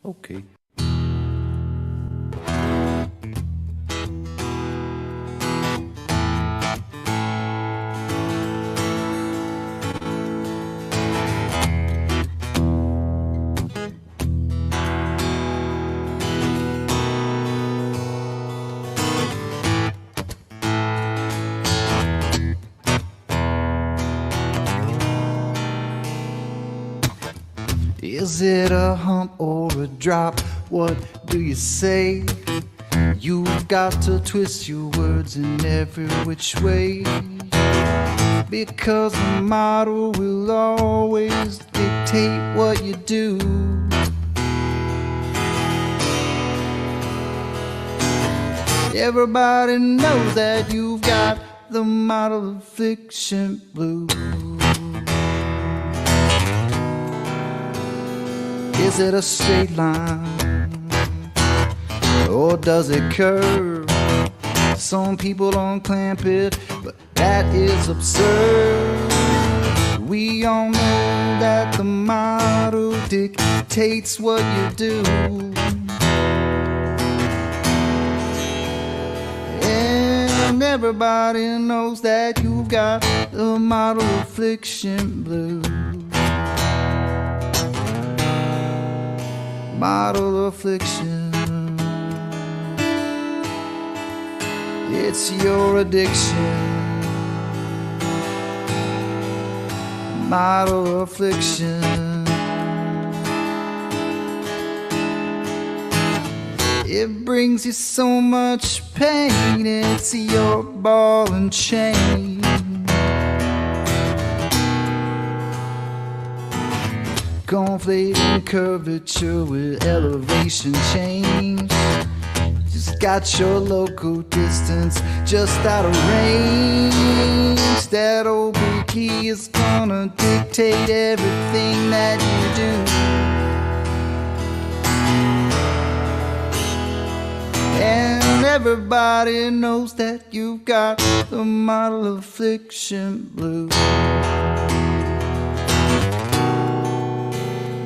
Okay. Is it a hump or a drop? What do you say? You've got to twist your words in every which way, because the model will always dictate what you do. Everybody knows that you've got the model affliction blues. Is it a straight line, or does it curve? Some people don't clamp it, but that is absurd. We all know that the model dictates what you do. And everybody knows that you've got the model affliction blues. Model affliction, it's your addiction. Model affliction, it brings you so much pain. It's your ball and chain. Conflating curvature with elevation change. Just got your local distance just out of range. That oblique is gonna dictate everything that you do. And everybody knows that you've got the model affliction blues.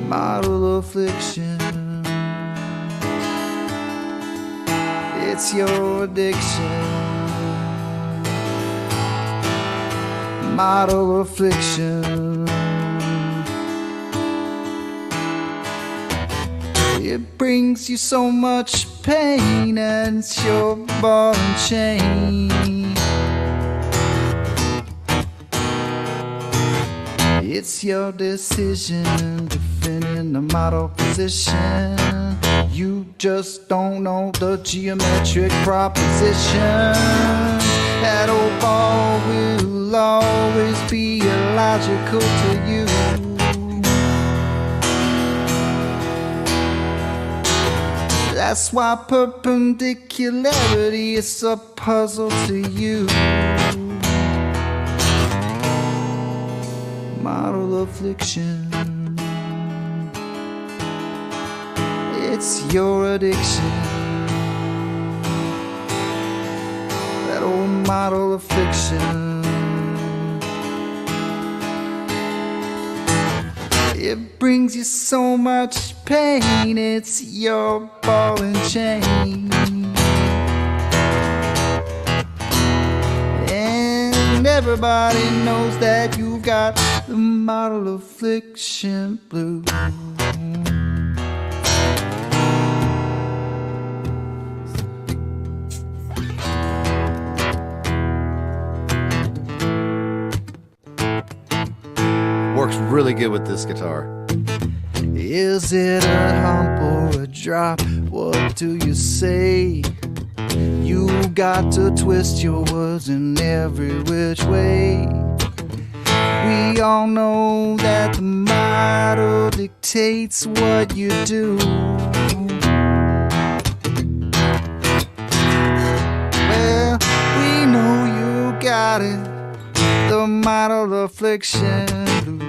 Model affliction, it's your addiction. Model affliction, it brings you so much pain, and it's your ball and chain. It's your decision defending the model position. You just don't know the geometric proposition. That old ball will always be illogical to you. That's why perpendicularity is a puzzle to you. Model affliction, it's your addiction. That old model affliction, it brings you so much pain. It's your ball and chain. And everybody knows that you've got the model affliction blues. Works really good with this guitar. Is it a hump or a drop? What do you say? You got to twist your words in every which way. We all know that the model dictates what you do. Well, we know you got it, the model affliction blues.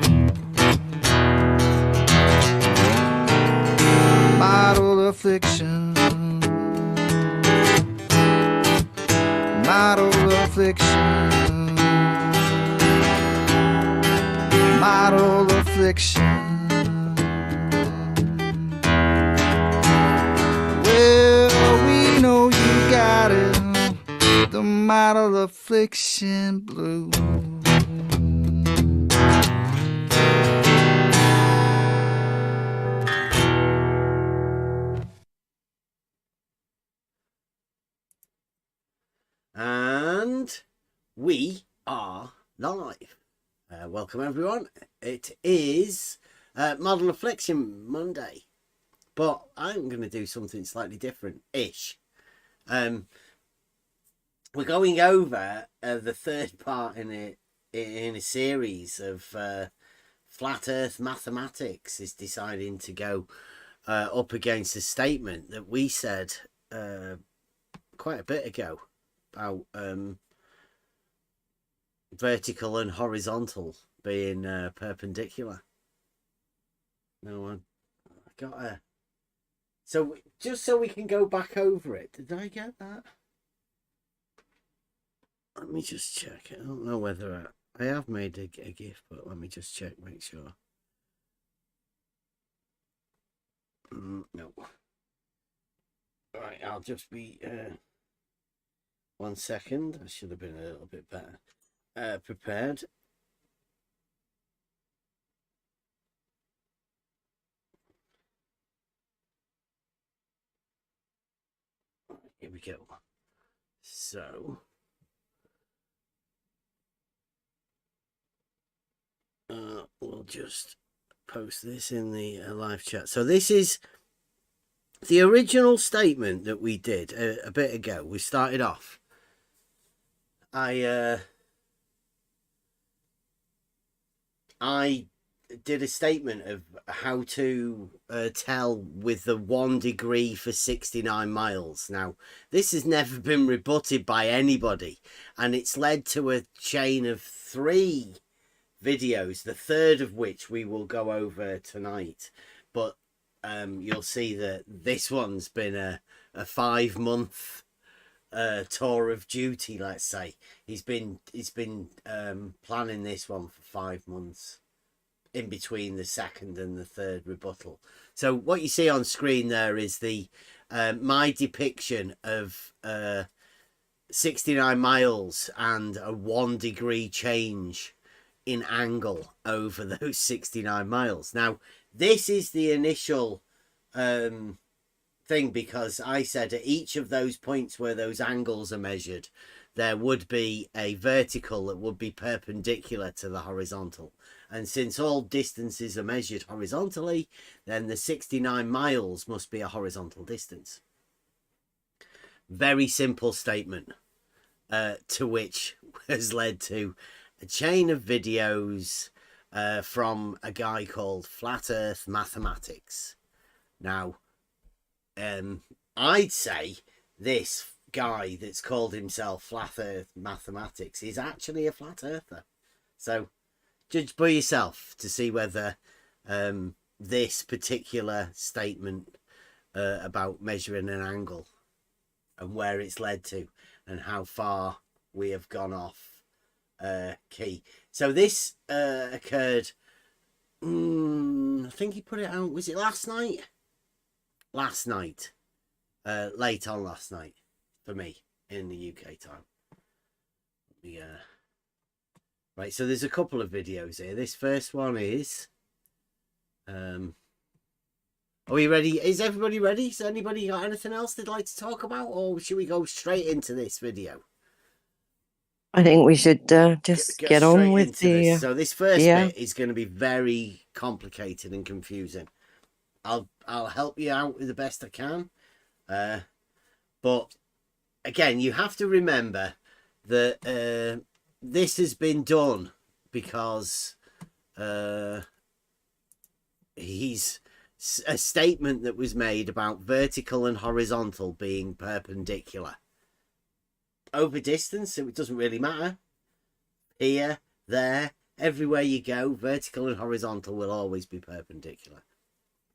Model affliction, model affliction, model affliction, the model affliction blue. And we are live. Welcome everyone. It is Model Affliction Monday, but I'm going to do something slightly different-ish. We're going over the third part in a series of Flat Earth Mathematics is deciding to go up against a statement that we said quite a bit ago about vertical and horizontal being perpendicular. No one got a. So just so we can go back over it, did I get that? Let me just check. I don't know whether I have made a GIF, but let me just check, make sure. No. All right, I'll just be 1 second. I should have been a little bit better prepared. Right, here we go. So we'll just post this in the live chat. So this is the original statement that we did a bit ago. We started off. I did a statement of how to tell with the 1 degree for 69 miles. Now, this has never been rebutted by anybody, and it's led to a chain of 3 videos, the third of which we will go over tonight. But you'll see that this one's been a 5-month tour of duty, let's say. He's been planning this one for 5 months in between the second and the third rebuttal. So what you see on screen there is the my depiction of 69 miles and a 1 degree change in angle over those 69 miles. Now, this is the initial thing, because I said at each of those points where those angles are measured, there would be a vertical that would be perpendicular to the horizontal. And since all distances are measured horizontally, then the 69 miles must be a horizontal distance. Very simple statement, to which has led to a chain of videos from a guy called Flat Earth Mathematics. Now, I'd say this guy that's called himself Flat Earth Mathematics is actually a flat earther. So judge by yourself to see whether this particular statement about measuring an angle and where it's led to and how far we have gone off key. So this occurred, I think he put it out, was it last night? Last night, late on last night for me in the UK time. Yeah. Right, so there's a couple of videos here. This first one is are we ready? Is everybody ready? Has anybody got anything else they'd like to talk about, or should we go straight into this video? I think we should just get on with the this. So this first bit is going to be very complicated and confusing. I'll help you out with the best I can, but again, you have to remember that this has been done because he's a statement that was made about vertical and horizontal being perpendicular over distance. So it doesn't really matter. Here, there, everywhere you go, vertical and horizontal will always be perpendicular.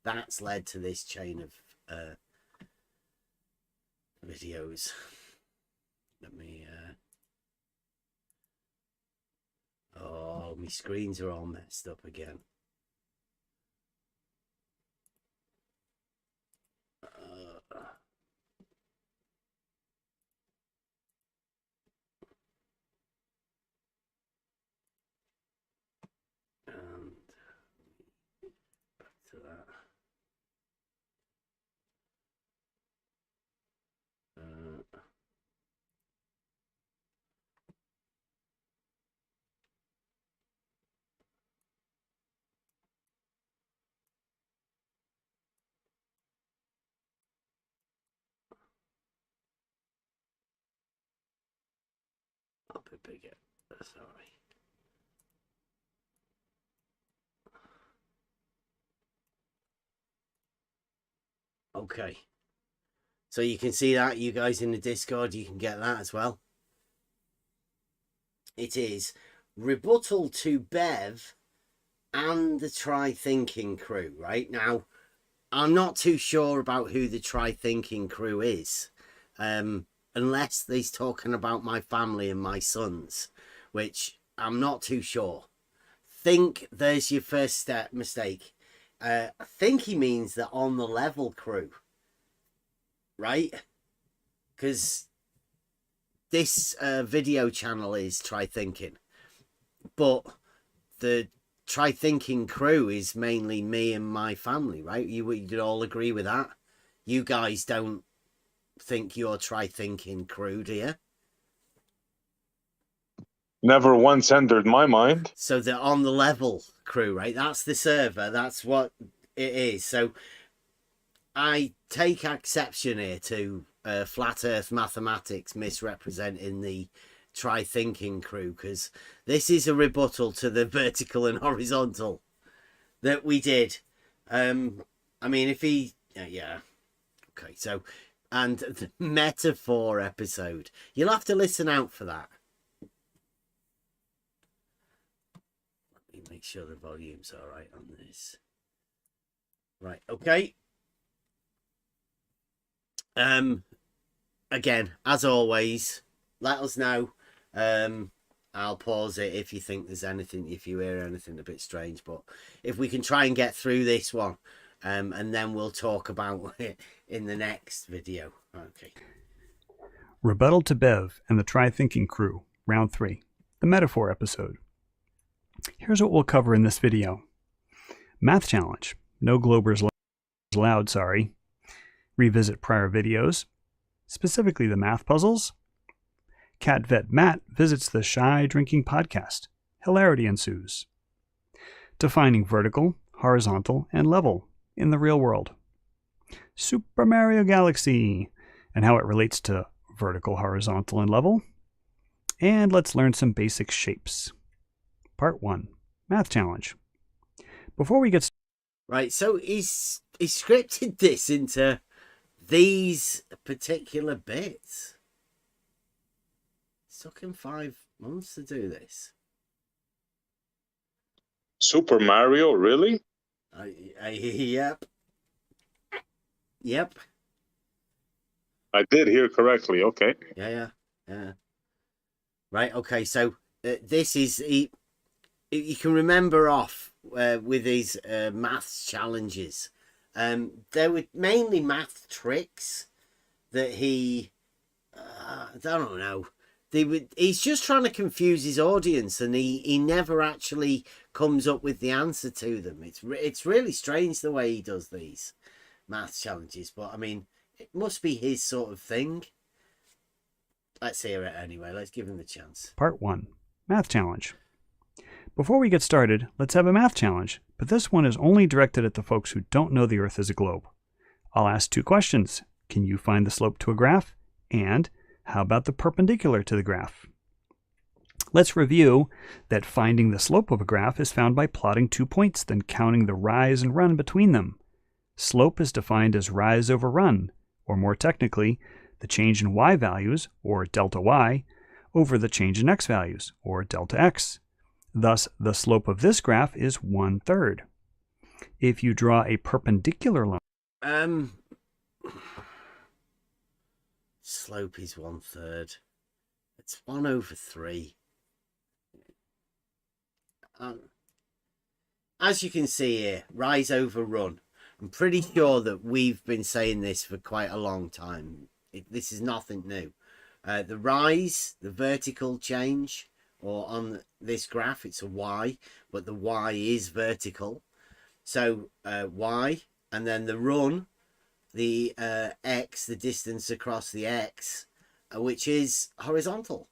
That's led to this chain of videos. Let me oh, my screens are all messed up again. to that. A bit bigger. Sorry. Okay. So you can see that, you guys in the Discord, you can get that as well. It is rebuttal to Bev and the Try Thinking crew, right? Now, I'm not too sure about who the Try Thinking crew is, unless he's talking about my family and my sons, which I'm not too sure. Think there's your first step mistake. I think he means the On the Level crew, right? Because this video channel is Try Thinking, but the Try Thinking crew is mainly me and my family, right? You'd all agree with that. You guys don't think you're Try Thinking crew, do you? Never once entered my mind. So the On the Level crew, right? That's the server. That's what it is. So I take exception here to Flat Earth Mathematics misrepresenting the Try Thinking crew, because this is a rebuttal to the vertical and horizontal that we did. I mean, if he... yeah. Okay, so... And the metaphor episode. You'll have to listen out for that. Let me make sure the volume's all right on this. Right, okay. Again, as always, let us know. I'll pause it if you think there's anything, if you hear anything a bit strange, but if we can try and get through this one, and then we'll talk about it in the next video. Okay. Rebuttal to Bev and the Try Thinking crew, round 3, the metaphor episode. Here's what we'll cover in this video. Math challenge, no Globers allowed, sorry. Revisit prior videos, specifically the math puzzles. Cat Vet Matt visits the Shy Drinking Podcast. Hilarity ensues. Defining vertical, horizontal, and level in the real world. Super Mario Galaxy and how it relates to vertical, horizontal, and level. And let's learn some basic shapes. Part 1, Math Challenge. Before we get started... Right, so he's scripted this into these particular bits. It took him 5 months to do this. Super Mario, really? Yep. Yep. I did hear correctly. Okay. Yeah. Right, okay, so this is... You can remember off with his maths challenges. There were mainly math tricks that he... I don't know. He's just trying to confuse his audience, and he never actually comes up with the answer to them. It's really strange the way he does these math challenges, but I mean, it must be his sort of thing. Let's hear it anyway. Let's give him the chance. Part 1, Math Challenge. Before we get started, let's have a math challenge, but this one is only directed at the folks who don't know the Earth is a globe. I'll ask 2 questions. Can you find the slope to a graph? And how about the perpendicular to the graph? Let's review that finding the slope of a graph is found by plotting 2 points, then counting the rise and run between them. Slope is defined as rise over run, or more technically, the change in y values, or delta y, over the change in x values, or delta x. Thus, the slope of this graph is 1/3. If you draw a perpendicular line... Slope is 1/3. It's 1/3. As you can see here, rise over run. I'm pretty sure that we've been saying this for quite a long time. This is nothing new. The rise, the vertical change, or on this graph it's a y, but the y is vertical. So y, and then the run, the x, the distance across the x, which is horizontal,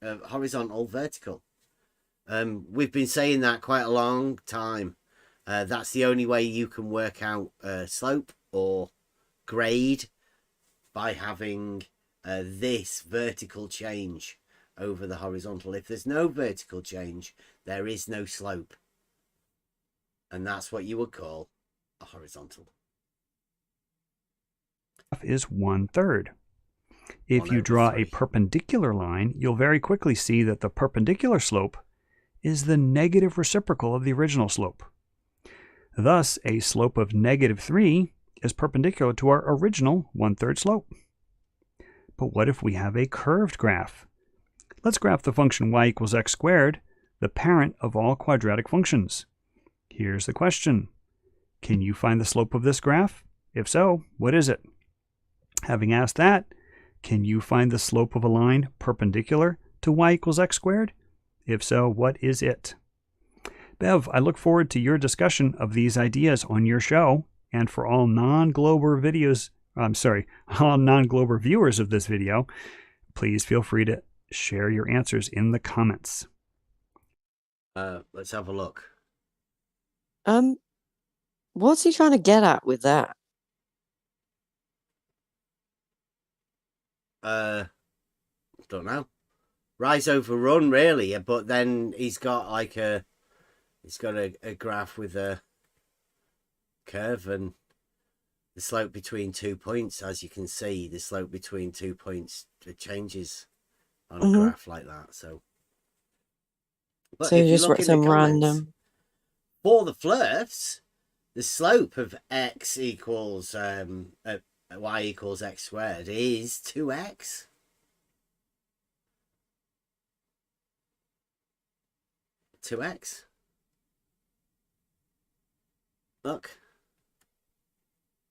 vertical. We've been saying that quite a long time. That's the only way you can work out slope or grade, by having this vertical change over the horizontal. If there's no vertical change, there is no slope. And that's what you would call a horizontal. Is 1/3. If you draw a perpendicular line, you'll very quickly see that the perpendicular slope is the negative reciprocal of the original slope. Thus, a slope of -3 is perpendicular to our original 1/3 slope. But what if we have a curved graph? Let's graph the function y equals x squared, the parent of all quadratic functions. Here's the question. Can you find the slope of this graph? If so, what is it? Having asked that, can you find the slope of a line perpendicular to y equals x squared? If so, what is it? Bev, I look forward to your discussion of these ideas on your show, and for all non-Glober viewers of this video, please feel free to share your answers in the comments. Let's have a look. What's he trying to get at with that? Don't know. Rise over run, really, but then he's got like a graph with a curve and the slope between 2 points. As you can see, the slope between 2 points, it changes on a graph like that. So you just wrote some random. For the flirts, the slope of x equals y equals x squared is 2x. Look.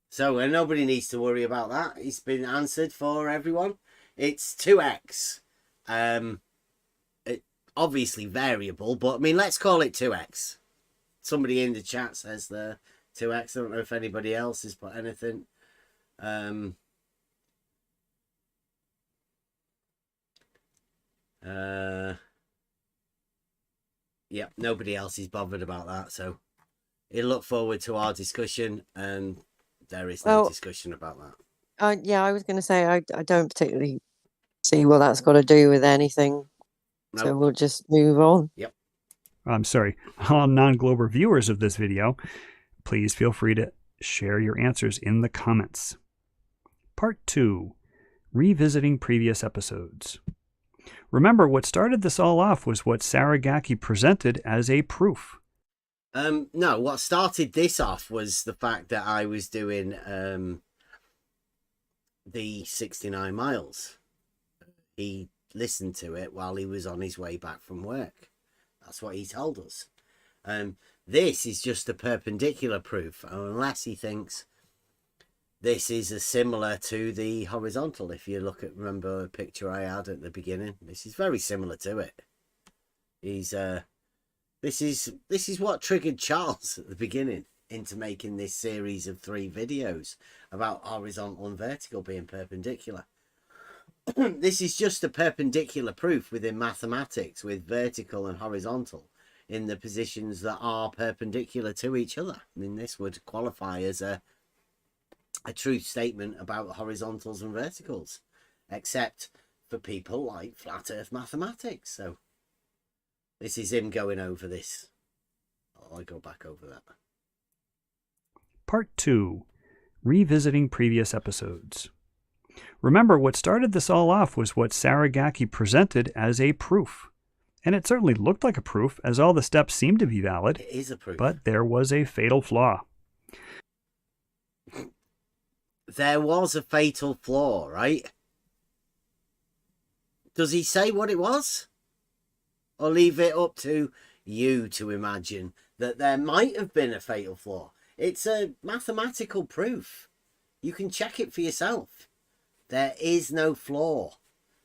So nobody needs to worry about that. It's been answered for everyone. It's 2x. It obviously variable, but I mean, let's call it 2x. Somebody in the chat says the 2x. I don't know if anybody else has put anything. Yeah, nobody else is bothered about that, so he'll look forward to our discussion, and there is no discussion about that. Yeah, I was going to say I don't particularly see what that's got to do with anything. Nope. So we'll just move on. Yep. I'm sorry, all non-Glober viewers of this video, please feel free to share your answers in the comments. Part 2, Revisiting Previous Episodes. Remember, what started this all off was what Saragaki presented as a proof. No, what started this off was the fact that I was doing the 69 miles. He listened to it while he was on his way back from work. That's what he told us. This is just a perpendicular proof, unless he thinks this is similar to the horizontal. If you remember the picture I had at the beginning, this is very similar to it. This is what triggered Charles at the beginning into making this series of 3 videos about horizontal and vertical being perpendicular. This is just a perpendicular proof within mathematics with vertical and horizontal in the positions that are perpendicular to each other. I mean, this would qualify as a true statement about horizontals and verticals, except for people like flat earth mathematics. So this is him going over this. I'll go back over that. Part 2, Revisiting Previous Episodes. Remember, what started this all off was what Saragaki presented as a proof. And it certainly looked like a proof, as all the steps seemed to be valid. It is a proof. But there was a fatal flaw. There was a fatal flaw, right? Does he say what it was? Or leave it up to you to imagine that there might have been a fatal flaw? It's a mathematical proof. You can check it for yourself. There is no flaw,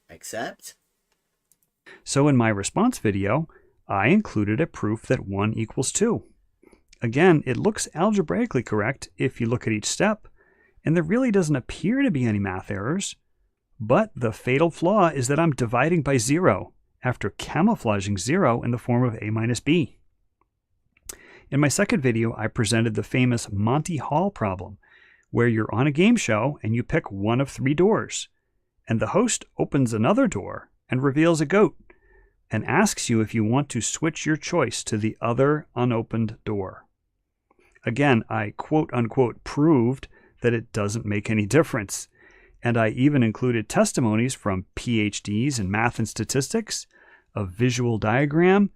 except... So in my response video, I included a proof that 1 equals 2. Again, it looks algebraically correct if you look at each step, and there really doesn't appear to be any math errors. But the fatal flaw is that I'm dividing by 0 after camouflaging 0 in the form of a minus b. In my second video, I presented the famous Monty Hall problem, where you're on a game show and you pick one of 3 doors, and the host opens another door and reveals a goat and asks you if you want to switch your choice to the other unopened door. Again, I quote-unquote proved that it doesn't make any difference, and I even included testimonies from PhDs in math and statistics, a visual diagram,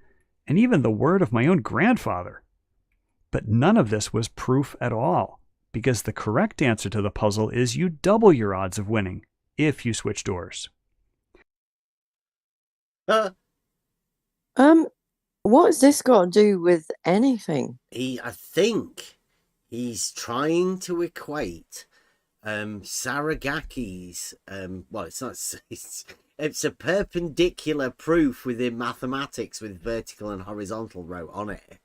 and even the word of my own grandfather. But none of this was proof at all, because the correct answer to the puzzle is you double your odds of winning if you switch doors. What's this got to do with anything? I think he's trying to equate Saragaki's well, it's not, it's a perpendicular proof within mathematics with vertical and horizontal row on it.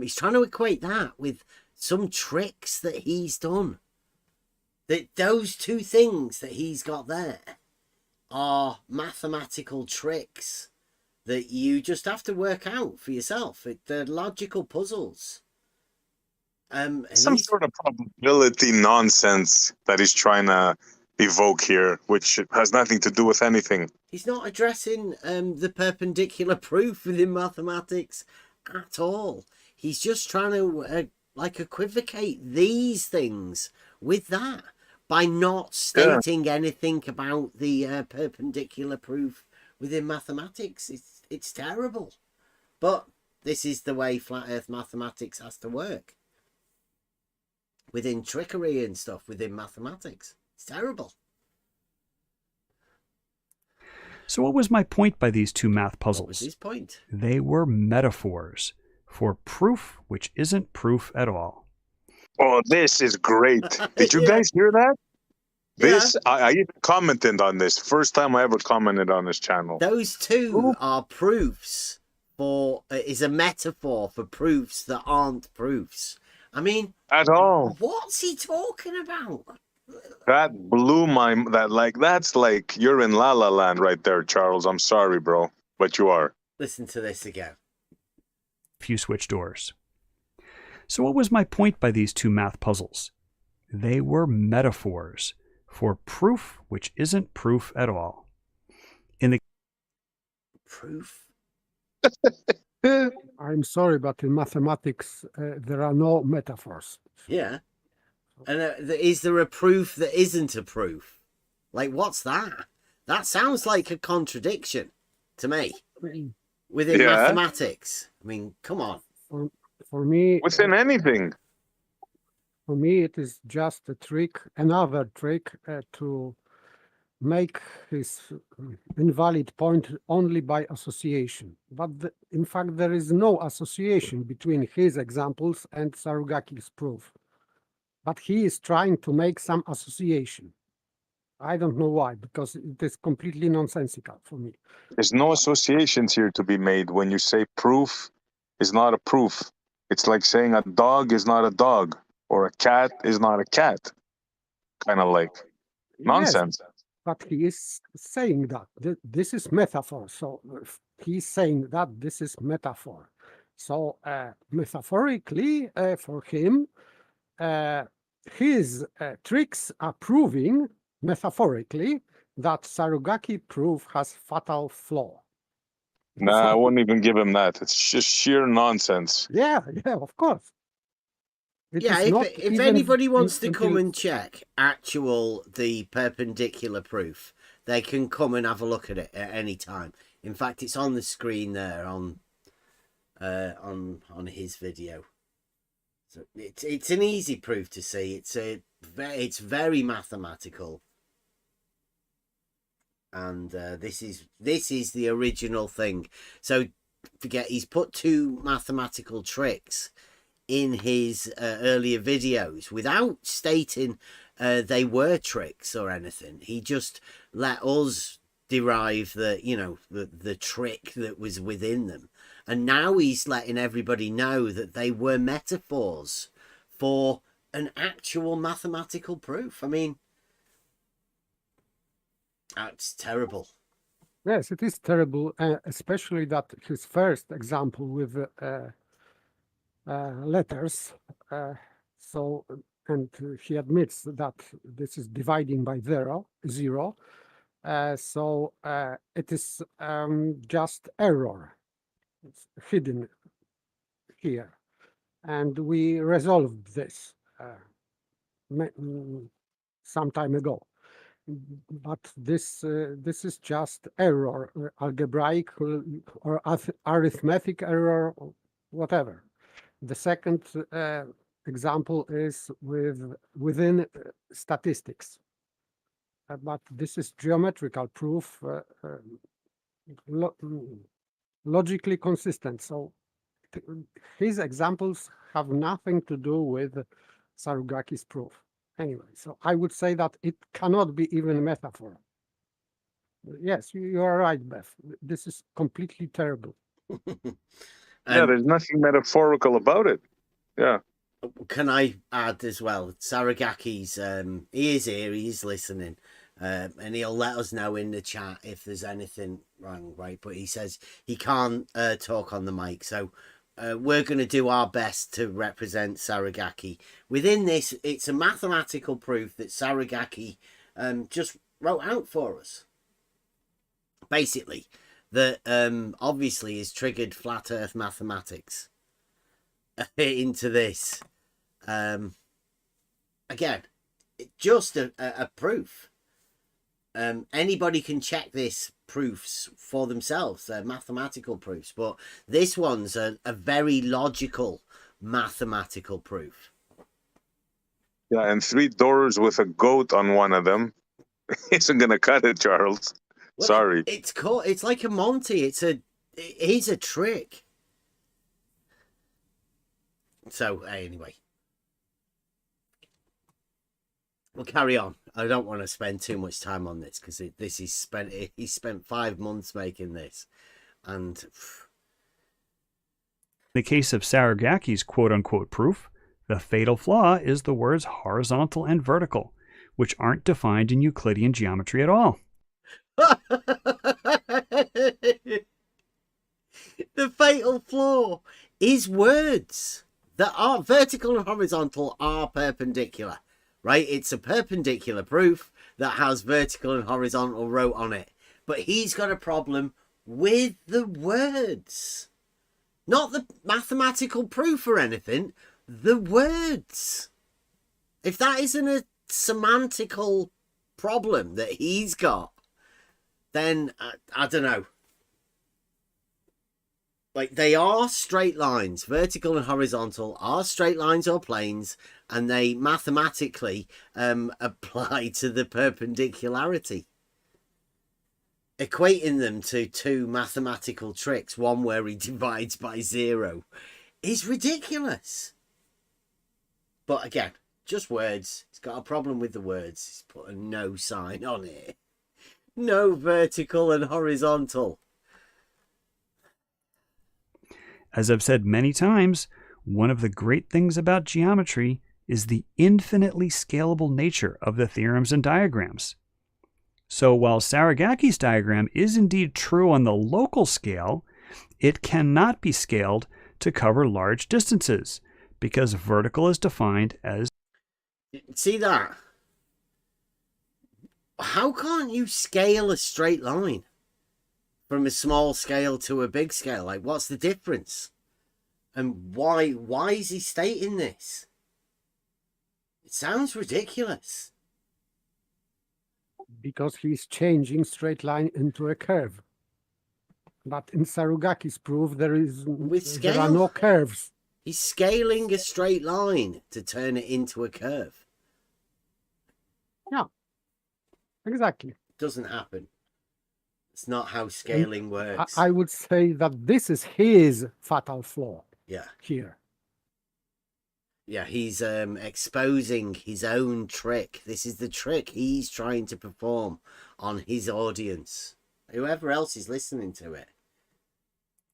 He's trying to equate that with some tricks that he's done. That those two things that he's got there are mathematical tricks that you just have to work out for yourself. They're logical puzzles. Some sort of probability nonsense that he's trying to evoke here, which has nothing to do with anything. He's not addressing the perpendicular proof within mathematics at all. He's just trying to like equivocate these things with that by not stating anything about the perpendicular proof within mathematics. It's terrible, but this is the way flat earth mathematics has to work. Within trickery and stuff within mathematics. It's terrible. So what was my point by these two math puzzles? What was his point? They were metaphors for proof which isn't proof at all. Oh, this is great. Did you guys hear that? This, I even commented on this. First time I ever commented on this channel. Those two are proofs for, is a metaphor for proofs that aren't proofs. I mean, at all. What's he talking about? That blew my, that's like, you're in La La Land right there, Charles. I'm sorry, bro, but you are. Listen to this again. If you switch doors. So what was my point by these two math puzzles? They were metaphors for proof which isn't proof at all. In the proof? I'm sorry, but in mathematics, there are no metaphors. Yeah. And is there a proof that isn't a proof? Like, what's that? That sounds like a contradiction to me within mathematics. I mean, come on. For me, within anything. For me, it is just a trick, another trick to make his invalid point only by association. But in fact, there is no association between his examples and Saragaki's proof. But he is trying to make some association. I don't know why, because it is completely nonsensical for me. There's no associations here to be made. When you say proof is not a proof, it's like saying a dog is not a dog or a cat is not a cat. Kind of like nonsense. Yes, but he is saying that this is metaphor. So he's saying that this is metaphor. So metaphorically, for him, his tricks are proving metaphorically that Sarugaki proof has fatal flaw. Nah, I wouldn't even give him that. It's just sheer nonsense. Yeah, of course. If anybody wants to come and check the perpendicular proof, they can come and have a look at it at any time. In fact, it's on the screen there on his video. So it's an easy proof to see. It's very mathematical, and this is the original thing. So forget he's put two mathematical tricks in his earlier videos without stating they were tricks or anything. He just let us derive the trick that was within them, And now he's letting everybody know that they were metaphors for an actual mathematical proof. I mean, that's terrible. Yes, it is terrible, especially that his first example with letters. So, and he admits that this is dividing by zero. So it is just error. It's hidden here, and we resolved this some time ago. But this is just error, algebraic or arithmetic error, or whatever. The second example is within statistics, but this is geometrical proof, logically consistent. So his examples have nothing to do with Sarugaki's proof. Anyway, so I would say that it cannot be even a metaphor. Yes, you are right, Beth. This is completely terrible. Yeah, there's nothing metaphorical about it. Yeah. Can I add as well? Saragaki's he is here, he's listening, and he'll let us know in the chat if there's anything wrong, right? But he says he can't talk on the mic, so we're going to do our best to represent Saragaki. Within this, it's a mathematical proof that Saragaki just wrote out for us. Basically, that obviously has triggered flat earth mathematics into this. Again, just a proof. Anybody can check this proofs for themselves. They're mathematical proofs, but this one's a very logical mathematical proof. Yeah, and 3 doors with a goat on one of them isn't gonna cut it, Charles. Well, Sorry. It's like a Monty. He's a trick. So anyway, we'll carry on. I don't want to spend too much time on this because he spent 5 months making this, and In the case of Saragaki's quote-unquote proof, the fatal flaw is the words horizontal and vertical, which aren't defined in Euclidean geometry at all. the fatal flaw is words that are vertical and horizontal are perpendicular, right? It's a perpendicular proof that has vertical and horizontal wrote on it. But he's got a problem with the words. Not the mathematical proof or anything, the words. If that isn't a semantical problem that he's got, then I don't know. Like, they are straight lines. Vertical and horizontal are straight lines or planes, and they mathematically apply to the perpendicularity. Equating them to 2 mathematical tricks, one where he divides by 0, is ridiculous. But again, just words. He's got a problem with the words. He's put a no sign on it. No vertical and horizontal. As I've said many times, one of the great things about geometry is the infinitely scalable nature of the theorems and diagrams. So while Saragaki's diagram is indeed true on the local scale, it cannot be scaled to cover large distances because vertical is defined as... See that? How can't you scale a straight line from a small scale to a big scale? Like, what's the difference? And why is he stating this? It sounds ridiculous. Because he's changing straight line into a curve. But in Sarugaki's proof, there are no curves. He's scaling a straight line to turn it into a curve. Yeah, exactly. Doesn't happen. It's not how scaling works. I would say that this is his fatal flaw. Yeah. Here. Yeah, he's exposing his own trick. This is the trick he's trying to perform on his audience. Whoever else is listening to it.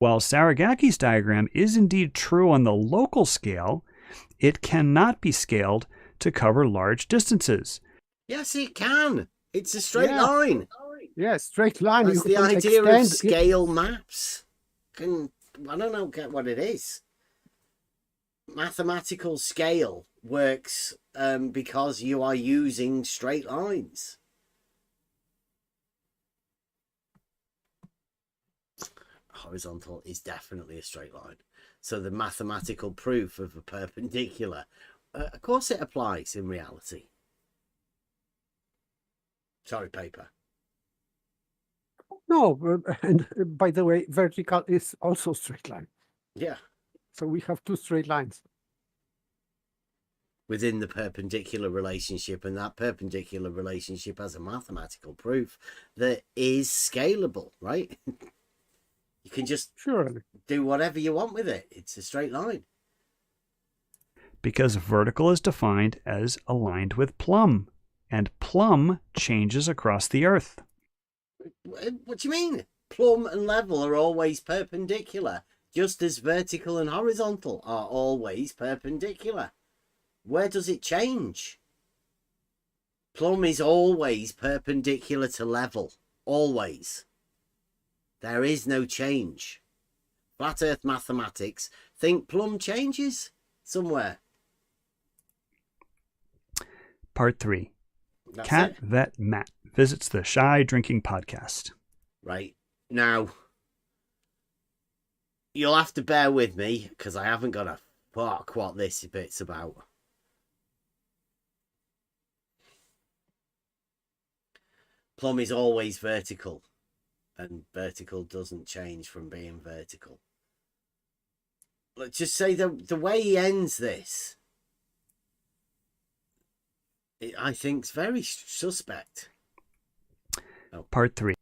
while Saragaki's diagram is indeed true on the local scale, it cannot be scaled to cover large distances. Yes, it can. It's a straight Yeah. line. Yeah, straight line. That's You the can idea of extend it. scale maps. I don't know what it is. Mathematical scale works because you are using straight lines. Horizontal is definitely a straight line. So the mathematical proof of a perpendicular, of course it applies in reality. Sorry, paper. No, and by the way, vertical is also straight line. Yeah. So we have two straight lines. Within the perpendicular relationship, and that perpendicular relationship has a mathematical proof that is scalable, right? You can just Surely. do whatever you want with it. It's a straight line. Because vertical is defined as aligned with plumb, and plumb changes across the earth. What do you mean? Plumb and level are always perpendicular, just as vertical and horizontal are always perpendicular. Where does it change? Plumb is always perpendicular to level. Always. There is no change. Flat Earth mathematics think plumb changes somewhere. Part 3. That's Cat it. Vet Matt visits the Shy Drinking Podcast. Right. Now, you'll have to bear with me because I haven't got a fuck what this bit's about. Plumb is always vertical, and vertical doesn't change from being vertical. Let's just say the way he ends this, I think, is very suspect. Part 3.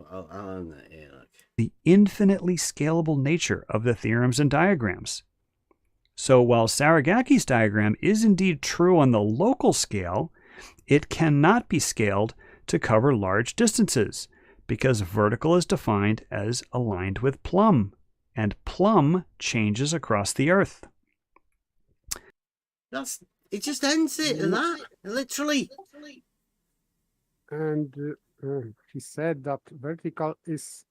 Yeah, look. The infinitely scalable nature of the theorems and diagrams. So while Saragaki's diagram is indeed true on the local scale, it cannot be scaled to cover large distances because vertical is defined as aligned with plumb, and plumb changes across the earth. It just ends it and that, literally. And he said that vertical is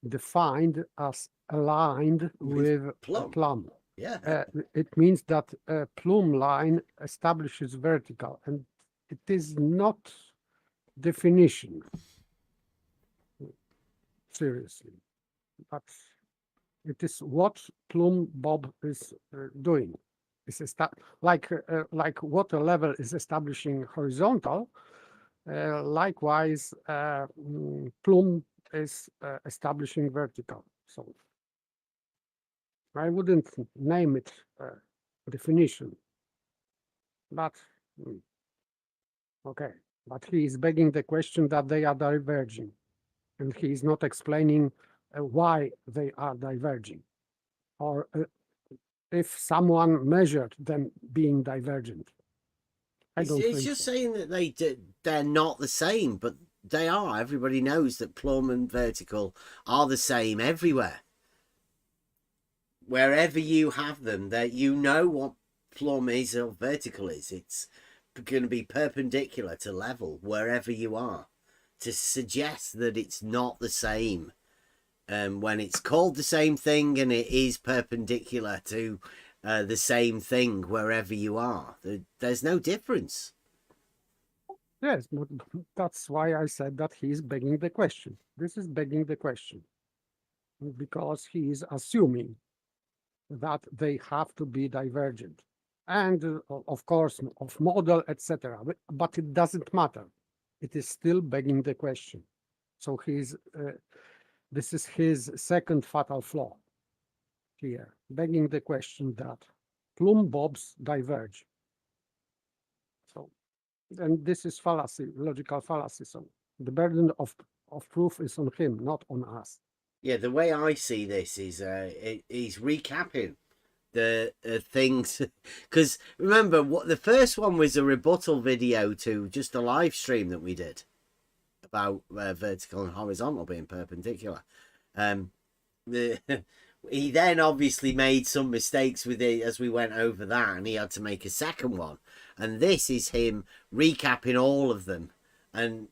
defined as aligned with plumb. Yeah. It means that a plumb line establishes vertical, and it is not definition. Seriously, but it is what plumb bob is doing. It's like water level is establishing horizontal. Likewise, plumb is establishing vertical. So I wouldn't name it definition, but okay. But he is begging the question that they are diverging, and he is not explaining why they are diverging, or if someone measured them being divergent. It's just saying that they're not the same, but they are. Everybody knows that plumb and vertical are the same everywhere. Wherever you have them, that you know what plumb is or vertical is. It's going to be perpendicular to level wherever you are. To suggest that it's not the same when it's called the same thing and it is perpendicular to the same thing wherever you are, there's no difference. Yes, but that's why I said that he is begging the question. This is begging the question because he is assuming that they have to be divergent, and of course of model, etc. But it doesn't matter. It is still begging the question. So this is his second fatal flaw here, begging the question that plumb bobs diverge. So, and this is fallacy, logical fallacy. So the burden of proof is on him, not on us. Yeah, the way I see this is he's recapping the things, because remember what the first one was, a rebuttal video to just a live stream that we did about vertical and horizontal being perpendicular. He then obviously made some mistakes with it as we went over that, and he had to make a second one. And this is him recapping all of them and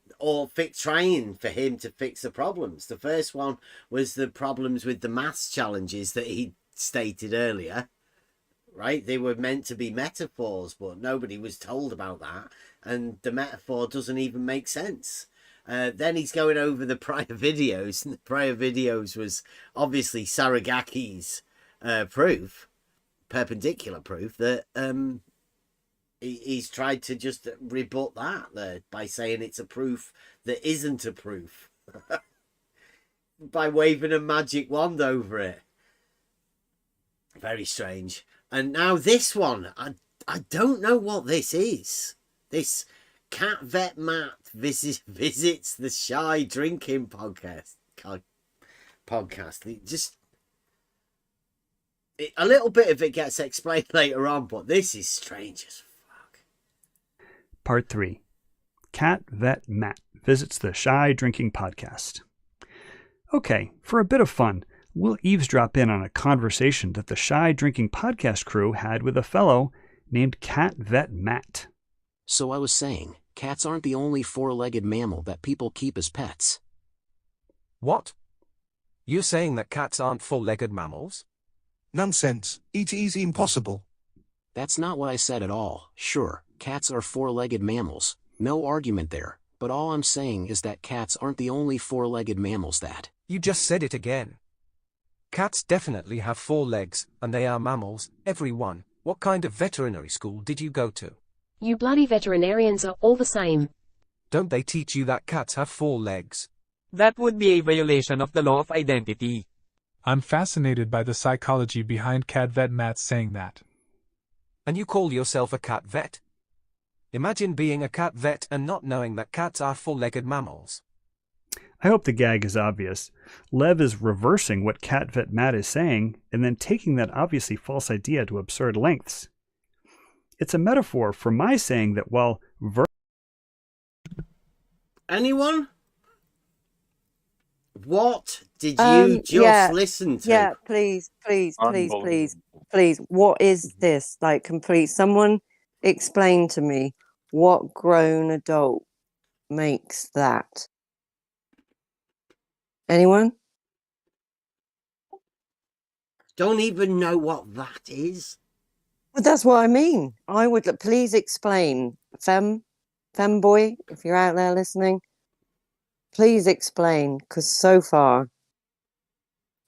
trying for him to fix the problems. The first one was the problems with the maths challenges that he stated earlier, right? They were meant to be metaphors, but nobody was told about that, and the metaphor doesn't even make sense. Then he's going over the prior videos, and the prior videos was obviously Saragaki's proof, perpendicular proof, that he's tried to just rebut that there by saying it's a proof that isn't a proof by waving a magic wand over it. Very strange. And now this one, I don't know what this is. This Cat Vet Matt visits the Shy Drinking podcast. A little bit of it gets explained later on, but this is strange as fuck. Part 3. Cat Vet Matt visits the Shy Drinking podcast. Okay, for a bit of fun, we'll eavesdrop in on a conversation that the Shy Drinking podcast crew had with a fellow named Cat Vet Matt. So I was saying, cats aren't the only four-legged mammal that people keep as pets. What? You're saying that cats aren't four-legged mammals? Nonsense. It is impossible. That's not what I said at all. Sure, cats are four-legged mammals. No argument there. But all I'm saying is that cats aren't the only four-legged mammals that... You just said it again. Cats definitely have 4 legs, and they are mammals, everyone. What kind of veterinary school did you go to? You bloody veterinarians are all the same. Don't they teach you that cats have 4 legs? That would be a violation of the law of identity. I'm fascinated by the psychology behind Cat Vet Matt saying that. And you call yourself a cat vet? Imagine being a cat vet and not knowing that cats are 4-legged mammals. I hope the gag is obvious. Lev is reversing what Cat Vet Matt is saying and then taking that obviously false idea to absurd lengths. It's a metaphor for my saying that while Anyone? What did you just listen to? Yeah, please. What is this? Like, someone explain to me what grown adult makes that. Anyone? Don't even know what that is. Well, that's what I mean. I would please explain, femboy, if you're out there listening. Please explain, because so far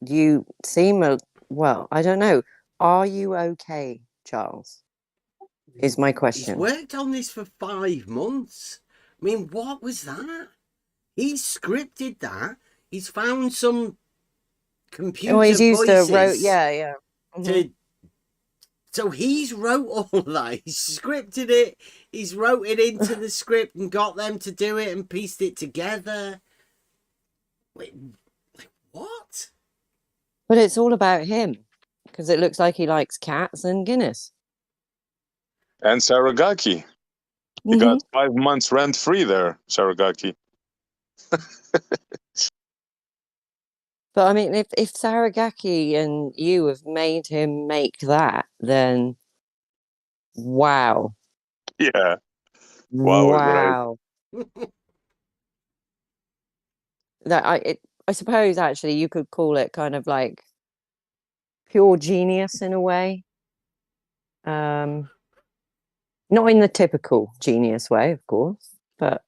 you seem well. I don't know. Are you okay, Charles? Is my question. He's worked on this for 5 months. I mean, what was that? He scripted that. He's found some computer he's used voices. Mm-hmm. So he's wrote all that. He's scripted it. He's wrote it into the script and got them to do it and pieced it together. Wait, what? But it's all about him, because it looks like he likes cats and Guinness. And Saragaki. You got 5 months rent-free there, Saragaki. But I mean, if Saragaki and you have made him make that, then wow. Yeah. Wow. That I suppose actually you could call it kind of like pure genius in a way. Not in the typical genius way, of course, but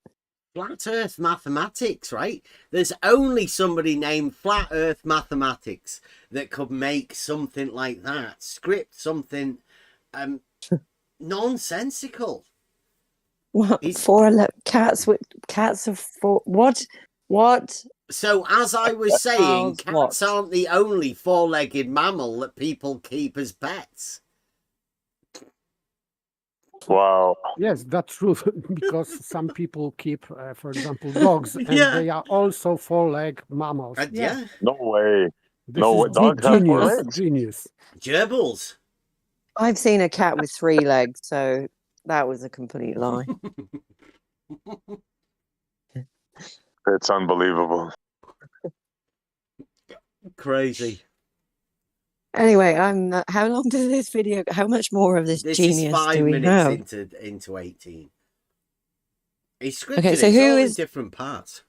Flat Earth mathematics, right? There's only somebody named Flat Earth mathematics that could make something like that, script something nonsensical. What? Cats of 4. What? So as I was saying, cats aren't the only 4-legged mammal that people keep as pets. Wow. Yes, that's true, because some people keep, for example, dogs, and they are also 4-leg mammals. Yeah. No way. This no way. is Dogs have 4 genius. legs. Genius. Gerbils. I've seen a cat with 3 legs, so that was a complete lie. It's unbelievable. Crazy. Anyway, how long does this video? How much more of this This genius is 5 do we minutes have? into 18. He scripted Okay, so it. It's who all in is different parts.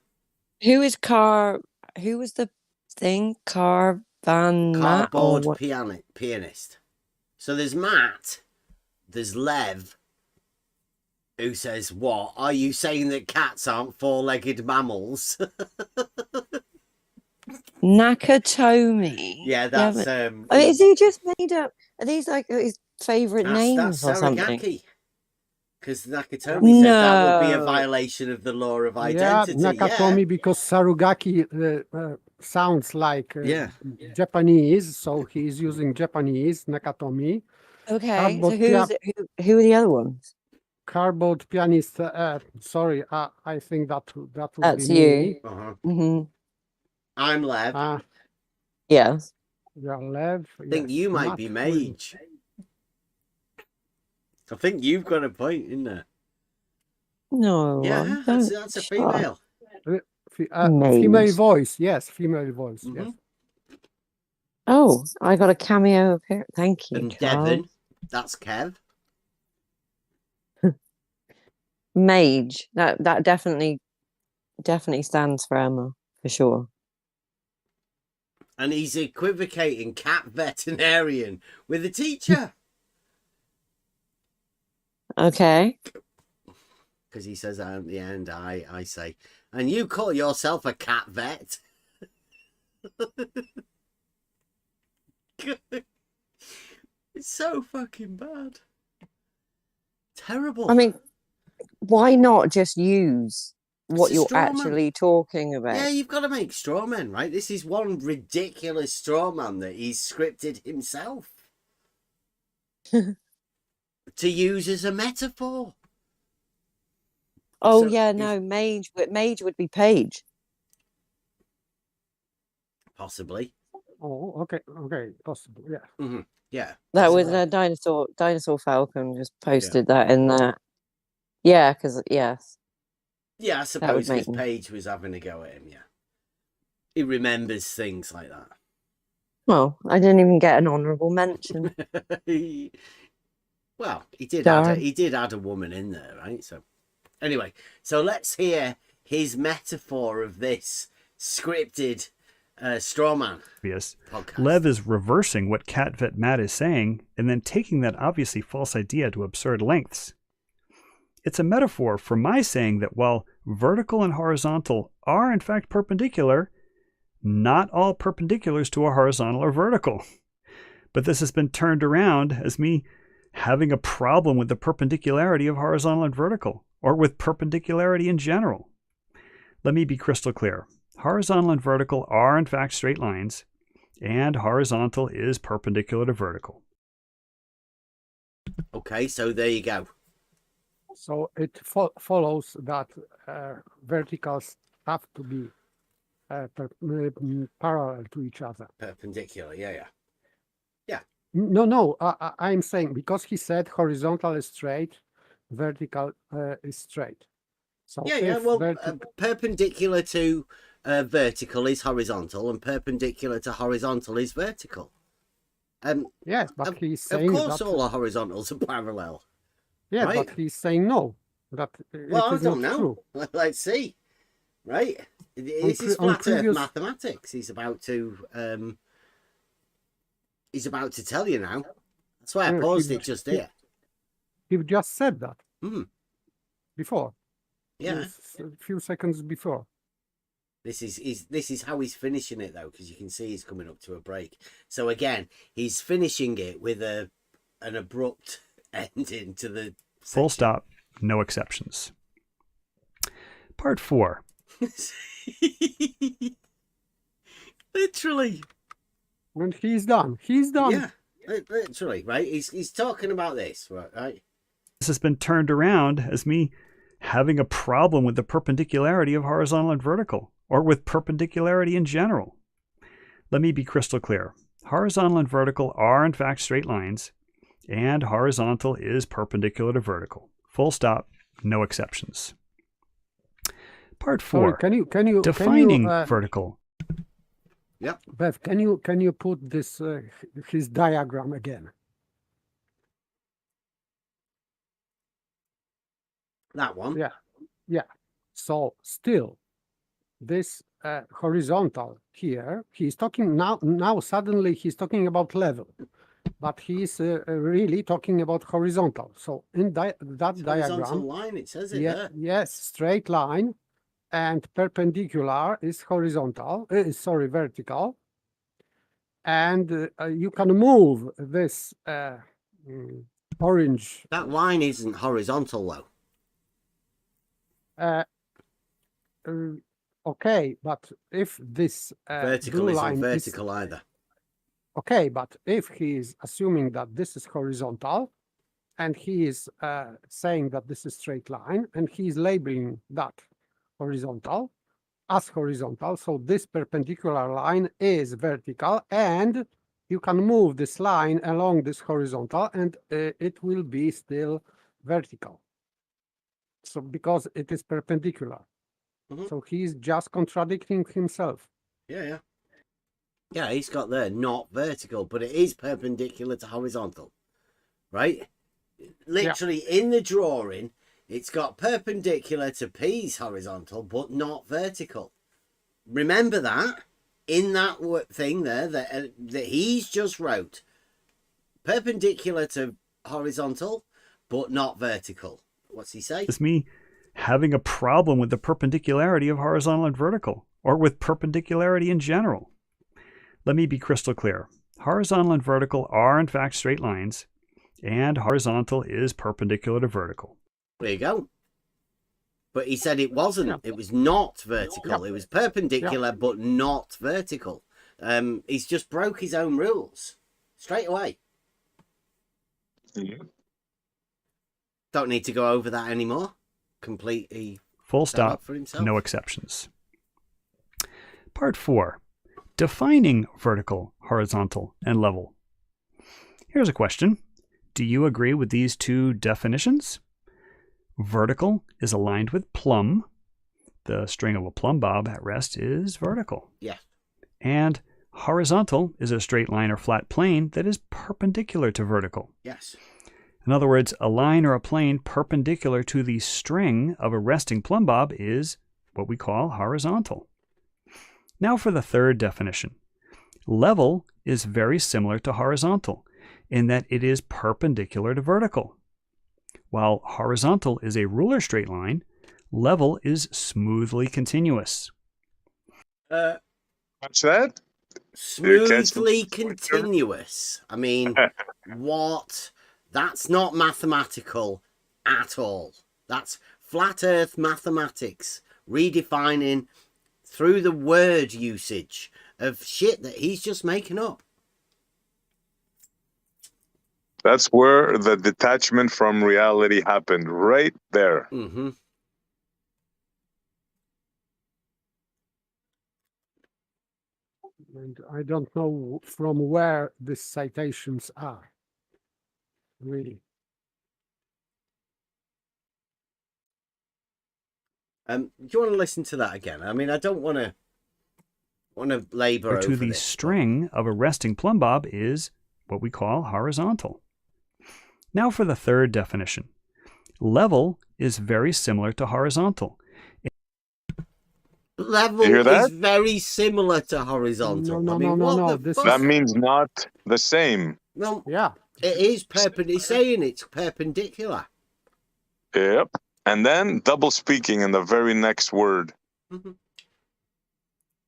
who is Car? Who was the thing? Car Van Matt or Cardboard what? pianist. So there's Matt, there's Lev, who says, "What are you saying that cats aren't four-legged mammals?" Nakatomi. Yeah, that's I mean, is he just made up? Are these like his favorite names or something? Saragaki. Because Nakatomi said that would be a No. violation of the law of Yeah, identity. Nakatomi, because Sarugaki sounds like Japanese, so he's using Japanese, Nakatomi. Okay, Cardboard so who are the other ones? Cardboard pianist, sorry, I think that would That's be you. me. Mm-hmm. I'm Lev. Yes. Yeah, Lev. I think you might be Mage. I think you've got a point, isn't there? No. Yeah, that's a female. Female voice, yes, female voice, yes. Oh, I got a cameo up here. Thank you. And Charles. Devon, that's Kev. Mage. That definitely stands for Emma, for sure. And he's equivocating cat veterinarian with a teacher. Okay. Because he says at the end, I say, and you call yourself a cat vet? It's so fucking bad. Terrible. I mean, why not just use what you're straw man. actually talking about? Yeah, you've got to make straw men, right? This is one ridiculous straw man that he's scripted himself to use as a metaphor. Oh, So yeah, no, Mage would be Paige. Possibly. Oh, okay, possible, yeah. Mm-hmm. Yeah. That was a dinosaur Falcon just posted that in there. Yeah, because yes. Yeah, I suppose because Paige was having a go at him, yeah. He remembers things like that. Well, I didn't even get an honourable mention. Well, he did add a woman in there, right? So anyway, so let's hear his metaphor of this scripted straw man podcast. Lev is reversing what Cat Vet Matt is saying and then taking that obviously false idea to absurd lengths. It's a metaphor for my saying that while vertical and horizontal are in fact perpendicular, not all perpendiculars to a horizontal are vertical. But this has been turned around as me having a problem with the perpendicularity of horizontal and vertical, or with perpendicularity in general. Let me be crystal clear. Horizontal and vertical are in fact straight lines, and horizontal is perpendicular to vertical. Okay, so there you go. So it follows that verticals have to be parallel to each other. Perpendicular, yeah. No, I'm saying because he said horizontal is straight, vertical is straight. So well, perpendicular to vertical is horizontal, and perpendicular to horizontal is vertical. Yes, but he's saying of course that, all the horizontals are parallel. Yeah, right? but he's saying no. That well, it is I don't not know. True. Let's see. Right, this is flat Earth mathematics. He's about to tell you now. That's why I paused it just here. He just said that before. Yeah, a few seconds before. This is how he's finishing it though, because you can see he's coming up to a break. So again, he's finishing it with an abrupt ending to the full stop, no exceptions. Part 4. Literally. When he's done. He's done. Yeah, literally, right? He's talking about this, right? This has been turned around as me having a problem with the perpendicularity of horizontal and vertical, or with perpendicularity in general. Let me be crystal clear. Horizontal and vertical are in fact straight lines, and horizontal is perpendicular to vertical. Full stop, no exceptions. Part 4. Sorry, can you defining vertical. Yep. Bev, can you put this his diagram again? That one. Yeah. So still, this horizontal here, he's talking now suddenly he's talking about level, but he's really talking about horizontal. So in that Horizontal diagram, line, it says it there. yes, straight line, and perpendicular is horizontal, sorry, vertical. And you can move this orange. That line isn't horizontal, though. Okay, but if this Vertical blue isn't line vertical either. Okay, but if he is assuming that this is horizontal, and he is saying that this is straight line, and he is labeling that horizontal as horizontal, so this perpendicular line is vertical, and you can move this line along this horizontal, and it will be still vertical. So because it is perpendicular. So he's just contradicting himself. Yeah. Yeah, he's got there not vertical, but it is perpendicular to horizontal, right? Literally in the drawing, it's got perpendicular to P's horizontal, but not vertical. Remember that in that thing there that he's just wrote, perpendicular to horizontal, but not vertical. What's he say? It's me having a problem with the perpendicularity of horizontal and vertical, or with perpendicularity in general. Let me be crystal clear. Horizontal and vertical are in fact straight lines, and horizontal is perpendicular to vertical. There you go. But he said it wasn't. Yeah. It was not vertical. Yeah. It was perpendicular, but not vertical. He's just broke his own rules straight away. Yeah. Don't need to go over that anymore. Completely full stop for himself. No exceptions. Part 4. Defining vertical, horizontal, and level. Here's a question. Do you agree with these two definitions? Vertical is aligned with plumb. The string of a plumb bob at rest is vertical. Yeah. And horizontal is a straight line or flat plane that is perpendicular to vertical. Yes. In other words, a line or a plane perpendicular to the string of a resting plumb bob is what we call horizontal. Now for the third definition. Level is very similar to horizontal in that it is perpendicular to vertical. While horizontal is a ruler straight line, level is smoothly continuous. What's that? Smoothly continuous. I mean, what? That's not mathematical at all. That's flat earth mathematics, redefining through the word usage of shit that he's just making up. That's where the detachment from reality happened, right there. Mm-hmm. And I don't know from where these citations are, really. Do you want to listen to that again? I mean, I don't want to labor over to the this, string of a resting plumb bob is what we call horizontal. Now for the third definition. Level is very similar to horizontal. Level is very similar to horizontal. No. That means not the same. Well, yeah. It is perpendicular. It's saying it's perpendicular. Yep. And then double speaking in the very next word. Mm-hmm.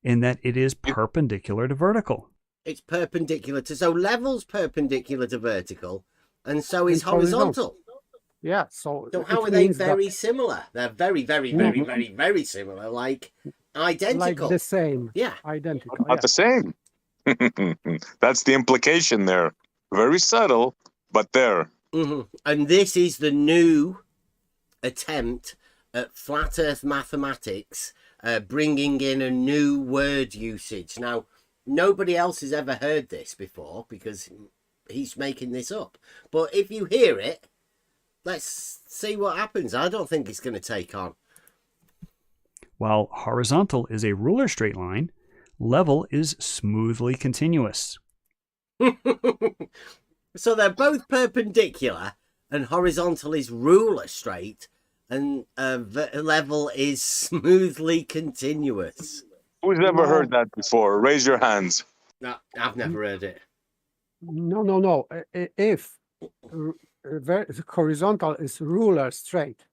In that it is perpendicular to vertical. It's perpendicular to, so level's perpendicular to vertical, and so is horizontal. Yeah, so how are they very similar? They're very, very, very, very, very similar, like identical. Like the same. Yeah. Identical. Not the same. That's the implication there. Very subtle, but there. Mm-hmm. And this is the new attempt at flat earth mathematics, bringing in a new word usage. Now, nobody else has ever heard this before because he's making this up. But if you hear it, let's see what happens. I don't think it's going to take on. While horizontal is a ruler straight line, level is smoothly continuous. So they're both perpendicular, and horizontal is ruler straight, and level is smoothly continuous. Who's ever heard that before? Raise your hands. No, I've never heard it. No. If horizontal is ruler straight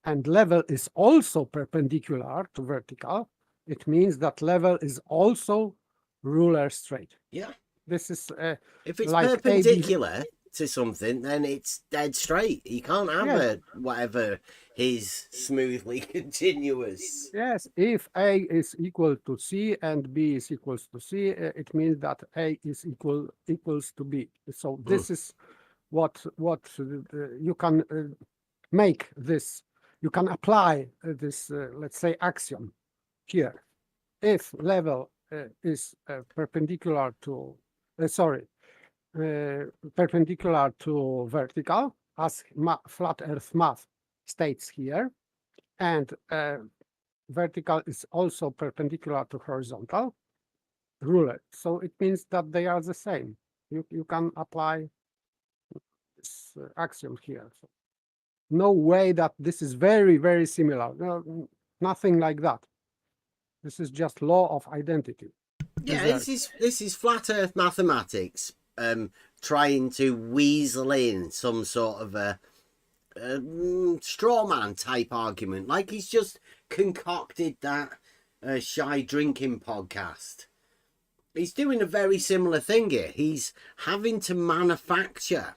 and level is also perpendicular to vertical, it means that level is also ruler straight. Yeah. This is if it's like perpendicular to something, then it's dead straight. You can't have whatever is smoothly continuous. Yes, if A is equal to C and B is equals to C, it means that A is equals to B. So this is what you can make this. You can apply this, let's say, axiom here. If level is perpendicular to perpendicular to vertical, as flat Earth math states here, and vertical is also perpendicular to horizontal ruler. So it means that they are the same. You can apply this axiom here. So no way that this is very, very similar. No, nothing like that. This is just law of identity. Yeah, this is flat Earth mathematics trying to weasel in some sort of a straw man type argument, like he's just concocted that shy drinking podcast. He's doing a very similar thing here. He's having to manufacture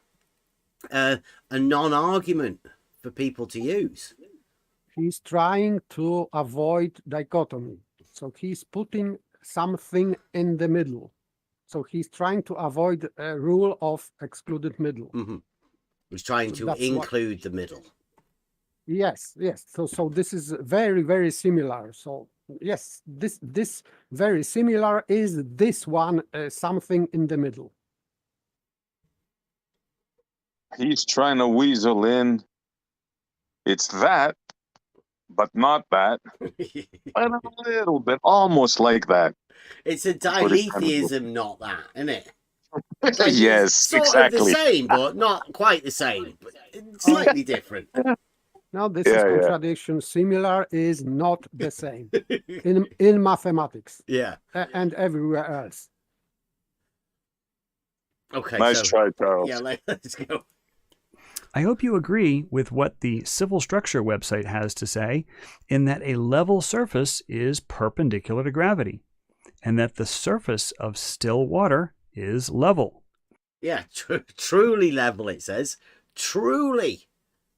a non-argument for people to use. He's trying to avoid dichotomy. So he's putting something in the middle. So he's trying to avoid a rule of excluded middle. Mm-hmm. He's trying to include the middle. Yes. So this is very, very similar. So yes, this very similar is this one, something in the middle. He's trying to weasel in. It's that, but not that. But a little bit, almost like that. It's a diletheism, not that, isn't it? Like yes, sort exactly. of the same, but not quite the same. But slightly different. Now this is contradiction. Similar is not the same in mathematics. Yeah, and everywhere else. Okay. Nice try, Charles. Yeah, let's go. I hope you agree with what the Civil Structure website has to say, in that a level surface is perpendicular to gravity, and that the surface of still water is level. Yeah, truly level, it says. Truly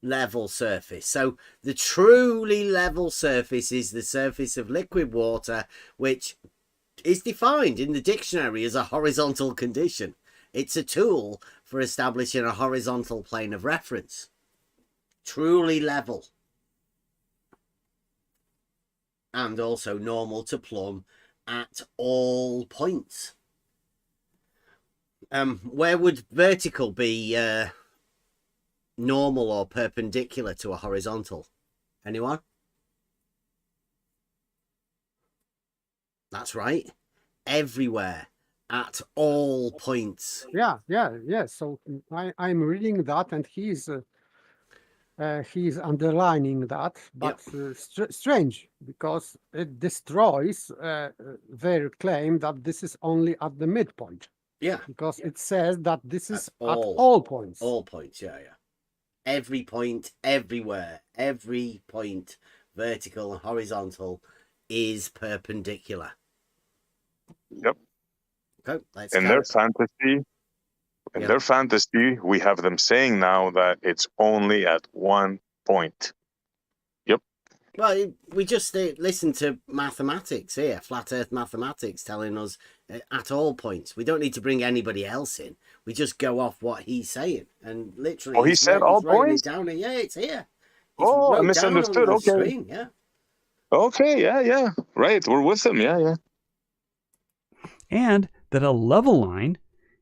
level surface. So the truly level surface is the surface of liquid water, which is defined in the dictionary as a horizontal condition. It's a tool for establishing a horizontal plane of reference. Truly level. And also normal to plumb at all points. Where would vertical be normal or perpendicular to a horizontal? Anyone? That's right. Everywhere. At all points. Yeah. So I'm reading that, and he's underlining that, but strange, because it destroys their claim that this is only at the midpoint. Yeah. Because it says that this is at all points. All points, yeah. Every point, everywhere, every point, vertical and horizontal, is perpendicular. Yep. Okay, let's in go. Their fantasy, we have them saying now that it's only at one point. Yep. Well, we just listen to mathematics here, flat Earth mathematics, telling us at all points. We don't need to bring anybody else in. We just go off what he's saying, and literally. Oh, he said all points. Down here. Yeah, it's here. I misunderstood. Okay. Screen. Yeah. Okay. Yeah. Right. We're with him. Yeah. And that a level line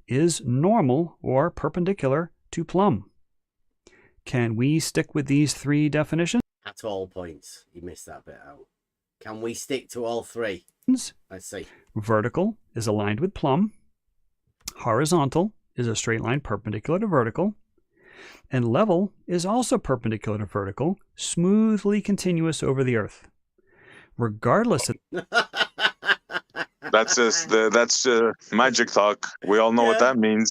is normal or perpendicular to plumb. Can we stick with these three definitions? At all points. You missed that bit out. Can we stick to all three? Let's see. Vertical is aligned with plumb. Horizontal is a straight line perpendicular to vertical. And level is also perpendicular to vertical, smoothly continuous over the earth. Regardless of... That's magic talk. We all know what that means.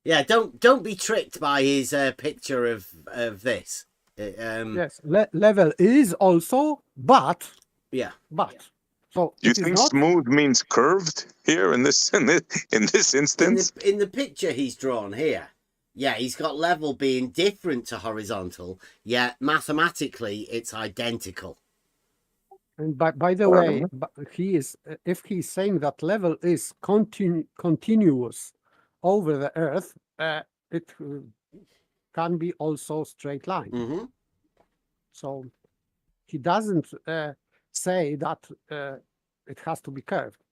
Yeah, don't be tricked by his picture of this. Yes, level is also, but so you think smooth means curved here in this instance? In the picture he's drawn here, yeah, he's got level being different to horizontal, yet mathematically it's identical. And by the way, he is if he's saying that level is continuous over the earth, it can be also straight line. Mm-hmm. So he doesn't say that it has to be curved.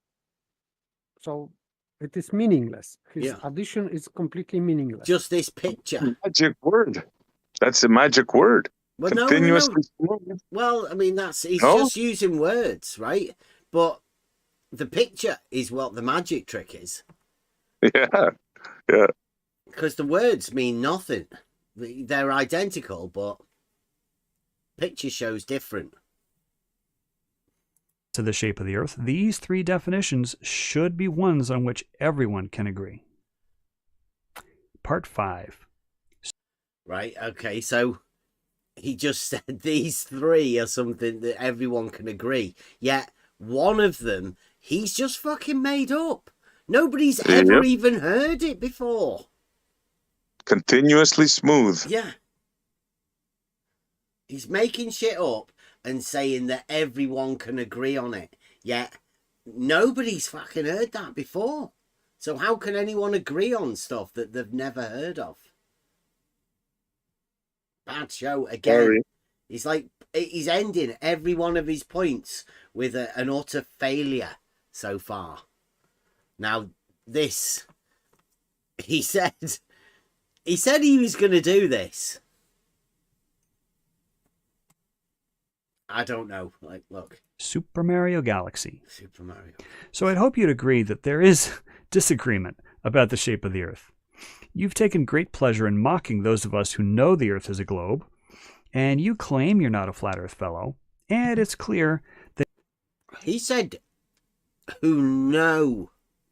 So it is meaningless. His addition is completely meaningless. Just this picture. Magic word. That's a magic word. Well, Continuously no. Well, I mean, he's just using words, right? But the picture is what the magic trick is. Yeah. Because the words mean nothing. They're identical, but picture shows different. To the shape of the earth, these three definitions should be ones on which everyone can agree. Part 5. Right, okay, so he just said these three are something that everyone can agree. Yet one of them, he's just fucking made up. Nobody's ever even heard it before. Continuously smooth. Yeah. He's making shit up and saying that everyone can agree on it. Yet nobody's fucking heard that before. So how can anyone agree on stuff that they've never heard of? Bad show again. Sorry. He's ending every one of his points with an utter failure so far. Now this, he said he was going to do this. I don't know. Like, look. Super Mario Galaxy. Super Mario. So I'd hope you'd agree that there is disagreement about the shape of the Earth. You've taken great pleasure in mocking those of us who know the Earth is a globe, and you claim you're not a flat Earth fellow, and it's clear that... He said who know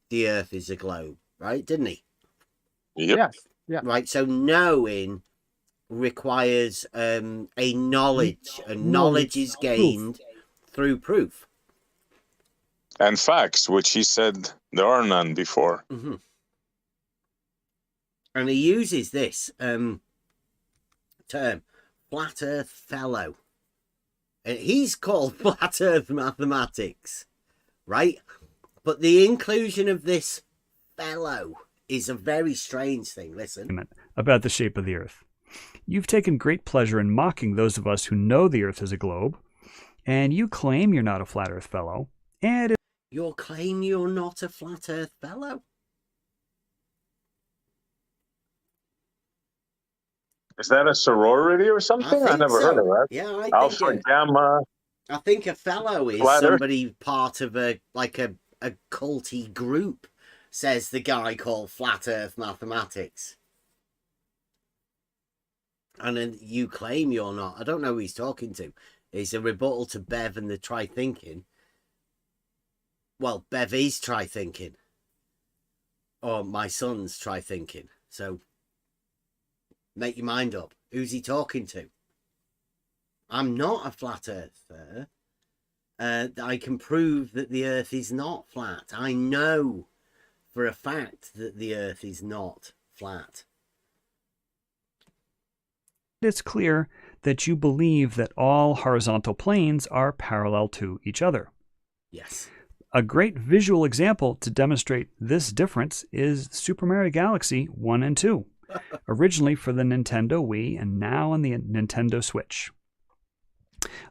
the Earth is a globe, right? Didn't he? Yep. Yes. Yeah. Right, so knowing requires a knowledge, and knowledge is gained through proof. And facts, which he said there are none before. Mm-hmm. And he uses this term, flat Earth fellow. And he's called flat Earth mathematics, right? But the inclusion of this fellow is a very strange thing. Listen. About the shape of the Earth. You've taken great pleasure in mocking those of us who know the Earth is a globe, and you claim you're not a flat Earth fellow, and... You claim you're not a flat Earth fellow? Is that a sorority or something? I never heard of that. Yeah, I think Alpha, Gamma. I think a fellow is somebody part of a culty group, says the guy called Flat Earth Mathematics. And then you claim you're not. I don't know who he's talking to. It's a rebuttal to Bev and the try thinking. Well, Bev is try thinking. Or my son's try thinking. So make your mind up. Who's he talking to? I'm not a flat earther. I can prove that the earth is not flat. I know for a fact that the earth is not flat. It's clear that you believe that all horizontal planes are parallel to each other. Yes. A great visual example to demonstrate this difference is Super Mario Galaxy 1 and 2, originally for the Nintendo Wii and now on the Nintendo Switch.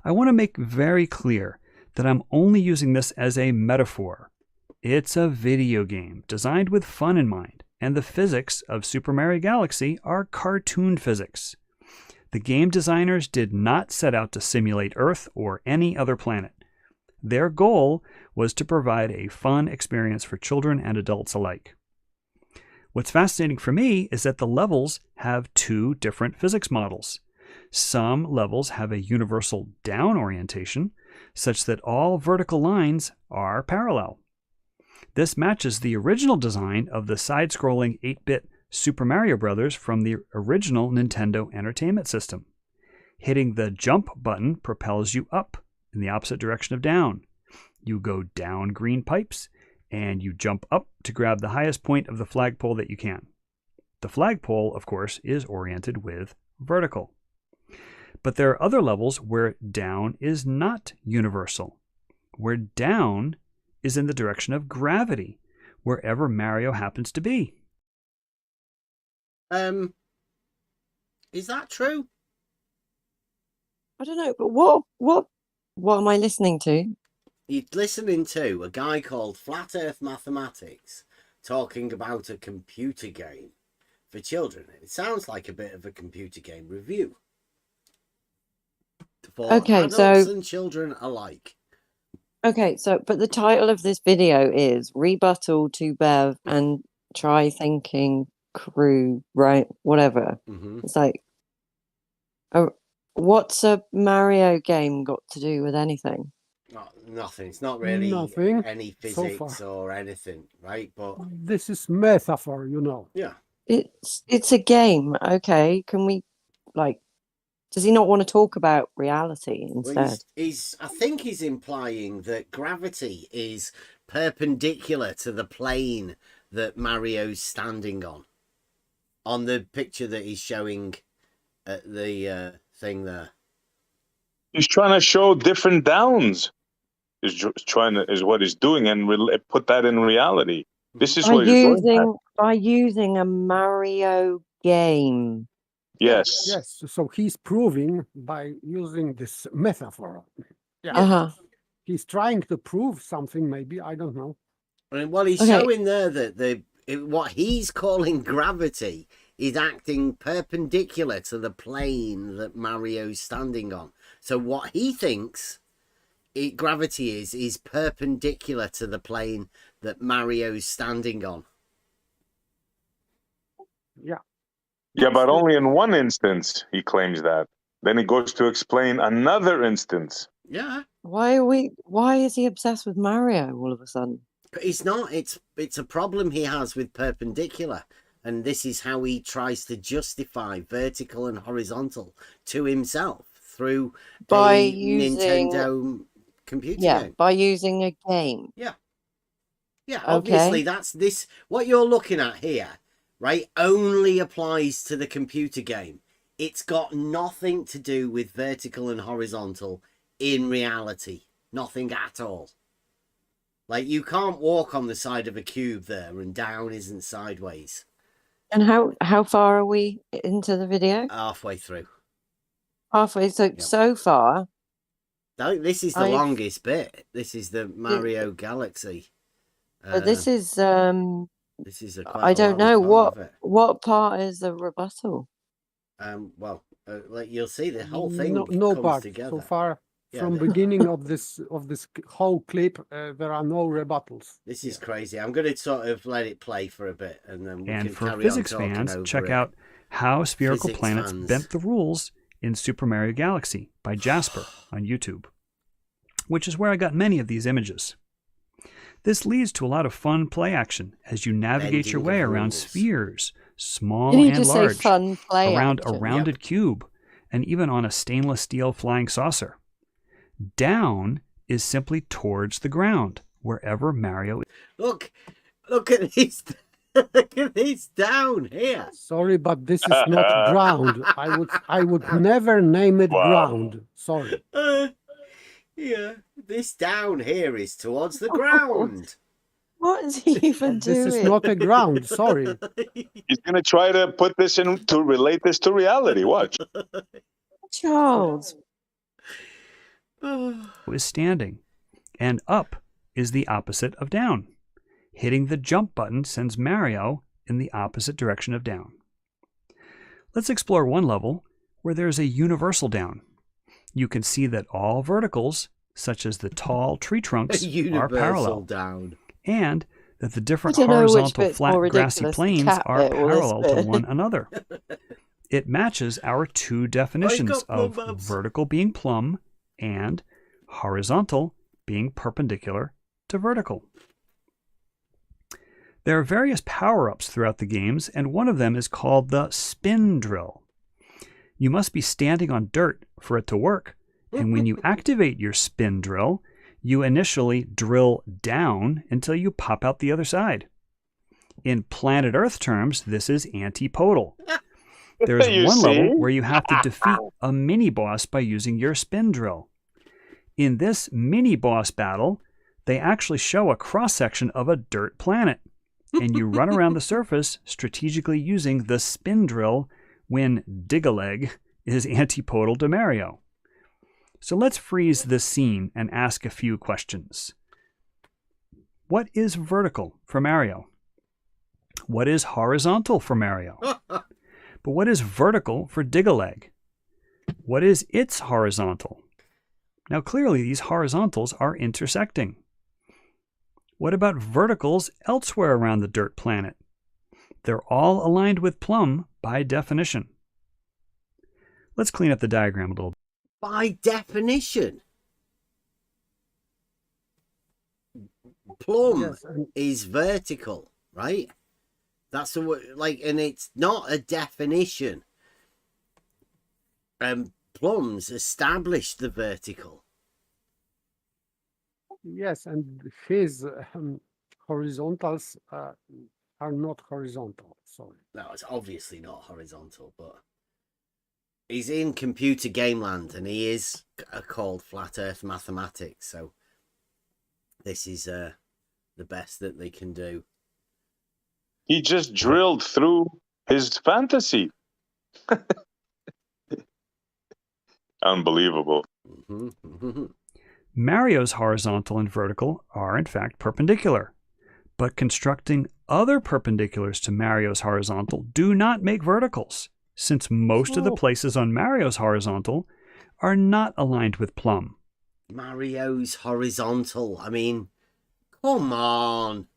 I want to make very clear that I'm only using this as a metaphor. It's a video game designed with fun in mind, and the physics of Super Mario Galaxy are cartoon physics. The game designers did not set out to simulate Earth or any other planet. Their goal was to provide a fun experience for children and adults alike. What's fascinating for me is that the levels have two different physics models. Some levels have a universal down orientation, such that all vertical lines are parallel. This matches the original design of the side-scrolling 8-bit Super Mario Bros. From the original Nintendo Entertainment System. Hitting the jump button propels you up in the opposite direction of down. You go down green pipes, and you jump up to grab the highest point of the flagpole that you can. The flagpole, of course, is oriented with vertical. But there are other levels where down is not universal, where down is in the direction of gravity, wherever Mario happens to be. Is that true? I don't know, but what am I listening to? You're listening to a guy called Flat Earth Mathematics talking about a computer game for children. It sounds like a bit of a computer game review for adults and children alike. Okay, so but the title of this video is Rebuttal to Bev and Try Thinking Crew, right? Whatever. Mm-hmm. It's like, what's a Mario game got to do with anything? Nothing. It's not really any physics or anything, right? But this is metaphor, you know. Yeah. It's a game. Okay, can we does he not want to talk about reality instead? Well, I think he's implying that gravity is perpendicular to the plane that Mario's standing on the picture that he's showing at the thing there. He's trying to show different downs. Is what he's doing, and put that in reality. This is what he's doing by using a Mario game. Yes. Yes. So he's proving by using this metaphor. Yeah. Uh-huh. He's trying to prove something. Maybe, I don't know. Well, he's showing there that what he's calling gravity is acting perpendicular to the plane that Mario's standing on. So what he thinks gravity is perpendicular to the plane that Mario's standing on. Yeah. Yeah, but only in one instance he claims that. Then he goes to explain another instance. Yeah. Why is he obsessed with Mario all of a sudden? It's not. It's a problem he has with perpendicular. And this is how he tries to justify vertical and horizontal to himself through Nintendo computer game. By using a game. Yeah. Yeah, obviously that's this. What you're looking at here, right, only applies to the computer game. It's got nothing to do with vertical and horizontal in reality. Nothing at all. Like, you can't walk on the side of a cube there and down isn't sideways. And how far are we into the video? Halfway through. Halfway. So far. This is the longest bit. This is the Mario Galaxy. But this is I don't know what part is the rebuttal. Well, you'll see the whole thing no comes part together. so far. From beginning of this whole clip, there are no rebuttals. This is crazy. I'm going to sort of let it play for a bit, and then we can for carry physics on fans, over check it. out How Spherical Physics Planets fans. Bent the Rules in Super Mario Galaxy by Jasper on YouTube, which is where I got many of these images. This leads to a lot of fun play action as you navigate your way around spheres, small and large, around a rounded cube, and even on a stainless steel flying saucer. Down is simply towards the ground, wherever Mario is. Look at this. Look at this down here. Sorry, but this is not ground. I would never name it ground. Sorry. Yeah, this down here is towards the ground. What is he even doing? This is not a ground. Sorry. He's going to try to put this in to relate this to reality. Watch. Charles. Is standing, and up is the opposite of down. Hitting the jump button sends Mario in the opposite direction of down. Let's explore one level where there's a universal down. You can see that all verticals such as the tall tree trunks, are Universal parallel, down. and that the different I don't know which horizontal bit's flat more grassy ridiculous, the planes cat are bit or this parallel to bit. one another. It matches our two definitions got plum of bumps. vertical being plumb and horizontal being perpendicular to vertical. There are various power-ups throughout the games, and one of them is called the spin drill. You must be standing on dirt for it to work, and when you activate your spin drill, you initially drill down until you pop out the other side. In planet Earth terms, this is antipodal. There's You one see? level where you have to defeat a mini-boss by using your spin drill. In this mini-boss battle, they actually show a cross-section of a dirt planet, and you run around the surface strategically using the spin drill when Dig-a-Leg is antipodal to Mario. So let's freeze this scene and ask a few questions. What is vertical for Mario? What is horizontal for Mario? But what is vertical for Dig-a-Leg? What is its horizontal? Now clearly these horizontals are intersecting. What about verticals elsewhere around the dirt planet? They're all aligned with plumb by definition. Let's clean up the diagram a little bit. By definition, plumb Yes, and is vertical, right? That's the word, like, and it's not a definition. Plums established the vertical. yes, and his horizontals are not horizontal. Sorry. No, it's obviously not horizontal, but he's in computer game land, and he is called flat Earth mathematics. So this is the best that they can do. He just drilled through his fantasy. Unbelievable. Mario's horizontal and vertical are in fact perpendicular, but constructing other perpendiculars to Mario's horizontal do not make verticals, since most of the places on Mario's horizontal are not aligned with plumb. Mario's horizontal. I mean, come on.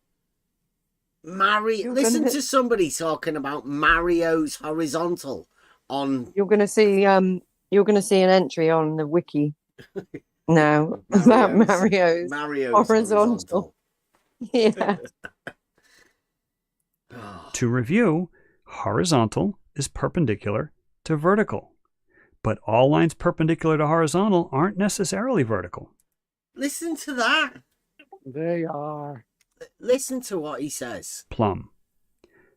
Listen to somebody talking about Mario's horizontal on. You're gonna see an entry on the wiki now about Mario's horizontal. Yeah. To review, horizontal is perpendicular to vertical, but all lines perpendicular to horizontal aren't necessarily vertical. Listen to that. They are. Listen to what he says. Plumb.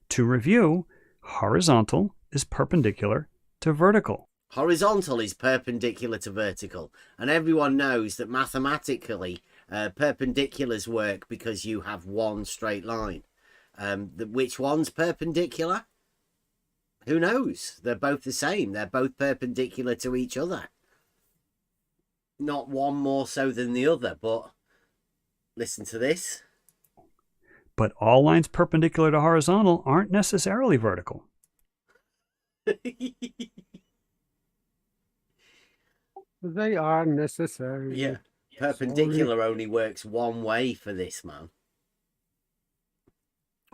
To review, horizontal is perpendicular to vertical. Horizontal is perpendicular to vertical, and everyone knows that mathematically perpendiculars work because you have one straight line. Which one's perpendicular? Who knows? They're both the same. They're both perpendicular to each other. Not one more so than the other, but listen to this. But all lines perpendicular to horizontal aren't necessarily vertical. They are necessary. Yeah. Perpendicular only works one way for this, man.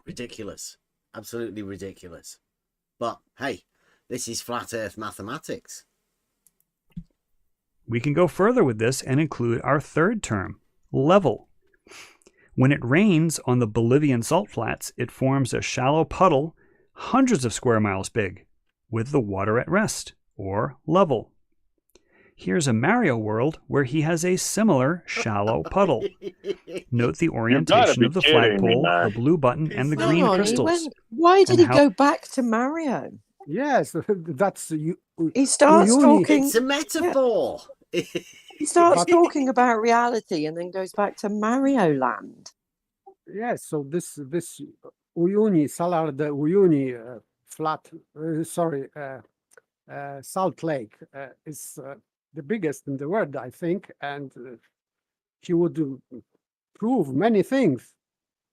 Ridiculous. Absolutely ridiculous. But hey, this is flat Earth mathematics. We can go further with this and include our third term, level. When it rains on the Bolivian salt flats, it forms a shallow puddle hundreds of square miles big, with the water at rest, or level. Here's a Mario world where he has a similar shallow puddle. Note the orientation of the flagpole, the blue button, and the green crystals. Why did he go back to Mario? Yes, that's you. He starts talking. It's a metaphor. Yeah. He starts talking about reality and then goes back to Mario Land. Yes, so this Uyuni Salar de Uyuni Salt Lake is the biggest in the world, I think, and he would prove many things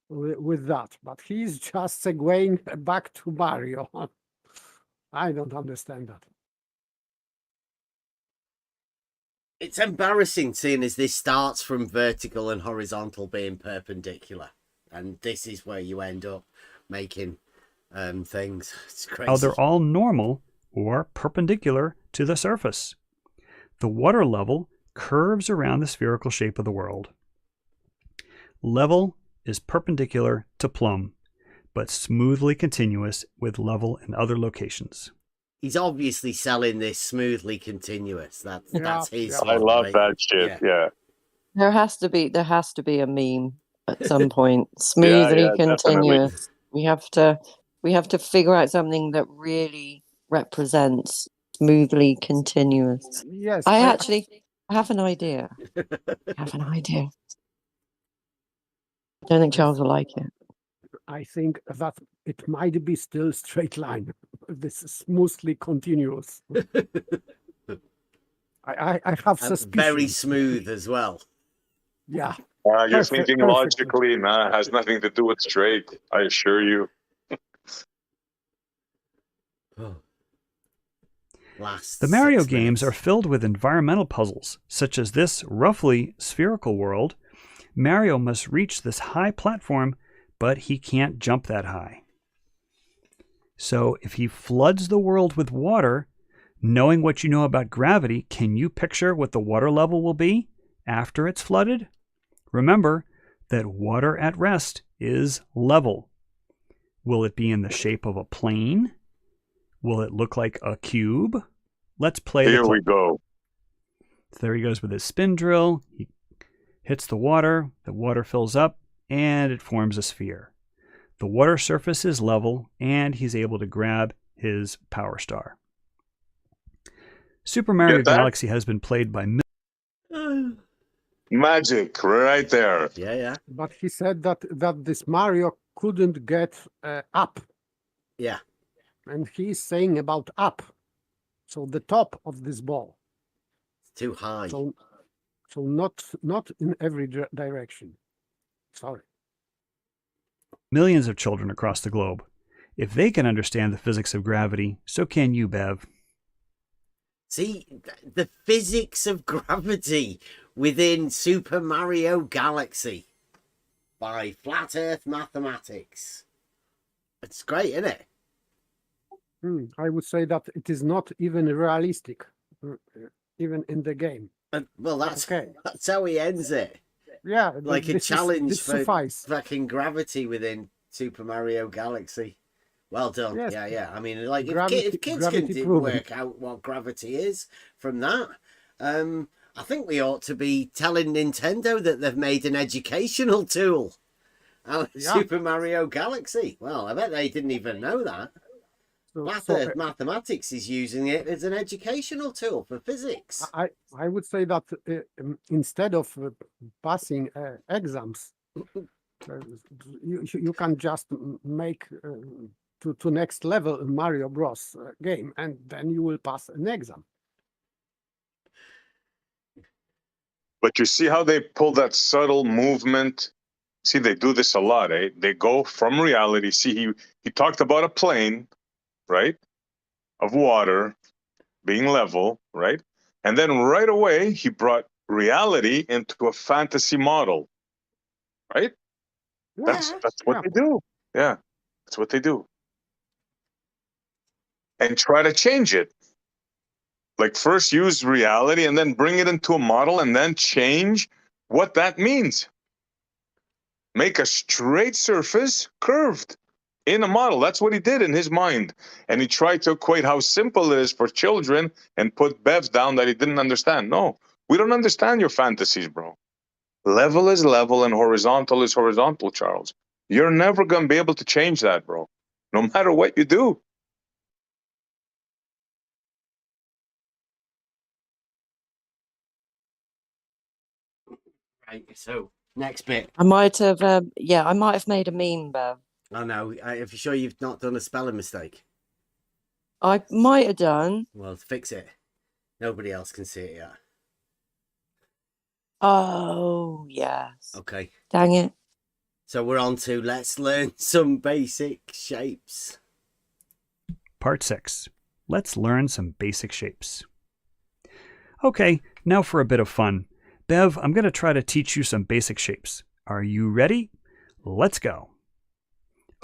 with that, but he's just segueing back to Mario. I don't understand that. It's embarrassing seeing as this starts from vertical and horizontal being perpendicular. And this is where you end up making things. It's crazy. How they're all normal or perpendicular to the surface. The water level curves around the spherical shape of the world. Level is perpendicular to plumb, but smoothly continuous with level in other locations. He's obviously selling this smoothly continuous. That's his. I love that shit. Yeah. There has to be a meme at some point. Smoothly continuous. Definitely. We have to figure out something that really represents smoothly continuous. Yes. I have an idea. I don't think Charles will like it. I think that it might be still straight line. This is smoothly continuous. I have suspicion. Very smooth as well. Yeah. You're thinking logically, nah, has nothing to do with straight, I assure you. The Mario games are filled with environmental puzzles, such as this roughly spherical world. Mario must reach this high platform, but he can't jump that high. So if he floods the world with water, knowing what you know about gravity, can you picture what the water level will be after it's flooded? Remember that water at rest is level. Will it be in the shape of a plane? Will it look like a cube? Let's play. Here we go. So there he goes with his spin drill. He hits the water fills up, and it forms a sphere. The water surface is level, and he's able to grab his power star. Super Mario Galaxy has been played by Magic, right there. Yeah. But he said that this Mario couldn't get up. Yeah. And he's saying about up. So the top of this ball. It's too high. So not in every direction. Sorry. millions of children across the globe. If they can understand the physics of gravity, so can you, Bev. See, the physics of gravity within Super Mario Galaxy by Flat Earth Mathematics. It's great, isn't it? I would say that it is not even realistic, even in the game. Well, that's how he ends it. Yeah, like a challenge for suffice. fucking gravity within Super Mario Galaxy. Well done. Yes. Yeah. I mean, like if kids gravity can proven. work out what gravity is from that, I think we ought to be telling Nintendo that they've made an educational tool out of Super Mario Galaxy. Well, I bet they didn't even know that. Flat Earth Mathematics is using it as an educational tool for physics. I would say that instead of passing exams, you can just make to next level Mario Bros game, and then you will pass an exam. But you see how they pull that subtle movement? See, they do this a lot, eh? They go from reality. See, he talked about a plane, right? Of water being level, right? And then right away, he brought reality into a fantasy model, right? That's what they do. Yeah, that's what they do. And try to change it. Like first use reality and then bring it into a model and then change what that means. Make a straight surface curved in a model. That's what he did in his mind. And he tried to equate how simple it is for children and put Bev down that he didn't understand. No, we don't understand your fantasies, bro. Level is level and horizontal is horizontal, Charles. You're never going to be able to change that, bro. No matter what you do. Right, so next bit. I might have made a meme, Bev. Oh no, are you sure you've not done a spelling mistake? I might have done. Well, fix it. Nobody else can see it yet. Oh, yes. Okay. Dang it. So we're on to let's learn some basic shapes. Part 6. Let's learn some basic shapes. Okay, Now for a bit of fun. Bev, I'm going to try to teach you some basic shapes. Are you ready? Let's go.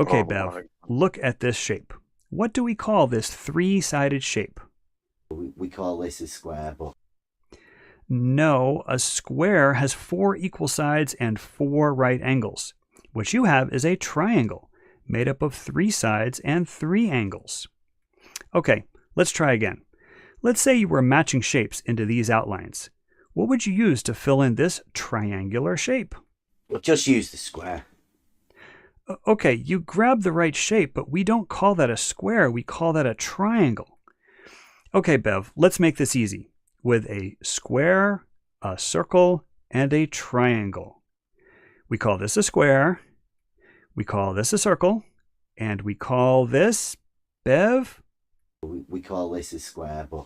Okay, Oh Bev, my. look at this shape. What do we call this three-sided shape? We call this a square, but No, a square has 4 equal sides and 4 right angles. What you have is a triangle made up of 3 sides and 3 angles. Okay, let's try again. Let's say you were matching shapes into these outlines. What would you use to fill in this triangular shape? we'll just use the square. Okay, you grabbed the right shape, but we don't call that a square, we call that a triangle. Okay, Bev, let's make this easy. With a square, a circle, and a triangle. We call this a square, we call this a circle, and we call this, Bev? We call this a square, but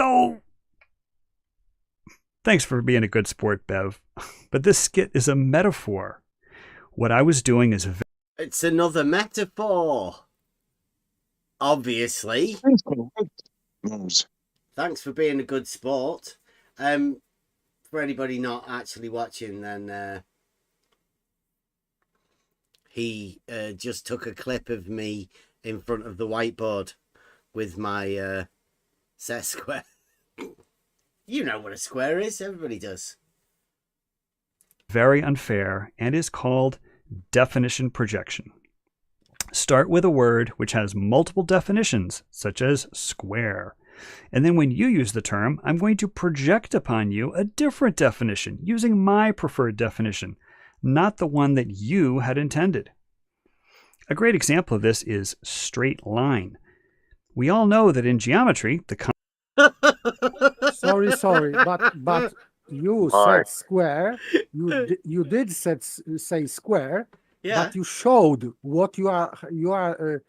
Oh! Thanks for being a good sport, Bev. But this skit is a metaphor. What I was doing is... it's another metaphor. Obviously. Thanks for being a good sport. For anybody not actually watching, then he just took a clip of me in front of the whiteboard with my set square. You know what a square is, everybody does. very unfair and is called definition projection. Start with a word which has multiple definitions, such as square. And then when you use the term, I'm going to project upon you a different definition using my preferred definition, not the one that you had intended. A great example of this is straight line. We all know that in geometry, the Sorry, but you said square. You did say square, Yeah. but you showed what you are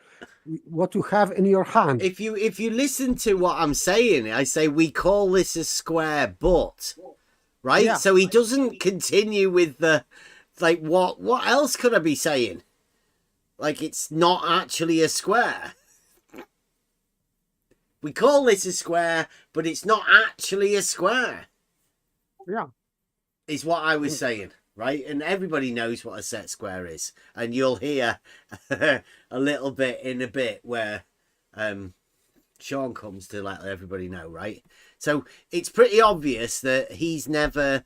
what you have in your hand. If you listen to what I'm saying, I say we call this a square, but right. Yeah. So he doesn't continue with the like. What else could I be saying? Like it's not actually a square. We call this a square, but it's not actually a square. Yeah. Is what I was saying, right? And everybody knows what a set square is. And you'll hear a little bit in a bit where Sean comes to let everybody know, right? So it's pretty obvious that he's never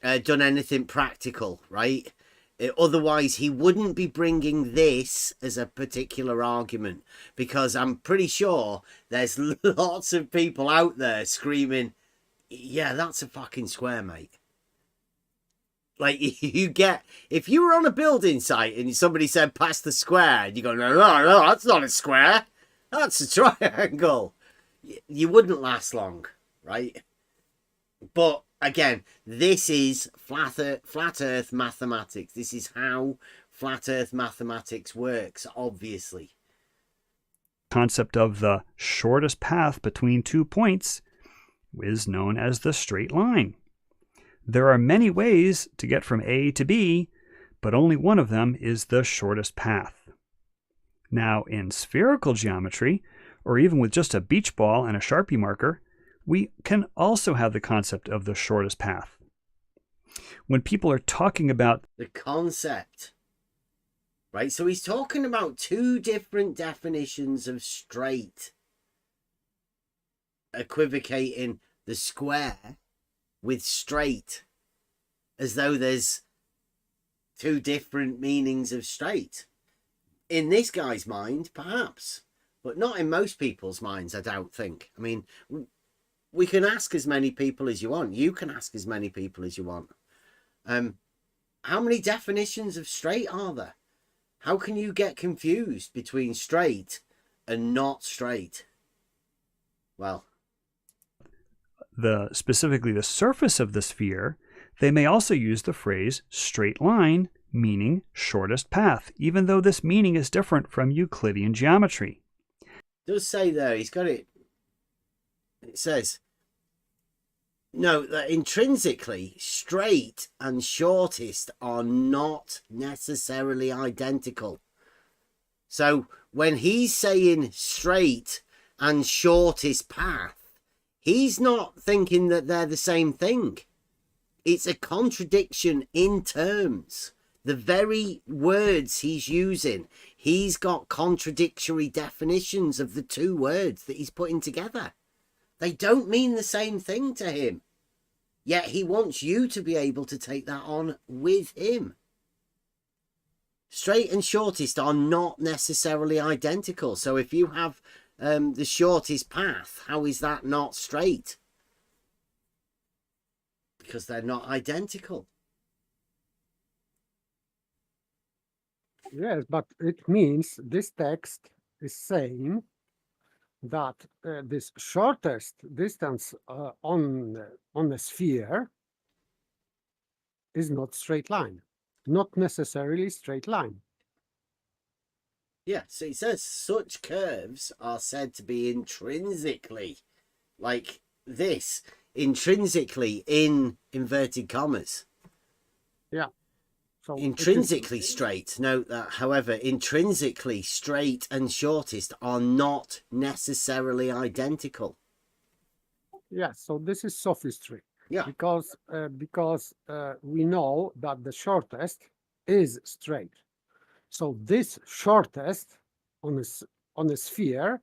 done anything practical, right? Otherwise, he wouldn't be bringing this as a particular argument, because I'm pretty sure there's lots of people out there screaming, yeah, that's a fucking square, mate. Like, you get, if you were on a building site and somebody said, pass the square, and you go, no, that's not a square. That's a triangle. You wouldn't last long, right? But again, this is flat earth mathematics. This is how flat earth mathematics works, obviously. concept of the shortest path between 2 points is known as the straight line. There are many ways to get from A to B, but only one of them is the shortest path. Now, in spherical geometry, or even with just a beach ball and a Sharpie marker, we can also have the concept of the shortest path. When people are talking about the concept, right? So he's talking about two different definitions of straight, equivocating the square with straight, as though there's two different meanings of straight. In this guy's mind, perhaps, but not in most people's minds, I don't think. I mean, we can ask as many people as you want. You can ask as many people as you want. How many definitions of straight are there? How can you get confused between straight and not straight? Well, specifically the surface of the sphere, they may also use the phrase straight line, meaning shortest path, even though this meaning is different from Euclidean geometry. It does say there, he's got it. It says, no, that intrinsically, straight and shortest are not necessarily identical. So when he's saying straight and shortest path, He's not thinking that they're the same thing. It's a contradiction in terms. The very words he's using, he's got contradictory definitions of the two words that he's putting together. They don't mean the same thing to him. Yet he wants you to be able to take that on with him. Straight and shortest are not necessarily identical. So if you have the shortest path, how is that not straight? Because they're not identical. Yes, but it means this text is saying that this shortest distance on a sphere is not straight line, not necessarily straight line. Yeah, so it says such curves are said to be intrinsically, like this, intrinsically in inverted commas. Yeah. So intrinsically straight. Note that, however, intrinsically straight and shortest are not necessarily identical. Yeah, so this is sophistry. Yeah. Because we know that the shortest is straight. So this shortest on a sphere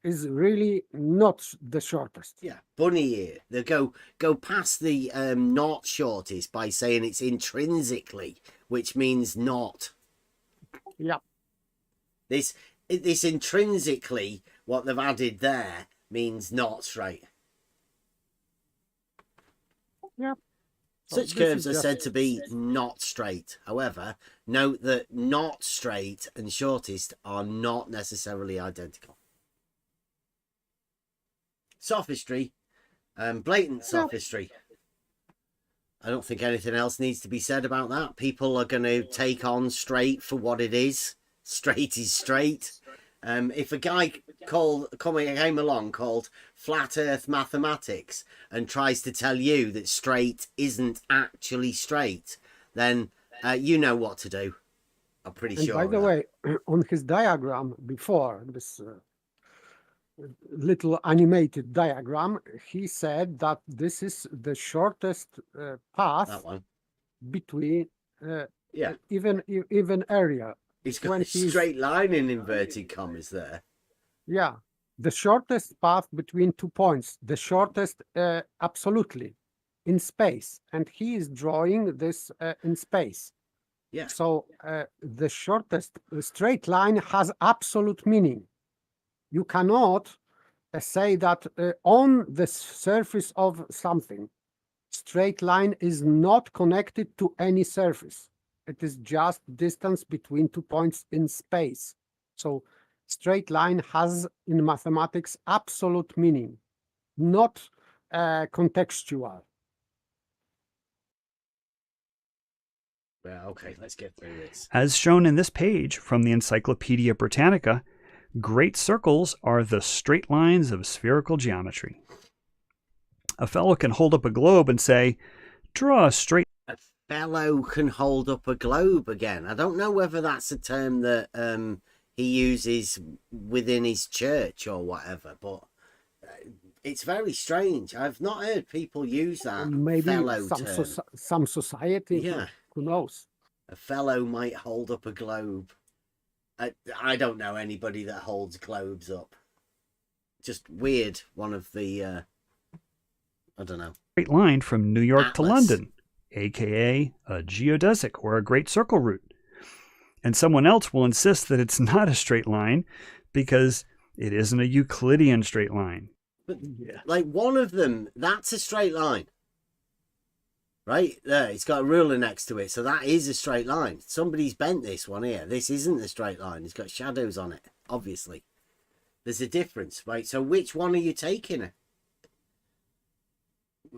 is really not the shortest. Yeah, bunny ear. They go past the not shortest by saying it's intrinsically, which means not. Yeah. This intrinsically, what they've added there means not straight. Yeah. Such curves are said to be not straight. However, note that not straight and shortest are not necessarily identical. Sophistry, blatant sophistry. I don't think anything else needs to be said about that. People are going to take on straight for what it is. Straight is straight. If a guy came along called Flat Earth Mathematics and tries to tell you that straight isn't actually straight, then you know what to do. I'm pretty sure. By the way, on his diagram before, this little animated diagram, he said that this is the shortest path that one. Between even area. He's got a straight line in inverted commas there. Yeah, the shortest path between 2 points, the shortest absolutely in space, and he is drawing this in space. Yeah. So the shortest straight line has absolute meaning. You cannot say that on the surface of something, straight line is not connected to any surface. It is just distance between 2 points in space. So straight line has in mathematics absolute meaning, not contextual. Well, okay, let's get through this. As shown in this page from the Encyclopedia Britannica, great circles are the straight lines of spherical geometry. A fellow can hold up a globe and say, draw a straight... A fellow can hold up a globe again. I don't know whether that's a term that he uses within his church or whatever, but it's very strange. I've not heard people use that fellow term. Some society, yeah. Who knows? A fellow might hold up a globe. I don't know anybody that holds globes up. Just weird. One of the, I don't know. Straight line from New York to Atlas. London, aka a geodesic or a great circle route. And someone else will insist that it's not a straight line because it isn't a Euclidean straight line. But like one of them, that's a straight line. Right there, it's got a ruler next to it, so that is a straight line. Somebody's bent this one here. This isn't a straight line. It's got shadows on it, obviously. There's a difference, right? So which one are you taking?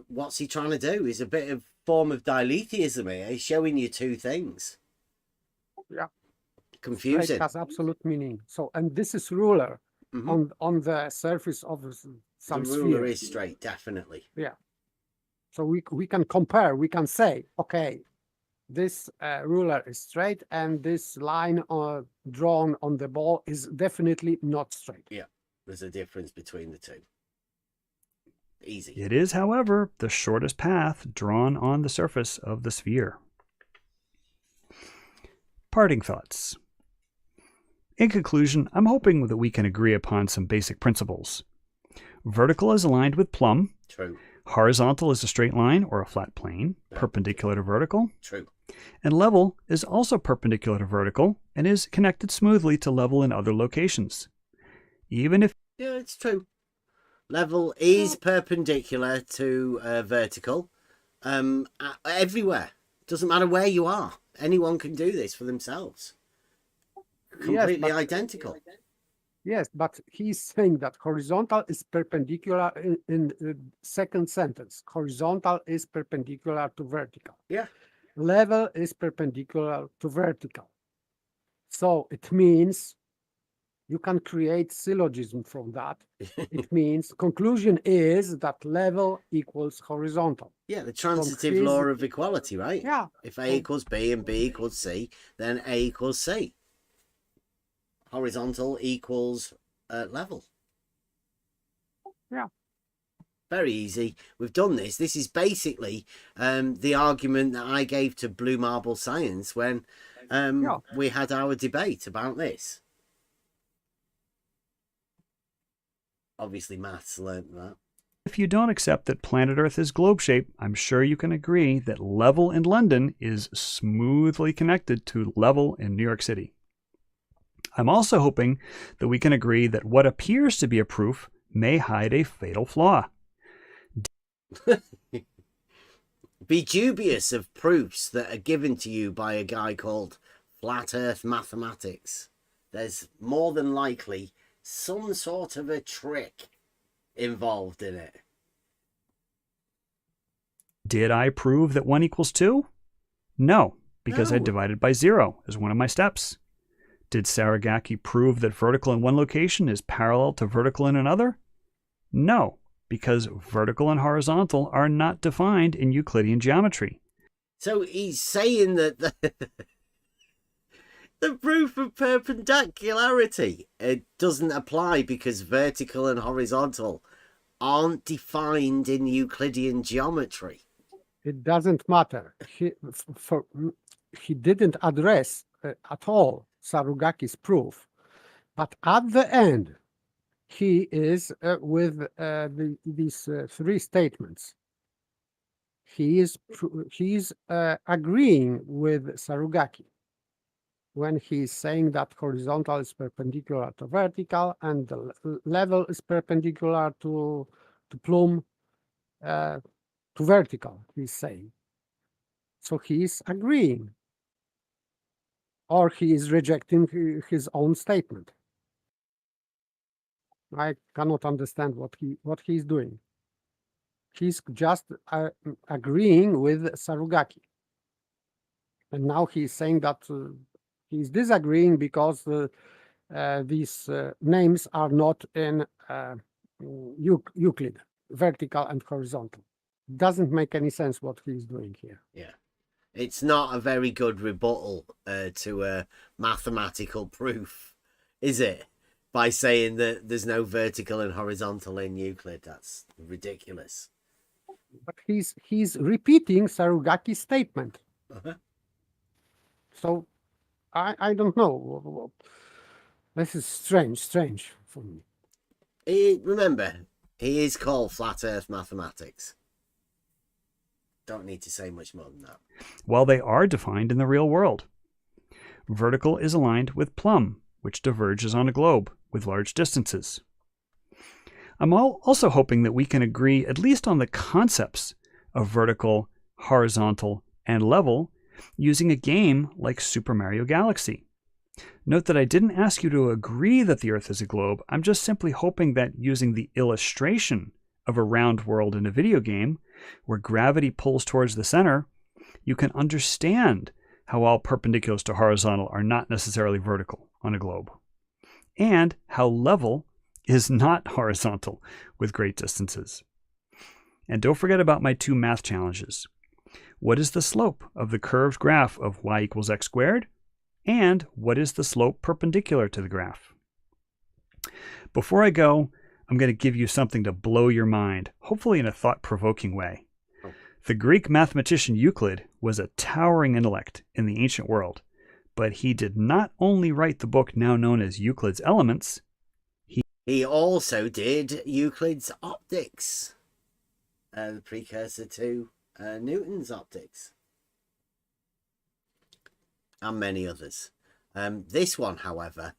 What's he trying to do? Is a bit of form of diletheism here. He's showing you two things. Yeah. Confusing. Straight has absolute meaning. So, and this is ruler on the surface of some sphere. The ruler is straight, definitely. Yeah. So we can compare, we can say, okay, this ruler is straight and this line drawn on the ball is definitely not straight. Yeah, there's a difference between the two. Easy. It is, however, the shortest path drawn on the surface of the sphere. Parting thoughts. In conclusion, I'm hoping that we can agree upon some basic principles. Vertical is aligned with plumb. True. Horizontal is a straight line or a flat plane, perpendicular to vertical. True. And level is also perpendicular to vertical and is connected smoothly to level in other locations. Even if... Yeah, it's true. Level is perpendicular to vertical everywhere. Doesn't matter where you are. Anyone can do this for themselves. Completely identical. Yes, but he's saying that horizontal is perpendicular in the second sentence. Horizontal is perpendicular to vertical. Yeah. Level is perpendicular to vertical. So it means you can create syllogism from that. It means conclusion is that level equals horizontal. Yeah, the transitive law of equality, right? Yeah. If A equals B and B equals C, then A equals C. Horizontal equals level. Yeah. Very easy. We've done this. This is basically the argument that I gave to Blue Marble Science when we had our debate about this. Obviously, maths learnt that. If you don't accept that planet Earth is globe-shaped, I'm sure you can agree that level in London is smoothly connected to level in New York City. I'm also hoping that we can agree that what appears to be a proof may hide a fatal flaw. Be dubious of proofs that are given to you by a guy called Flat Earth Mathematics. There's more than likely some sort of a trick involved in it. Did I prove that 1 equals 2? No, because I No. divided by 0 as one of my steps. Did Saragaki prove that vertical in one location is parallel to vertical in another? No, because vertical and horizontal are not defined in Euclidean geometry. So he's saying that the proof of perpendicularity doesn't apply because vertical and horizontal aren't defined in Euclidean geometry. It doesn't matter. He didn't address at all Sarugaki's proof, but at the end, he is with these 3 statements. He is agreeing with Sarugaki when he's saying that horizontal is perpendicular to vertical and the level is perpendicular to plumb to vertical, he's saying. So he is agreeing, or he is rejecting his own statement. I cannot understand what he's doing. He's just agreeing with Sarugaki. And now he's saying that he's disagreeing because these names are not in Euclid, vertical and horizontal. Doesn't make any sense what he's doing here. Yeah. It's not a very good rebuttal to a mathematical proof, is it? By saying that there's no vertical and horizontal in Euclid. That's ridiculous. But he's repeating Sarugaki's statement. So I don't know. This is strange for me. Remember, he is called Flat Earth Mathematics. Don't need to say much more than that. Well, they are defined in the real world. Vertical is aligned with plumb, which diverges on a globe with large distances. I'm also hoping that we can agree at least on the concepts of vertical, horizontal, and level using a game like Super Mario Galaxy. Note that I didn't ask you to agree that the Earth is a globe. I'm just simply hoping that using the illustration of a round world in a video game where gravity pulls towards the center, you can understand how all perpendiculars to horizontal are not necessarily vertical on a globe, and how level is not horizontal with great distances. And don't forget about my 2 math challenges. What is the slope of the curved graph of y equals x squared? And what is the slope perpendicular to the graph? Before I go, I'm going to give you something to blow your mind, hopefully in a thought-provoking way. The Greek mathematician Euclid was a towering intellect in the ancient world, but he did not only write the book now known as Euclid's Elements, he also did Euclid's Optics, the precursor to Newton's Optics, and many others. This one, however,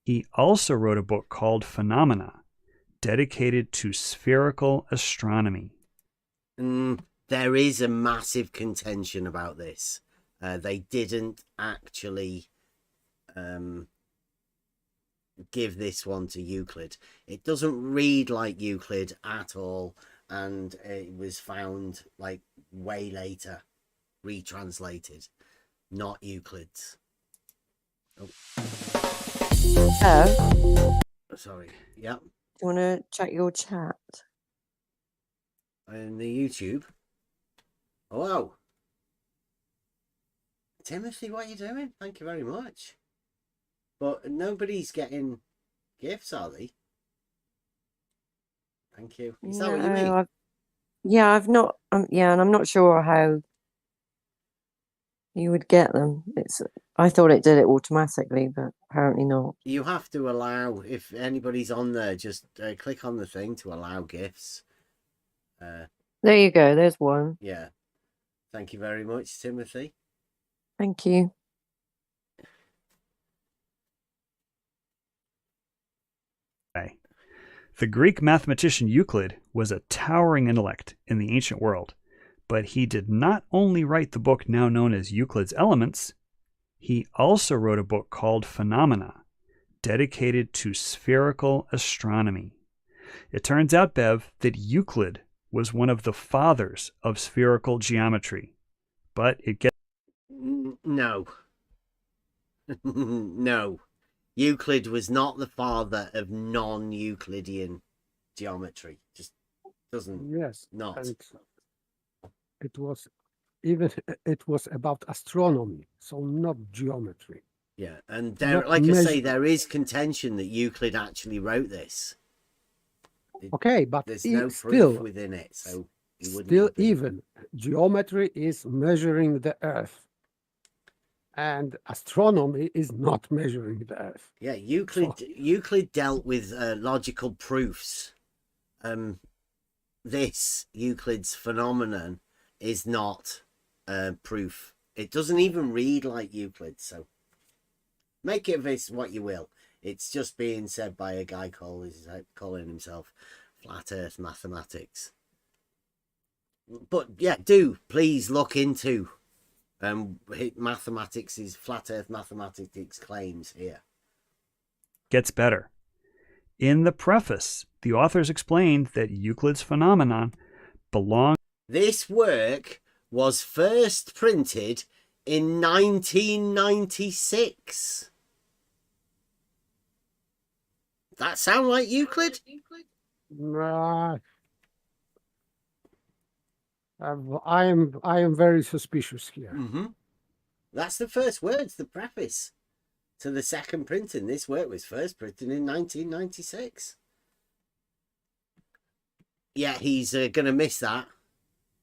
he also wrote a book called Phenomena, dedicated to spherical astronomy. There is a massive contention about this. They didn't actually give this one to Euclid. It doesn't read like Euclid at all, and it was found like way later, retranslated, not Euclid's. Oh. Sorry. Yep. Do you want to check your chat? In the YouTube. Hello. Timothy, what are you doing? Thank you very much. But nobody's getting gifts, are they? Thank you. Is that what you mean? Yeah, I've not. Yeah, and I'm not sure how you would get them. I thought it did it automatically, but apparently not. You have to allow, if anybody's on there, just click on the thing to allow gifts. There you go. There's one. Yeah. Thank you very much, Timothy. Thank you. The Greek mathematician Euclid was a towering intellect in the ancient world, but he did not only write the book now known as Euclid's Elements, he also wrote a book called Phenomena, dedicated to spherical astronomy. It turns out, Bev, that Euclid was one of the fathers of spherical geometry, but it gets... No. No. Euclid was not the father of non-Euclidean geometry. Just doesn't. Yes. Not. And it was about astronomy, so not geometry. Yeah, and there, like I say, there is contention that Euclid actually wrote this. Okay, but there's no still proof within it, so he wouldn't. Still, even geometry is measuring the Earth. And astronomy is not measuring the Earth. Yeah, Euclid dealt with logical proofs. This Euclid's phenomenon is not proof. It doesn't even read like Euclid. So make it of this what you will. It's just being said by a guy calling himself Flat Earth Mathematics. But yeah, do please look into mathematics is Flat Earth Mathematics claims here. Gets better. In the preface, the authors explained that Euclid's phenomenon belongs... This work was first printed in 1996. That sound like Euclid? I am very suspicious here. Mm-hmm. That's the first words, the preface to the second printing. This work was first printed in 1996. Yeah, he's going to miss that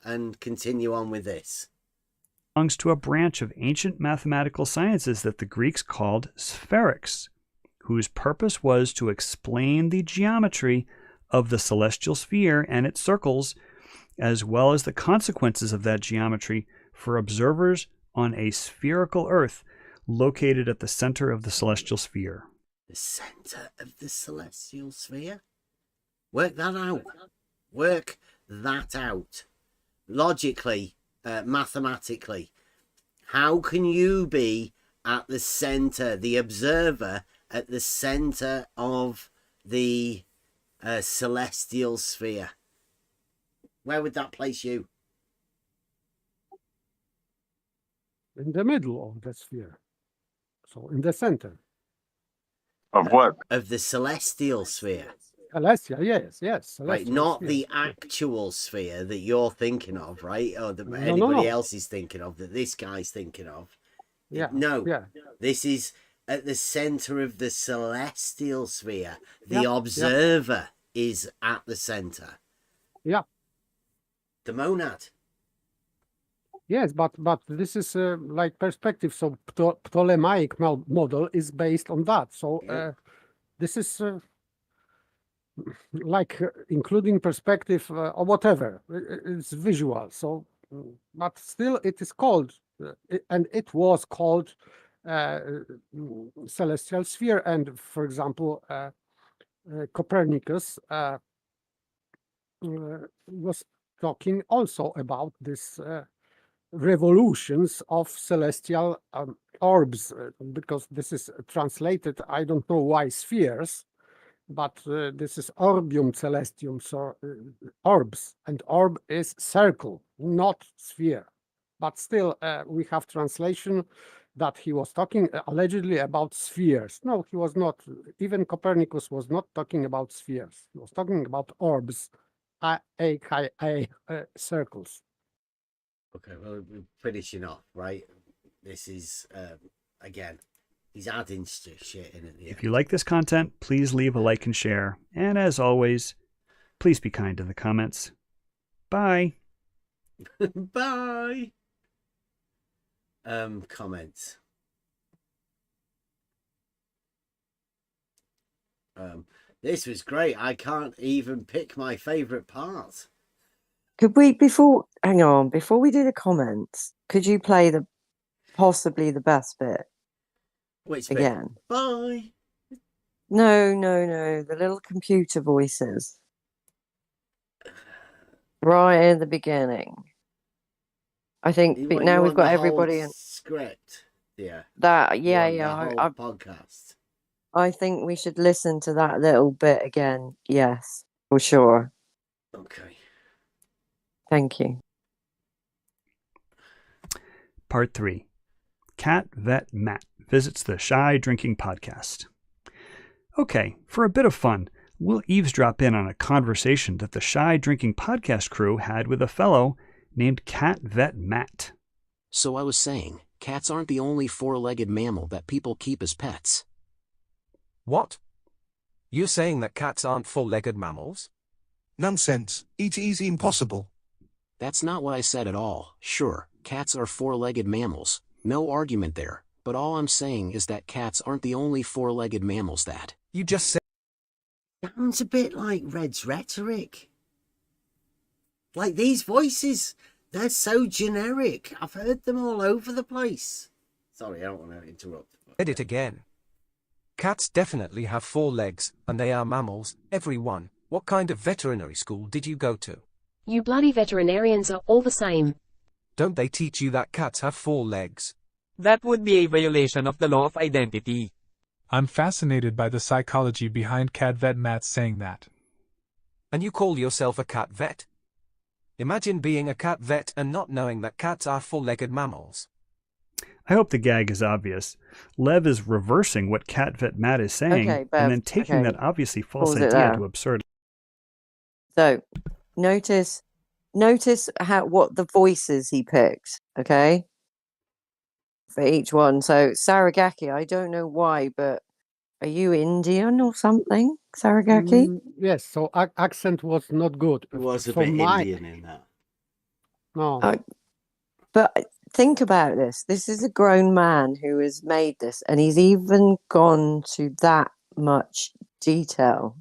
and continue on with this. Belongs to a branch of ancient mathematical sciences that the Greeks called spherics, whose purpose was to explain the geometry of the celestial sphere and its circles, as well as the consequences of that geometry for observers on a spherical Earth located at the center of the celestial sphere. The center of the celestial sphere? Work that out. Work that out. Logically, mathematically. How can you be at the center, the observer at the center of the celestial sphere? Where would that place you? In the middle of the sphere. So in the center. Of what? Of the celestial sphere. Celestial, yes. Celestial right, not sphere. the actual sphere that you're thinking of, right? Or that anybody else is thinking of, that this guy's thinking of. Yeah. No, Yeah. this is at the center of the celestial sphere. The Yeah, yeah. observer is at the center. Yeah. The monad. Yes, but this is like perspective. So Ptolemaic model is based on that. So this is like including perspective or whatever. It's visual. So, but still, it is called, and it was called celestial sphere. And for example, Copernicus was talking also about this revolutions of celestial orbs, because this is translated, I don't know why spheres, but this is orbium celestium, so orbs, and orb is circle, not sphere. But still, we have translation that he was talking allegedly about spheres. No, he was not. Even Copernicus was not talking about spheres. He was talking about orbs, aka circles. Okay, well, we're finishing off, right? This is, again, he's adding shit in at the end. If you like this content, please leave a like and share. And as always, please be kind in the comments. Bye. Bye. Comments. This was great. I can't even pick my favorite part. Could we, hang on, before we do the comments, could you play possibly the best bit? Which again? Bit? Bye. No, the little computer voices. Right at the beginning. I think now we've got everybody in script. Yeah. That, yeah. The whole podcast. I think we should listen to that little bit again. Yes, for sure. Okay. Thank you. Part 3. Cat Vet Matt visits the Shy Drinking Podcast. Okay, for a bit of fun, we'll eavesdrop in on a conversation that the Shy Drinking Podcast crew had with a fellow named Cat Vet Matt. So I was saying, cats aren't the only four-legged mammal that people keep as pets. What? You're saying that cats aren't four-legged mammals? Nonsense. It is impossible. That's not what I said at all. Sure, cats are four-legged mammals. No argument there. But all I'm saying is that cats aren't the only four-legged mammals that. You just said. Sounds a bit like Red's rhetoric. Like these voices, they're so generic. I've heard them all over the place. Sorry, I don't want to interrupt. Said it again. Cats definitely have 4 legs, and they are mammals, every one. What kind of veterinary school did you go to? You bloody veterinarians are all the same. Don't they teach you that cats have 4 legs? That would be a violation of the law of identity. I'm fascinated by the psychology behind Cat Vet Matt saying that. And you call yourself a cat vet? Imagine being a cat vet and not knowing that cats are 4-legged mammals. I hope the gag is obvious. Lev is reversing what Cat Vet Matt is saying, Okay, and then taking that obviously false Pause it idea there. to absurdity. So, notice what the voices he picked, okay? For each one. So, Saragaki, I don't know why, but are you Indian or something, Saragaki? Yes, so accent was not good. It was a For bit my- Indian in that. No. But think about this. This is a grown man who has made this, and he's even gone to that much detail.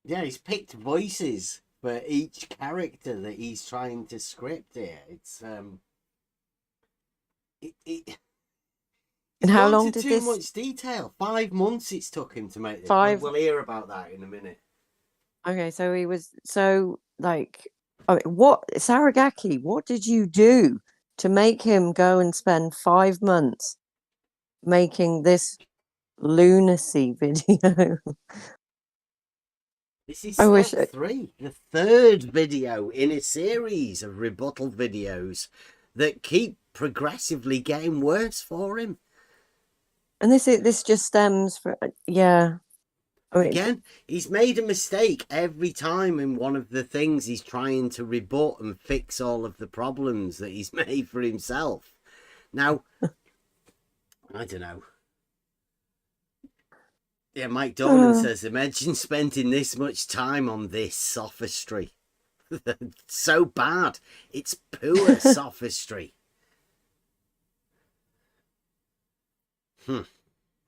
Yeah, he's picked voices for each character that he's trying to script here. It's And how gone long to did too this? much detail. 5 months it's took him to make this. 5 We'll hear about that in a minute. Okay, so he was what Saragaki, what did you do to make him go and spend 5 months making this lunacy video? This is I wish step 3, the 3rd video in a series of rebuttal videos that keep progressively getting worse for him. And this just stems from I mean, Again, he's made a mistake every time in one of the things he's trying to rebut and fix all of the problems that he's made for himself. Now, I don't know. Yeah, Mike Dorman says, imagine spending this much time on this sophistry. So bad. It's poor sophistry.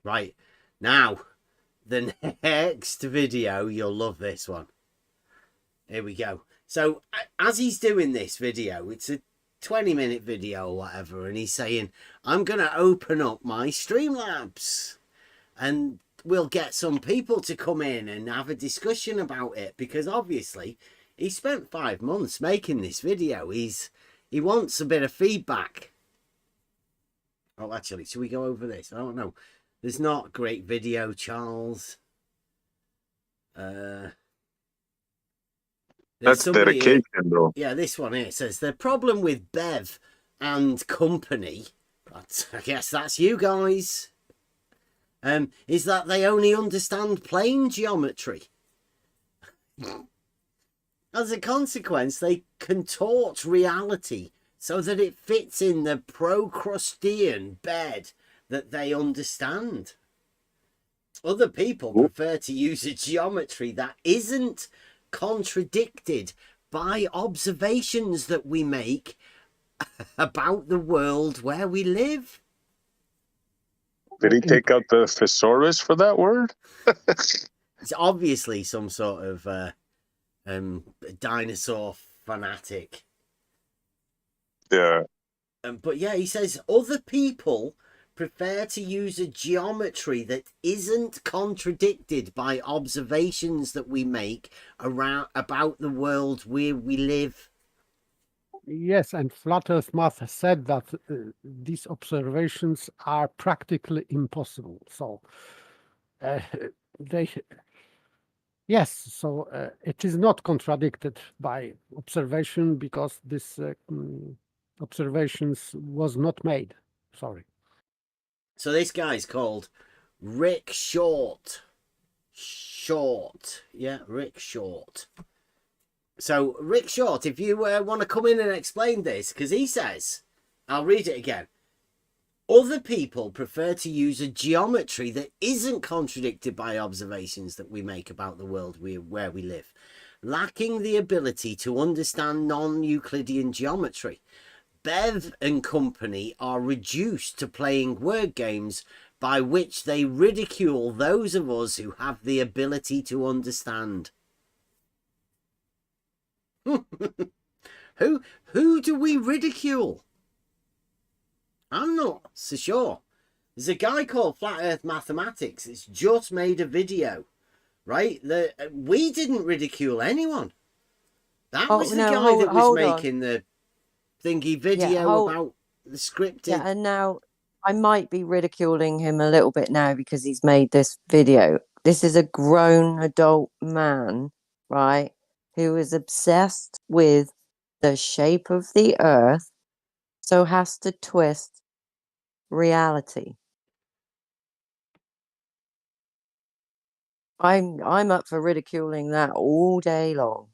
Right. Now, the next video, you'll love this one. Here we go. So, as he's doing this video, it's a 20-minute video or whatever, and he's saying, I'm going to open up my Streamlabs, and we'll get some people to come in and have a discussion about it, because obviously he spent 5 months making this video. He wants a bit of feedback. Oh, actually, should we go over this? I don't know. There's not great video, Charles. That's dedication, bro. Yeah, this one here says, the problem with Bev and company, I guess that's you guys, is that they only understand plane geometry. As a consequence, they contort reality so that it fits in the Procrustean bed that they understand. Other people prefer to use a geometry that isn't contradicted by observations that we make about the world where we live. Did he take out the thesaurus for that word? It's obviously some sort of dinosaur fanatic. Yeah. But yeah, he says other people prefer to use a geometry that isn't contradicted by observations that we make about the world where we live. Yes, and Flat Earth Math said that these observations are practically impossible. So it is not contradicted by observation because this observations was not made. Sorry. So this guy's called Rick Short. Yeah, Rick Short. So, Rick Short, if you want to come in and explain this, because he says, I'll read it again. Other people prefer to use a geometry that isn't contradicted by observations that we make about the world where we live, lacking the ability to understand non-Euclidean geometry. Bev and company are reduced to playing word games by which they ridicule those of us who have the ability to understand. Who do we ridicule? I'm not so sure. There's a guy called Flat Earth Mathematics. It's just made a video, right? We didn't ridicule anyone. That was the guy that was making the thingy video about the scripted. Yeah, and now I might be ridiculing him a little bit now because he's made this video. This is a grown adult man, right, who is obsessed with the shape of the earth, so has to twist reality. I'm up for ridiculing that all day long.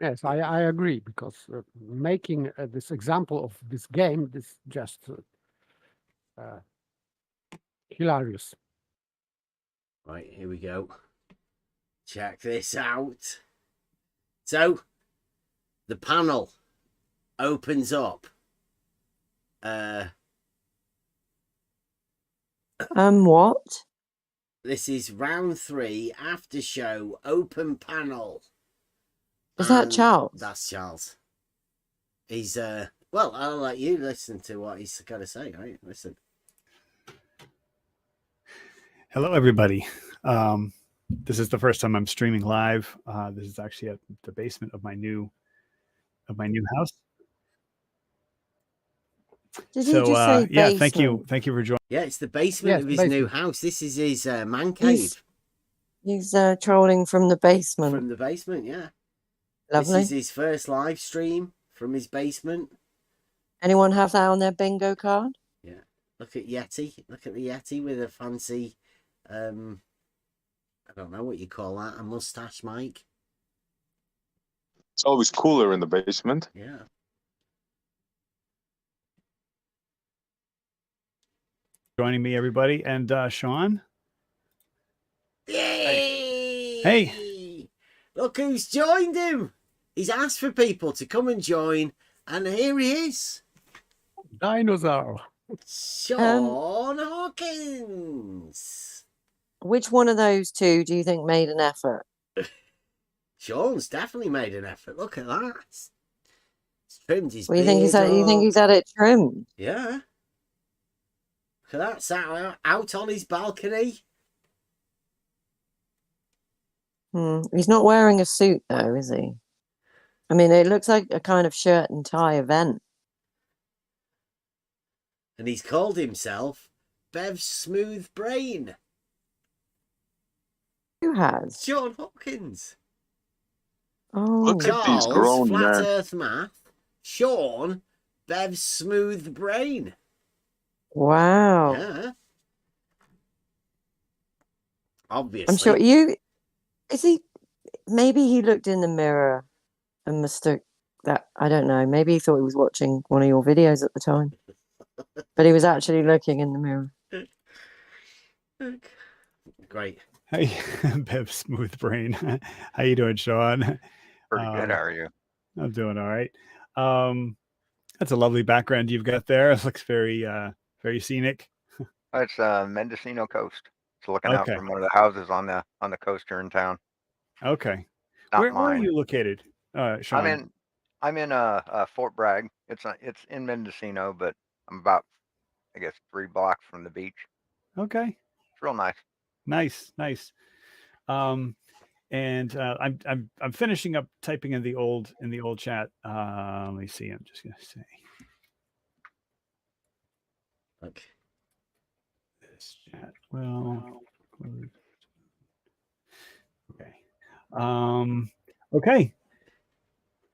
Yes, I agree, because making this example of this game is just hilarious. Right, here we go. Check this out. So, the panel opens up. What? This is round 3, after show, open panel. Is that Charles? That's Charles. He's, well, I'll let you listen to what he's got to say, right? Listen. Hello, everybody. This is the first time I'm streaming live. This is actually at the basement of my new house. Did you just say yeah, basement? thank you for joining. Yeah, it's the basement of his new house. This is his man cave. He's trolling from the basement. From the basement, yeah. Lovely. This is his first live stream from his basement. Anyone have that on their bingo card? Yeah. Look at Yeti. Look at the Yeti with a fancy, I don't know what you call that, a mustache mic. It's always cooler in the basement. Yeah. joining me, everybody. And Sean. Yay! Hey. Look who's joined him. He's asked for people to come and join, and here he is. Dinosaur. Sean Hawkins. Which one of those two do you think made an effort? Sean's definitely made an effort. Look at that. He's trimmed his Well, you think he's beard had, you think up. he's had it trimmed? Yeah. Look at that. Sat out on his balcony. He's not wearing a suit though, is he? I mean, it looks like a kind of shirt and tie event. And he's called himself Bev's Smooth Brain. Who has? Sean Hawkins. Oh, Look at these Charles, grown Flat men. Earth Math. Sean, Bev's Smooth Brain. wow. Yeah. Obviously. I'm sure you. Is he? Maybe he looked in the mirror and mistook that. I don't know. Maybe he thought he was watching one of your videos at the time, but he was actually looking in the mirror. Great. Hey, Bev Smooth Brain. How you doing, Sean? Pretty good. How are you? I'm doing all right. That's a lovely background you've got there. It looks very, very scenic. It's Mendocino Coast. It's looking out Okay. from one of the houses on the coast here in town. Okay. Not Where are mine. you located, Sean? I'm in Fort Bragg. It's in Mendocino, but I'm about, I guess, 3 blocks from the beach. Okay. It's real nice. Nice. And I'm finishing up typing in the old chat. Let me see. I'm just gonna say. Okay. This chat will close. Okay. Okay.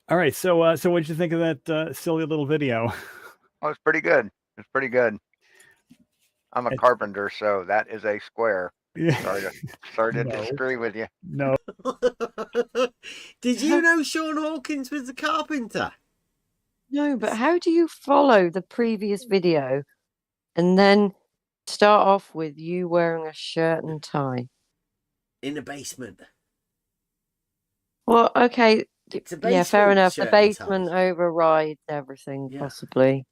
All right. So what did you think of that silly little video? Oh, it's pretty good. It's pretty good. I'm a carpenter, so that is a square. Yeah. Sorry to No. disagree with you. No. Did you know Sean Hawkins was a carpenter? No, but how do you follow the previous video and then start off with you wearing a shirt and tie? In the basement. Well, okay. It's a Yeah, fair basement enough. The shirt and basement overrides everything, possibly.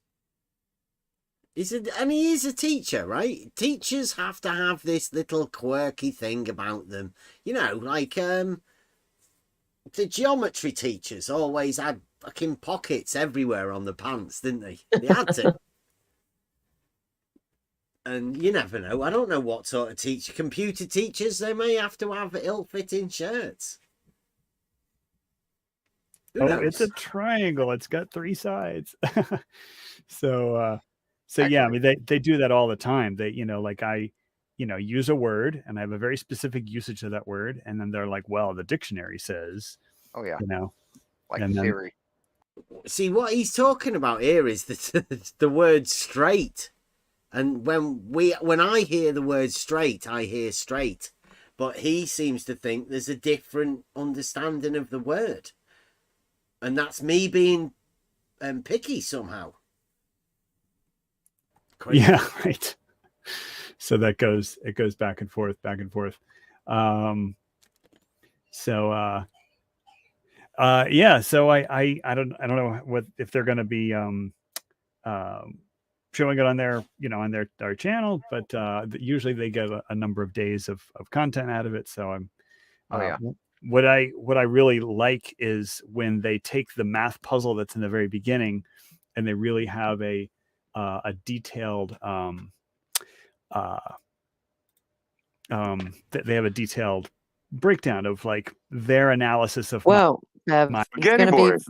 And he is a teacher, right? Teachers have to have this little quirky thing about them. You know, like the geometry teachers always had fucking pockets everywhere on the pants, didn't they? They had to. And you never know. I don't know what sort of teacher. Computer teachers, they may have to have ill-fitting shirts. Who knows? It's a triangle. It's got 3 sides. So yeah, I mean they do that all the time. They, like I, use a word and I have a very specific usage of that word, and then they're like, well, the dictionary says. Oh yeah. Like and Siri. See, what he's talking about here is the word straight. And when I hear the word straight, I hear straight. But he seems to think there's a different understanding of the word. And that's me being picky somehow. Crazy. Yeah, right. So it goes back and forth. Yeah. So I don't know what if they're going to be showing it on their on their channel, but usually they get a number of days of content out of it. So I'm what I really like is when they take the math puzzle that's in the very beginning and they really have a detailed they have a detailed breakdown of like their analysis of he's going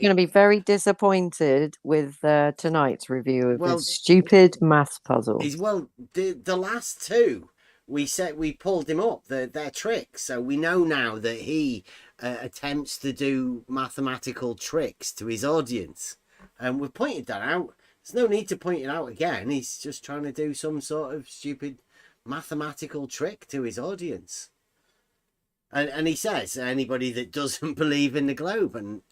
to be very disappointed with tonight's review of his stupid math puzzle. The last two we pulled him up. They're tricks, so we know now that he attempts to do mathematical tricks to his audience, and we've pointed that out. There's no need to point it out again. He's just trying to do some sort of stupid mathematical trick to his audience. And he says, anybody that doesn't believe in the globe, and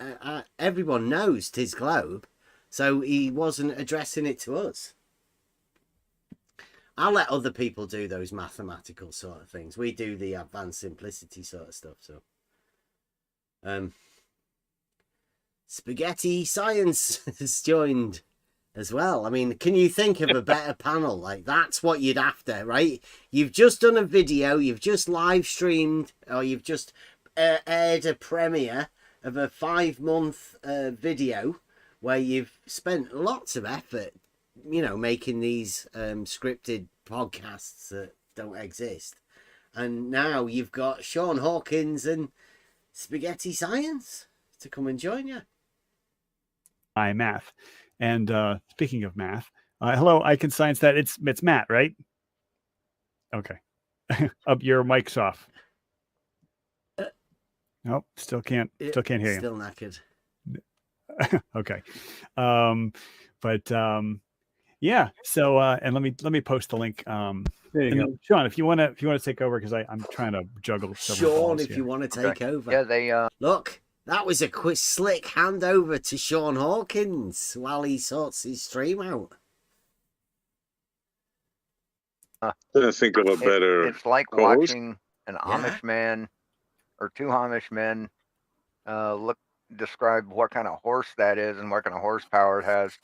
everyone knows 'tis globe, so he wasn't addressing it to us. I'll let other people do those mathematical sort of things. We do the advanced simplicity sort of stuff. So, Spaghetti Science has joined as well. I mean, can you think of a better panel? Like, that's what you'd after, right? You've just done a video, you've just live streamed, or you've just aired a premiere of a 5-month video where you've spent lots of effort, you know, making these scripted podcasts that don't exist. And now you've got Sean Hawkins and Spaghetti Science to come and join you. Hi, math. And speaking of math, hello, I can science that. It's Matt, right? Okay. Up, your mic's off. Nope, still can't hear you. Still knackered. Okay. Yeah. So and let me post the link. There you go. Sean, if you want to take over, because I'm trying to juggle several Sean, balls if here. you want to take over. Yeah, they look. That was a quick slick handover to Sean Hawkins while he sorts his stream out. Couldn't think of a better. It's like co-host. watching an Amish man or two Amish men describe what kind of horse that is and what kind of horsepower it has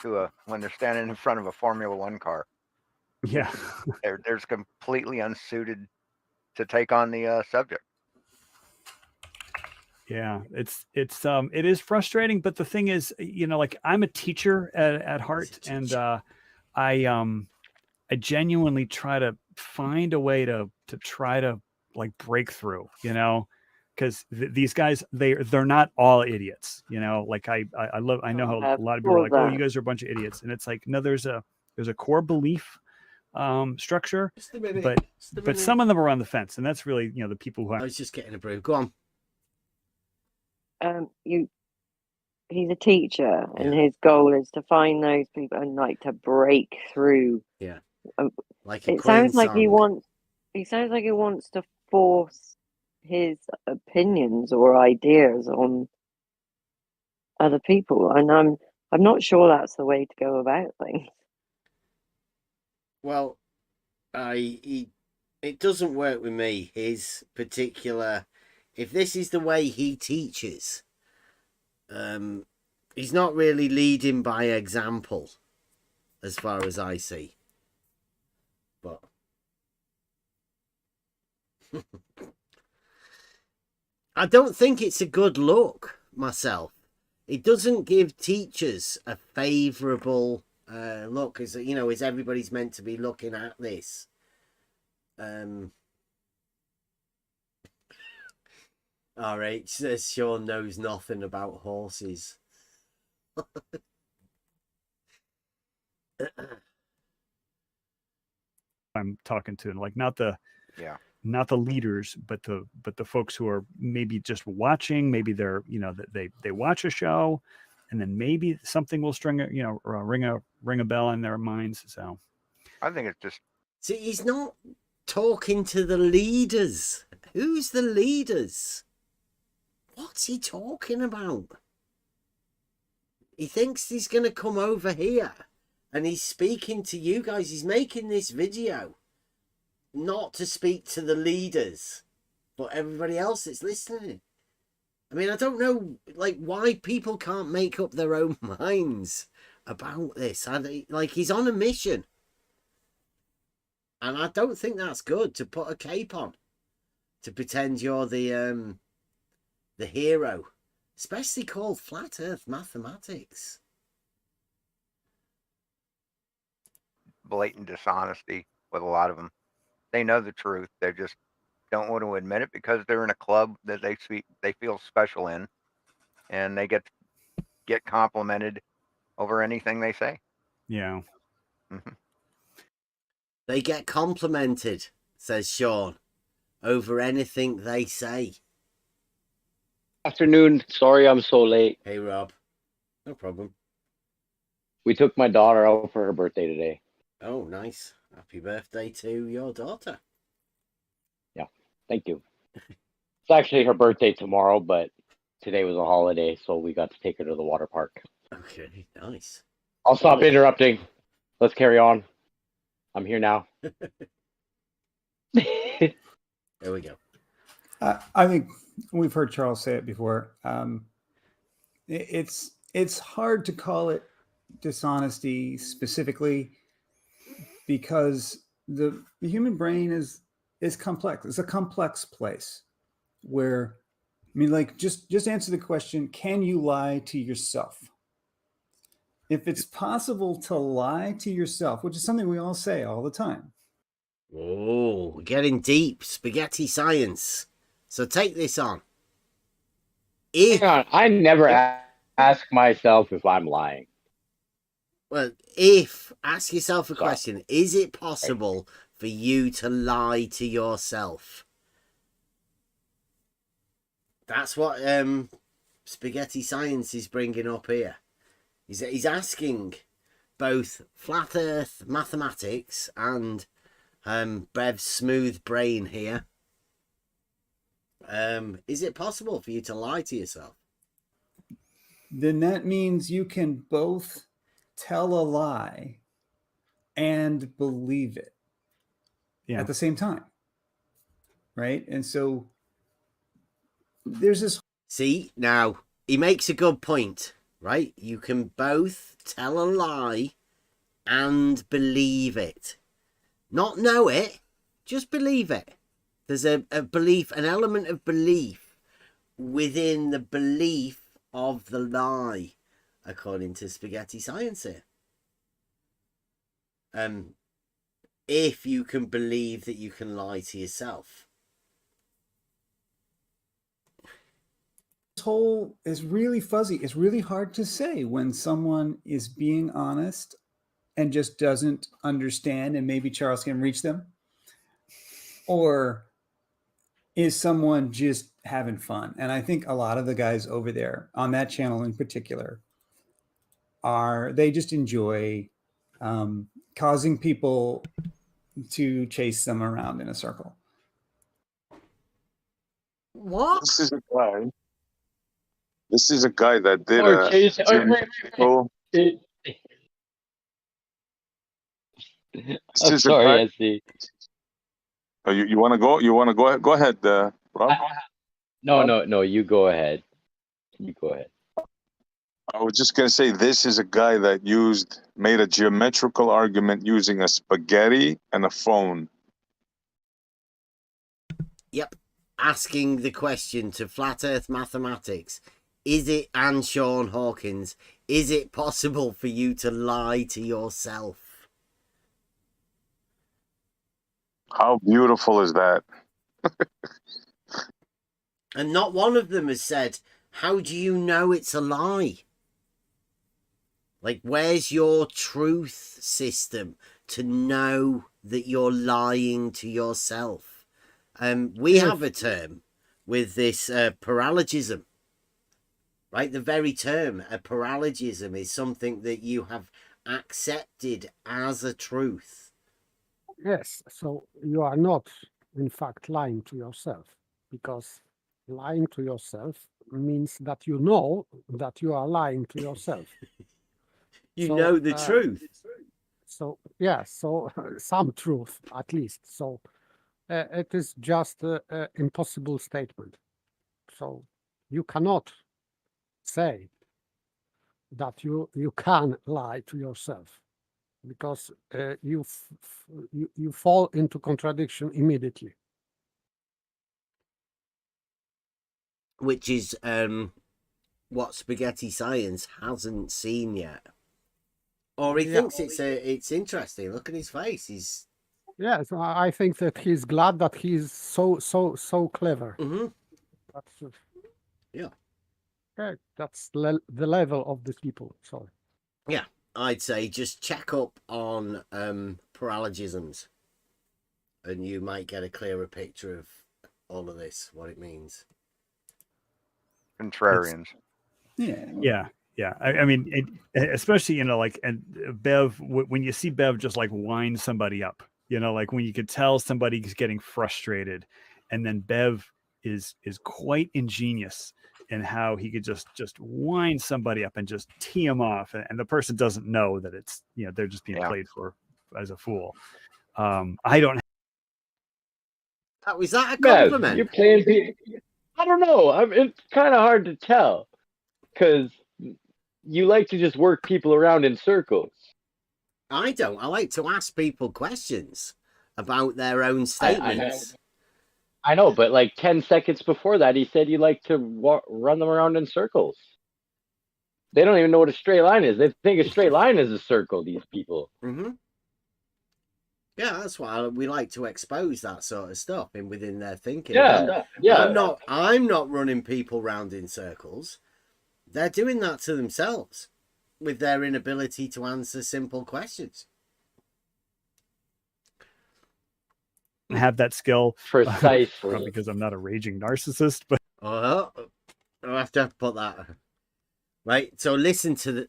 when they're standing in front of a Formula One car. Yeah, they're completely unsuited to take on the subject. Yeah, it is frustrating, but the thing is, you know, like, I'm a teacher at heart, and I genuinely try to find a way to try to, like, break through, you know, because these guys, they're not all idiots, you know. Like, I know how a lot of people are like, oh, you guys are a bunch of idiots, and it's like, no, there's a core belief structure, but some of them are on the fence, and that's really, you know, the people who I was just getting a brew. Go on. He's a teacher, and his goal is to find those people and, like, to break through. Yeah. Like it sounds like he wants to force his opinions or ideas on other people, and I'm not sure that's the way to go about things. Well, it doesn't work with me. His particular, if this is the way he teaches, he's not really leading by example, as far as I see. But I don't think it's a good look myself. It doesn't give teachers a favourable look, as you know, as everybody's meant to be looking at this. RH says Sean knows nothing about horses. I'm talking to, like, not the leaders, but the folks who are maybe just watching. Maybe they're, you know, that they watch a show, and then maybe something will ring a bell in their minds. So I think it's just, see, he's not talking to the leaders. Who's the leaders? What's he talking about? He thinks he's going to come over here and he's speaking to you guys. He's making this video not to speak to the leaders, but everybody else that's listening. I mean, I don't know, like, why people can't make up their own minds about this. Like, he's on a mission. And I don't think that's good, to put a cape on, to pretend you're the hero, especially called flat earth mathematics. blatant dishonesty with a lot of them. They know the truth. They just don't want to admit it because they're in a club that they feel special in, and they get complimented over anything they say. Yeah. Mm-hmm. They get complimented, says Sean, over anything they say. Afternoon. Sorry I'm so late. Hey, Rob. No problem. We took my daughter out for her birthday today. Oh, nice. Happy birthday to your daughter. Yeah, thank you. It's actually her birthday tomorrow, but today was a holiday, so we got to take her to the water park. Okay, nice. I'll stop interrupting. Let's carry on. I'm here now. There we go. I think we've heard Charles say it before. It's hard to call it dishonesty specifically because the human brain is complex. It's a complex place where, I mean, like, just answer the question: can you lie to yourself? If it's possible to lie to yourself, which is something we all say all the time. Oh, getting deep, spaghetti science. So take this on. Hang on, I never ask myself if I'm lying. Well, ask yourself a question: is it possible for you to lie to yourself? That's what spaghetti science is bringing up here. He's asking both flat Earth mathematics and Bev's smooth brain here. Is it possible for you to lie to yourself? Then that means you can both tell a lie and believe it at the same time, right? And so there's this. See, now he makes a good point, right? You can both tell a lie and believe it. Not know it, just believe it. There's a belief, an element of belief within the belief of the lie, according to spaghetti science here. If you can believe that you can lie to yourself. This whole is really fuzzy. It's really hard to say when someone is being honest and just doesn't understand, and maybe Charles can reach them, or is someone just having fun? And I think a lot of the guys over there on that channel in particular they just enjoy causing people to chase them around in a circle. What? This is a guy that did I'm sorry, I see. Oh, you want to go? You want to go? Go ahead, Rob. No. You go ahead. I was just gonna say, this is a guy that made a geometrical argument using a spaghetti and a phone. Yep. Asking the question to Flat Earth Mathematics, and Sean Hawkins, is it possible for you to lie to yourself? How beautiful is that? And not one of them has said, how do you know it's a lie? Like, where's your truth system to know that you're lying to yourself? We have a term with this paralogism, right? The very term, a paralogism, is something that you have accepted as a truth. Yes, so you are not, in fact, lying to yourself, because lying to yourself means that you know that you are lying to yourself. You know the truth. So, yeah, so some truth, at least. So it is just an impossible statement. So you cannot say that you can lie to yourself, because you fall into contradiction immediately. Which is what spaghetti science hasn't seen yet. Or he thinks it's interesting. Look at his face. Yes, I think that he's glad that he's so clever. Mm-hmm. Yeah. Okay, that's the level of the people. Sorry. Yeah, I'd say just check up on paralogisms, and you might get a clearer picture of all of this, what it means. Contrarians. Yeah. I mean, especially, like, and Bev, when you see Bev just like wind somebody up, like when you could tell somebody's getting frustrated, and then Bev is quite ingenious in how he could just wind somebody up and just tee them off, and the person doesn't know that it's they're just being played for as a fool. I don't. Was that a Bev, compliment? you're playing. I don't know. It's kind of hard to tell because you like to just work people around in circles. I don't. I like to ask people questions about their own statements. I know, but like 10 seconds before that, he said you like to run them around in circles. They don't even know what a straight line is. They think a straight line is a circle, these people. Mm-hmm. Yeah, that's why we like to expose that sort of stuff within their thinking. Yeah. I'm not running people round in circles. They're doing that to themselves with their inability to answer simple questions. Have that skill precisely because I'm not a raging narcissist, but I'll have to put that right. So listen to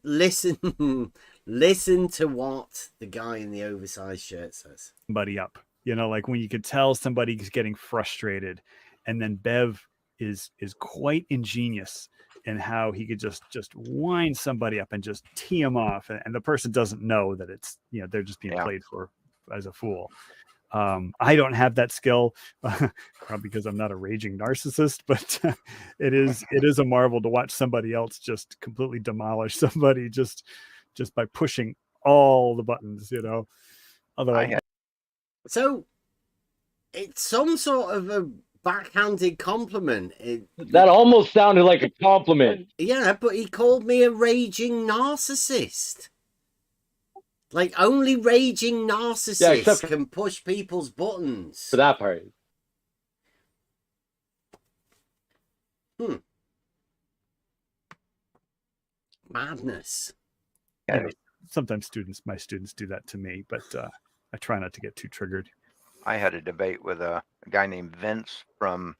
what the guy in the oversized shirt says. Somebody up, like when you could tell somebody's getting frustrated, and then Bev is quite ingenious in how he could just wind somebody up and just tee them off, and the person doesn't know that it's they're just being played for as a fool. I don't have that skill probably because I'm not a raging narcissist, but it is a marvel to watch somebody else just completely demolish somebody just by pushing all the buttons, Although so it's some sort of a backhanded compliment. That almost sounded like a compliment. Yeah, but he called me a raging narcissist. Like, only raging narcissists can push people's buttons. For that part. Madness. Yeah, sometimes my students do that to me, but I try not to get too triggered. I had a debate with a guy named Vince from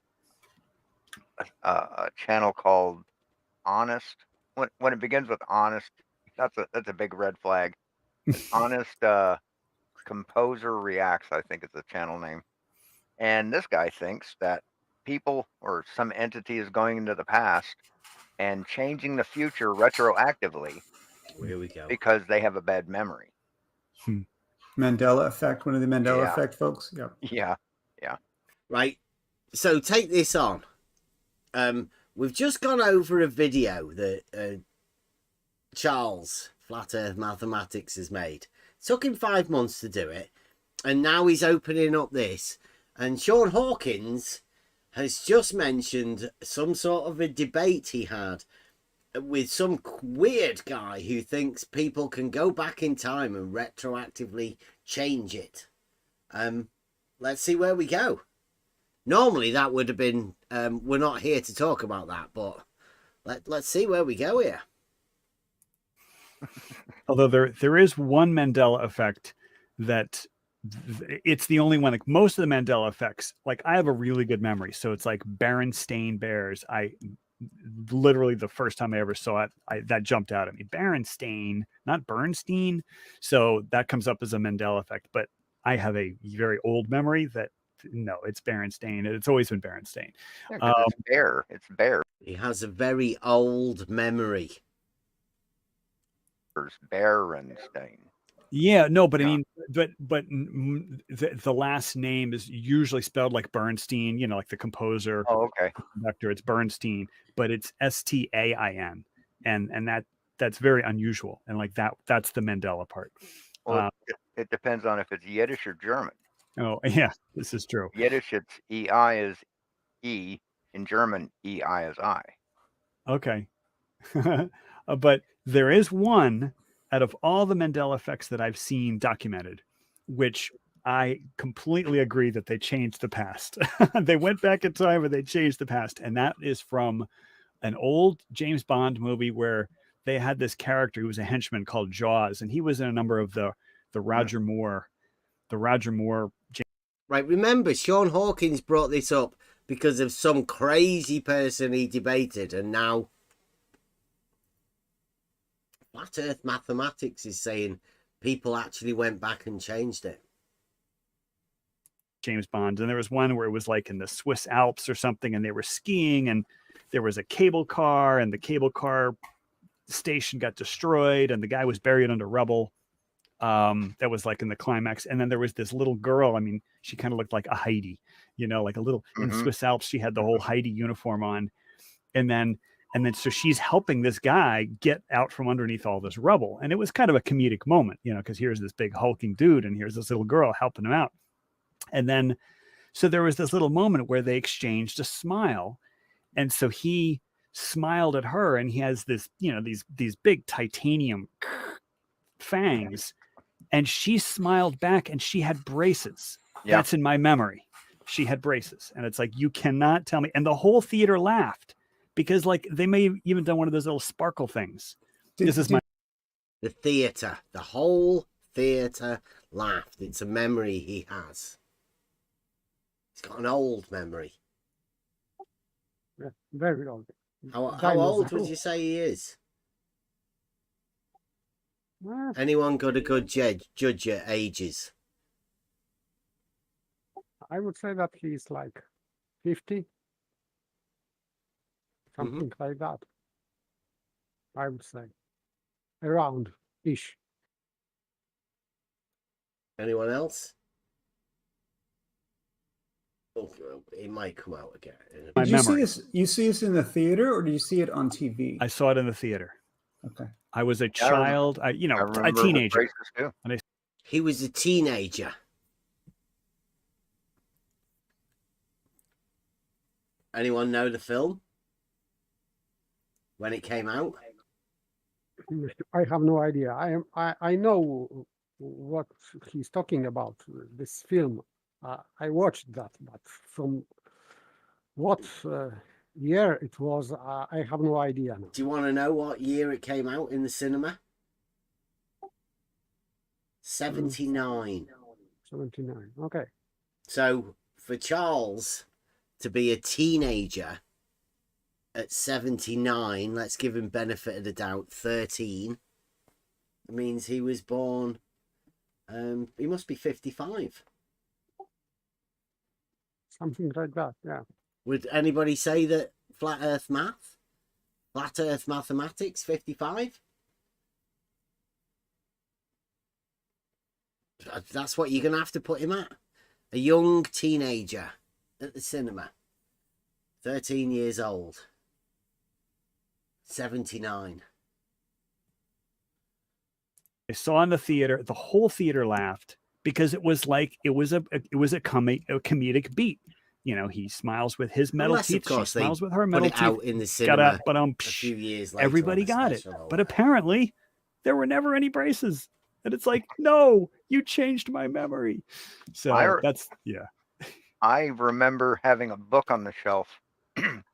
a channel called Honest. When it begins with honest, that's a big red flag. Honest Composer Reacts, I think is the channel name. And this guy thinks that people or some entity is going into the past and changing the future retroactively. Here we go. Because they have a bad memory. Mandela effect, one of the Mandela effect folks. Yeah. Right. So take this on. We've just gone over a video that Charles, Flat Earth Mathematics, has made. It took him 5 months to do it, and now he's opening up this. And Sean Hawkins has just mentioned some sort of a debate he had with some weird guy who thinks people can go back in time and retroactively change it. Let's see where we go. Normally that would have been, we're not here to talk about that, but let's see where we go here. Although there is one Mandela effect that it's the only one. Like most of the Mandela effects, like I have a really good memory, so it's like Berenstain Bears. I literally the first time I ever saw it, that jumped out at me. Berenstain, not Bernstein. So that comes up as a Mandela effect. But I have a very old memory that no, it's Berenstain. It's always been Berenstain. Yeah, it's Bear. It's Bear. He has a very old memory. Berenstain. Yeah, no, but I mean, but the last name is usually spelled like Bernstein, like the composer. Oh, okay. Conductor, it's Bernstein, but it's Stain, and that's very unusual, and like that's the Mandela part. Well, it depends on if it's Yiddish or German. Oh, yeah, this is true. Yiddish, it's EI is E. In German, EI is I. Okay. But there is one out of all the Mandela effects that I've seen documented, which I completely agree that they changed the past. They went back in time and they changed the past. And that is from an old James Bond movie where they had this character who was a henchman called Jaws. And he was in a number of the Roger Moore. Right. Remember, Sean Hawkins brought this up because of some crazy person he debated. And now Flat Earth Mathematics is saying people actually went back and changed it. James Bond. And there was one where it was like in the Swiss Alps or something, and they were skiing, and there was a cable car, and the cable car station got destroyed, and the guy was buried under rubble. that was like in the climax. And then there was this little girl. I mean, she kind of looked like a Heidi, you know, like a little in Swiss Alps. She had the whole Heidi uniform on, and then so she's helping this guy get out from underneath all this rubble. And it was kind of a comedic moment, you know, because here's this big hulking dude and here's this little girl helping him out. And then so there was this little moment where they exchanged a smile, and so he smiled at her, and he has this, you know, these big titanium fangs, and she smiled back, and she had braces. That's in my memory. She had braces, and it's like, you cannot tell me. And the whole theater laughed because, like, they may have even done one of those little sparkle things. The theater, the whole theater laughed. It's a memory he has. He's got an old memory. Yeah, very old. How old would you say he is? Anyone got a good judge at ages? I would say that he's like 50, something like that. I would say around-ish. Anyone else? Oh, it might come out again. Did you see this in the theater, or did you see it on TV? I saw it in the theater. Okay. I was a child, a teenager. He was a teenager. Anyone know the film? When it came out? I have no idea. I know what he's talking about, this film. I watched that, but from what year it was, I have no idea now. Do you want to know what year it came out in the cinema? 79. 79, okay. So for Charles to be a teenager at 79, let's give him benefit of the doubt, 13, it means he was born, he must be 55. Something like that, yeah. Would anybody say that flat earth mathematics, 55? That's what you're going to have to put him at. A young teenager at the cinema. 13 years old. 79. I saw in the theater, the whole theater laughed because it was like, it was a comedic beat. You know, he smiles with his metal teeth. She smiles with her metal teeth. Out in the cinema a few few years later. Everybody got it. But apparently there were never any braces. And it's like, no, you changed my memory. So I remember having a book on the shelf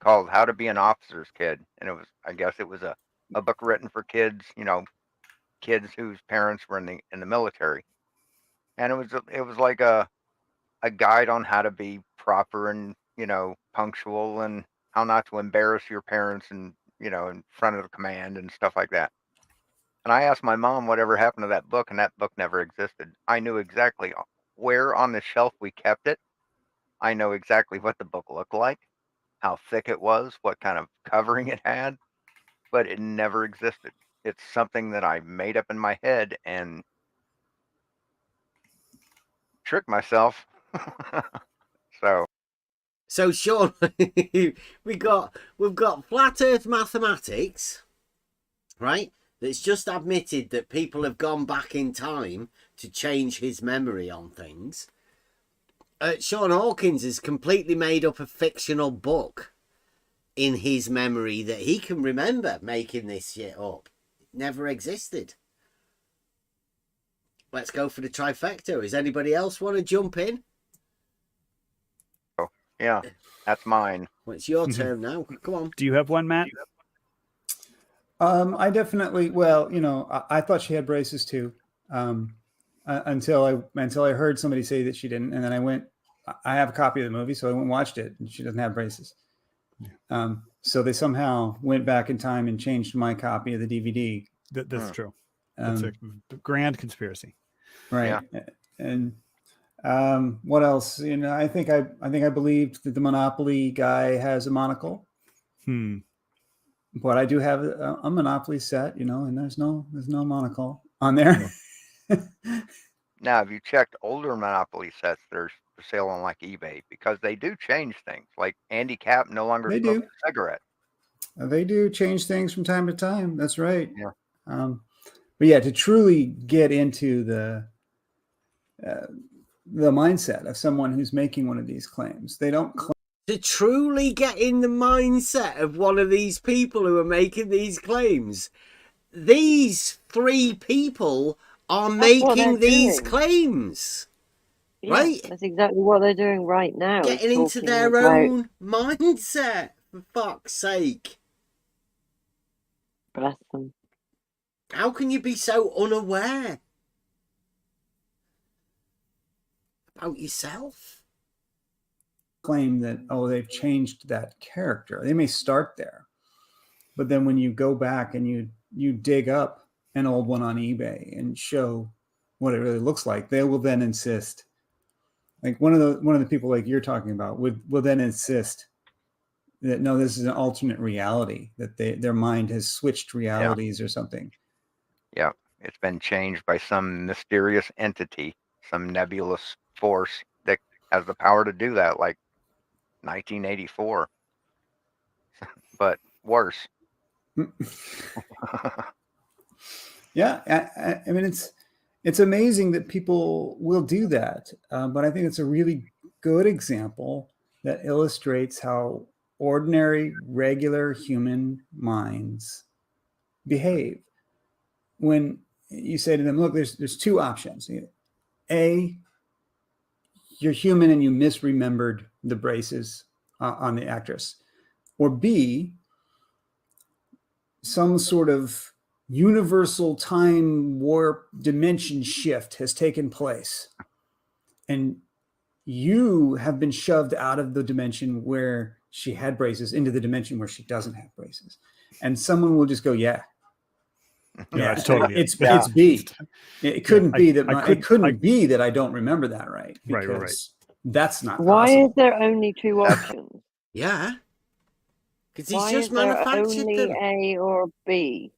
called How to Be an Officer's Kid. And I guess it was a book written for kids, you know, kids whose parents were in the military. And it was like a guide on how to be proper and, you know, punctual, and how not to embarrass your parents and, you know, in front of the command and stuff like that. And I asked my mom whatever happened to that book, and that book never existed. I knew exactly where on the shelf we kept it. I know exactly what the book looked like, how thick it was, what kind of covering it had, but it never existed. It's something that I made up in my head and tricked myself. So Sean, we've got flat earth mathematics, right? That's just admitted that people have gone back in time to change his memory on things. Sean Hawkins has completely made up a fictional book in his memory that he can remember making this shit up. It never existed. Let's go for the trifecta. Does anybody else want to jump in? Oh, yeah, that's mine. Well, it's your turn now. Come on. Do you have one, Matt? I definitely, well, you know, I thought she had braces too, until I heard somebody say that she didn't, and then I have a copy of the movie, so I went and watched it, and she doesn't have braces. So they somehow went back in time and changed my copy of the DVD. That's true. That's a grand conspiracy, right? Yeah. And what else? You know, I think I believed that the Monopoly guy has a monocle. But I do have a Monopoly set, you know, and there's no monocle on there. Now, have you checked older Monopoly sets that are for sale on like eBay? Because they do change things. Like Andy Capp no longer They smokes do. a cigarette. They do change things from time to time. That's right. Yeah. But yeah, to truly get into the mindset of someone who's making one of these claims, they don't claim. To truly get in the mindset of one of these people who are making these claims, these three people are making these claims. Yeah, right? That's exactly what they're doing right now. is Getting into talking their about- own mindset, for fuck's sake. Bless them. How can you be so unaware about yourself? Claim that, oh, they've changed that character. They may start there, but then when you go back and you dig up an old one on eBay and show what it really looks like, they will then insist. Like one of the people like you're talking about will then insist that no, this is an alternate reality, that their mind has switched realities or something. Yeah, it's been changed by some mysterious entity, some nebulous force that has the power to do that, like 1984. But worse. Yeah, I mean it's amazing that people will do that, but I think it's a really good example that illustrates how ordinary, regular human minds behave. When you say to them, "Look, there's two options. A, you're human and you misremembered the braces on the actress, or B, some sort of universal time warp dimension shift has taken place and you have been shoved out of the dimension where she had braces into the dimension where she doesn't have braces." And someone will just go, yeah, it's totally it's B. It couldn't be that it couldn't be that I don't remember that right, because right. that's not Why possible. is there only two options? Yeah. Because he's Why just is there manufactured only them. A or B?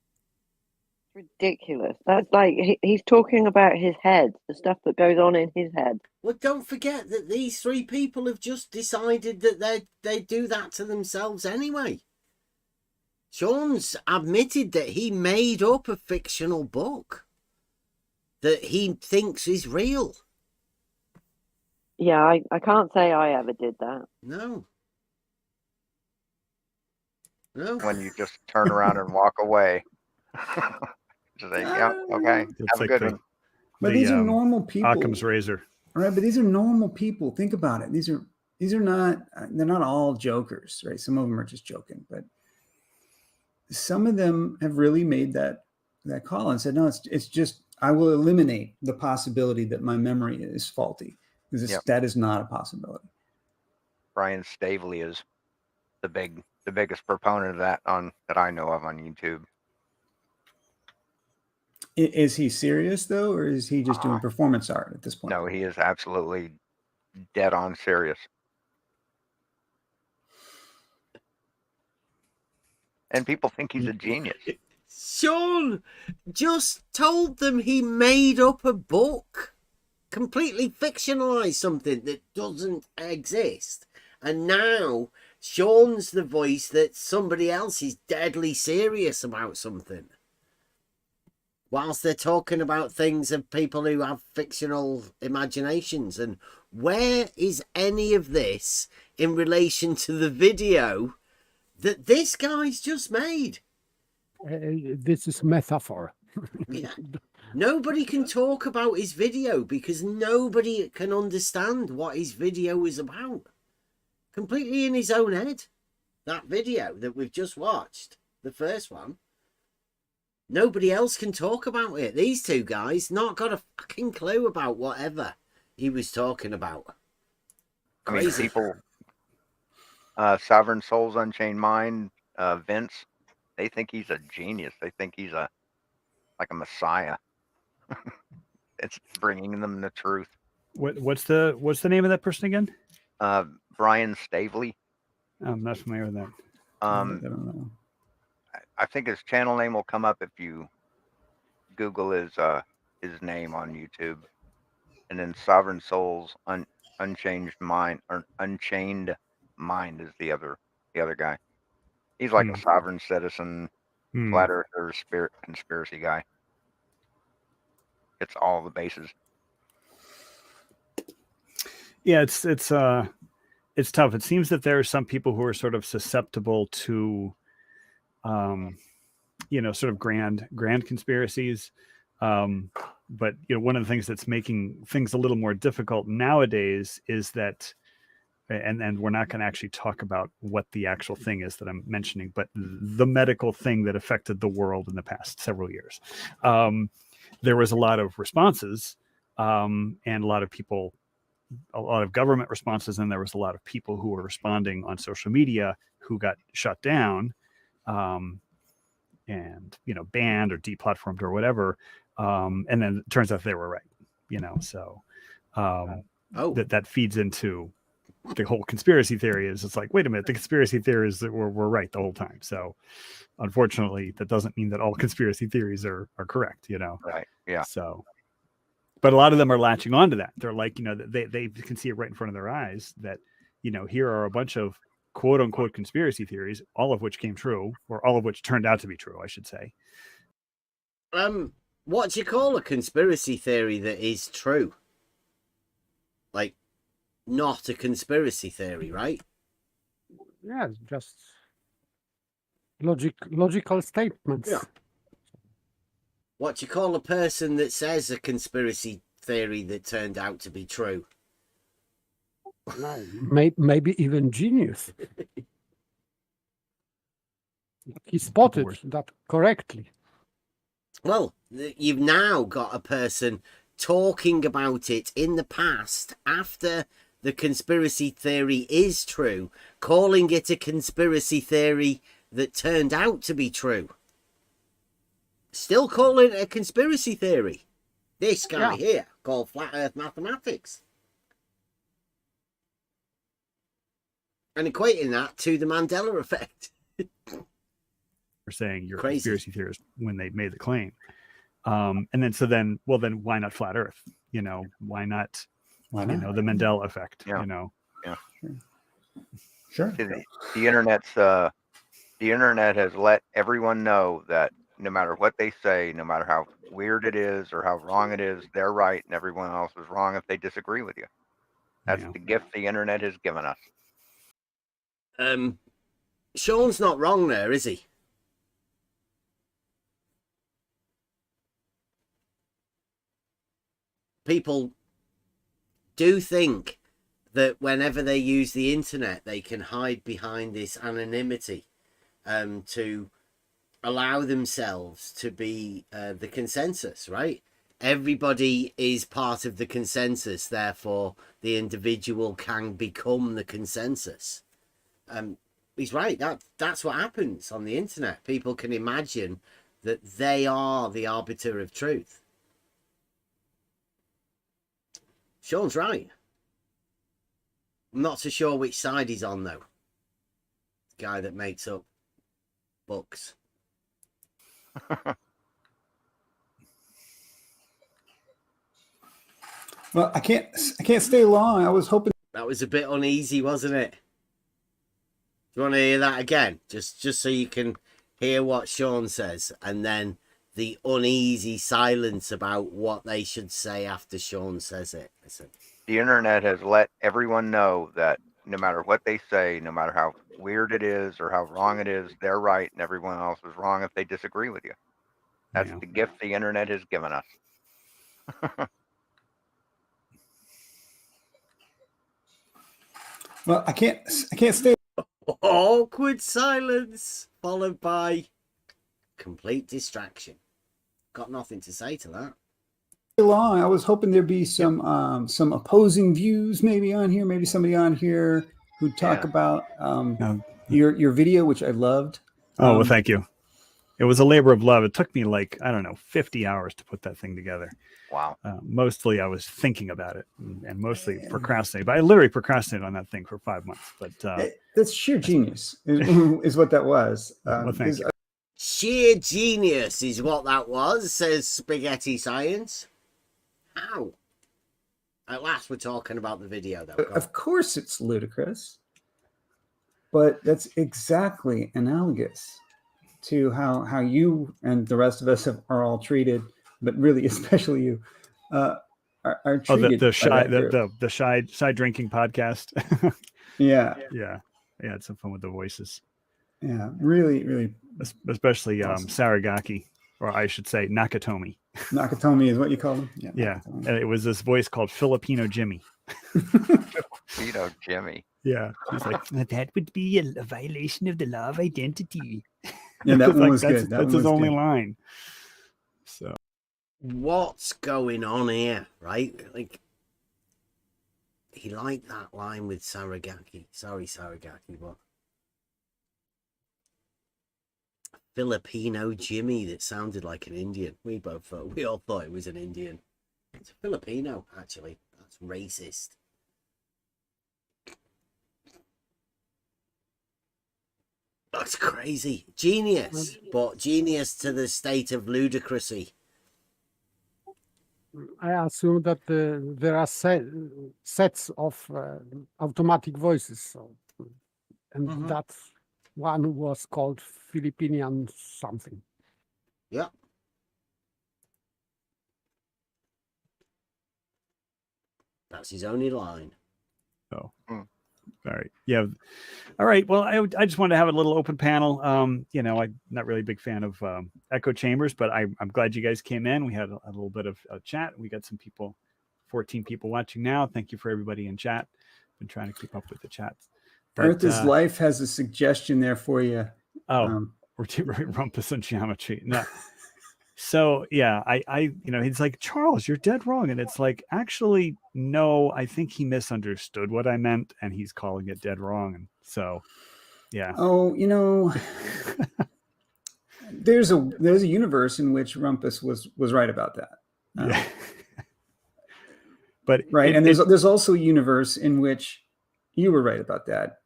It's ridiculous. That's like he's talking about his head, the stuff that goes on in his head. Well, don't forget that these three people have just decided that they do that to themselves anyway. Sean's admitted that he made up a fictional book that he thinks is real. Yeah, I can't say I ever did that. No. When you just turn around and walk away. Just say, yeah, okay, have a good one. But these are normal people. Occam's razor. All right, but these are normal people. Think about it. These are not, they're not all jokers, right? Some of them are just joking, but some of them have really made that call and said, no, it's just, I will eliminate the possibility that my memory is faulty, because that is not a possibility. Brian Stavely is the biggest proponent of that that I know of on YouTube. Is he serious though, or is he just doing performance art at this point? No, he is absolutely dead on serious. And people think he's a genius. Sean just told them he made up a book, completely fictionalized something that doesn't exist. And now Sean's the voice that somebody else is deadly serious about something. Whilst they're talking about things of people who have fictional imaginations. And where is any of this in relation to the video that this guy's just made? This is metaphor. Yeah. Nobody can talk about his video because nobody can understand what his video is about. Completely in his own head. That video that we've just watched, the first one. Nobody else can talk about it. These two guys not got a fucking clue about whatever he was talking about. Crazy. I mean, people, Sovereign Souls, Unchained Mind, Vince, they think he's a genius. They think he's like a messiah. It's bringing them the truth. What's the name of that person again? Brian Stavely. I'm not familiar with that. I don't know. I think his channel name will come up if you Google his his name on YouTube. And then Sovereign Souls, Unchanged Mind, or Unchained Mind is the other guy. He's like a sovereign citizen, flat earther, spirit conspiracy guy. It's all the bases. Yeah, it's tough. It seems that there are some people who are sort of susceptible to, sort of grand conspiracies. But one of the things that's making things a little more difficult nowadays is that, and we're not going to actually talk about what the actual thing is that I'm mentioning, but the medical thing that affected the world in the past several years. There was a lot of responses, and a lot of government responses, and there was a lot of people who were responding on social media who got shut down, and banned or deplatformed or whatever. And then it turns out they were right, so that feeds into the whole conspiracy theory. It's like, wait a minute, the conspiracy theories were right the whole time. So unfortunately, that doesn't mean that all conspiracy theories are correct, Right. Yeah. So, but a lot of them are latching onto that. They're like, they can see it right in front of their eyes that, here are a bunch of quote unquote conspiracy theories, all of which came true, or all of which turned out to be true, I should say. What do you call a conspiracy theory that is true? Like, not a conspiracy theory, right? Yeah, it's just logical statements. Yeah. What do you call a person that says a conspiracy theory that turned out to be true? Maybe even genius. He spotted that correctly. Well, you've now got a person talking about it in the past after the conspiracy theory is true, calling it a conspiracy theory that turned out to be true. Still calling it a conspiracy theory. This guy here, called Flat Earth Mathematics. And equating that to the Mandela effect. We're saying you're Crazy. Conspiracy theorists when they made the claim. And then why not flat Earth? Why not the Mandela effect? Yeah. Yeah. Sure. The internet has let everyone know that no matter what they say, no matter how weird it is or how wrong it is, they're right and everyone else is wrong if they disagree with you. That's the gift the internet has given us. Sean's not wrong there, is he? People do think that whenever they use the internet, they can hide behind this anonymity to allow themselves to be the consensus, right? Everybody is part of the consensus, therefore the individual can become the consensus. He's right. That's what happens on the internet. People can imagine that they are the arbiter of truth. Sean's right. I'm not so sure which side he's on, though. The guy that makes up books. Well, I can't stay long. I was hoping that was a bit uneasy, wasn't it? Do you want to hear that again? Just so you can hear what Sean says, and then the uneasy silence about what they should say after Sean says it. Listen. The internet has let everyone know that no matter what they say, no matter how weird it is or how wrong it is, they're right and everyone else is wrong if they disagree with you. That's the gift the internet has given us. Well, I can't stay. Awkward silence followed by complete distraction. Got nothing to say to that. Long. I was hoping there'd be some opposing views maybe on here. Maybe somebody on here who'd talk about your video, which I loved. Oh, well, thank you. It was a labor of love. It took me 50 hours to put that thing together. Wow. Mostly I was thinking about it and mostly procrastinating. But I literally procrastinated on that thing for 5 months. But that's sheer genius is what that was. Well, thank you. Sheer genius is what that was, says Spaghetti Science. How? At last we're talking about the video, though. Of course it's ludicrous, but that's exactly analogous to how you and the rest of us are all treated, but really especially you are treated. The shy drinking podcast. Yeah. Yeah. I had some fun with the voices. Yeah, really. Especially Saragaki, or I should say Nakatomi. Nakatomi is what you call him? Yeah. And it was this voice called Filipino Jimmy. Filipino Jimmy. Yeah. He's like, that would be a violation of the law of identity. Yeah, that one was good. That's his only line. So what's going on here, right? Like, he liked that line with Saragaki. Sorry, Saragaki, but Filipino Jimmy that sounded like an Indian. We all thought it was an Indian. It's a Filipino, actually. That's racist. That's crazy. Genius, but genius to the state of ludicrousy. I assume that there are sets of automatic voices, so, and that one was called Filipinian something. Yeah. That's his only line. Oh. All right. Yeah. All right. Well, I just wanted to have a little open panel. I'm not really a big fan of echo chambers, but I'm glad you guys came in. We had a little bit of a chat. We got some people, 14 people watching now. Thank you for everybody in chat. Been trying to keep up with the chats. Earth's Life has a suggestion there for you. We're rumpus and geometry. No. So yeah, I he's like, Charles, you're dead wrong. And it's like, actually, no, I think he misunderstood what I meant and he's calling it dead wrong. And so, yeah. Oh, there's a universe in which Rumpus was right about that. Yeah. But right. And there's also a universe in which you were right about that.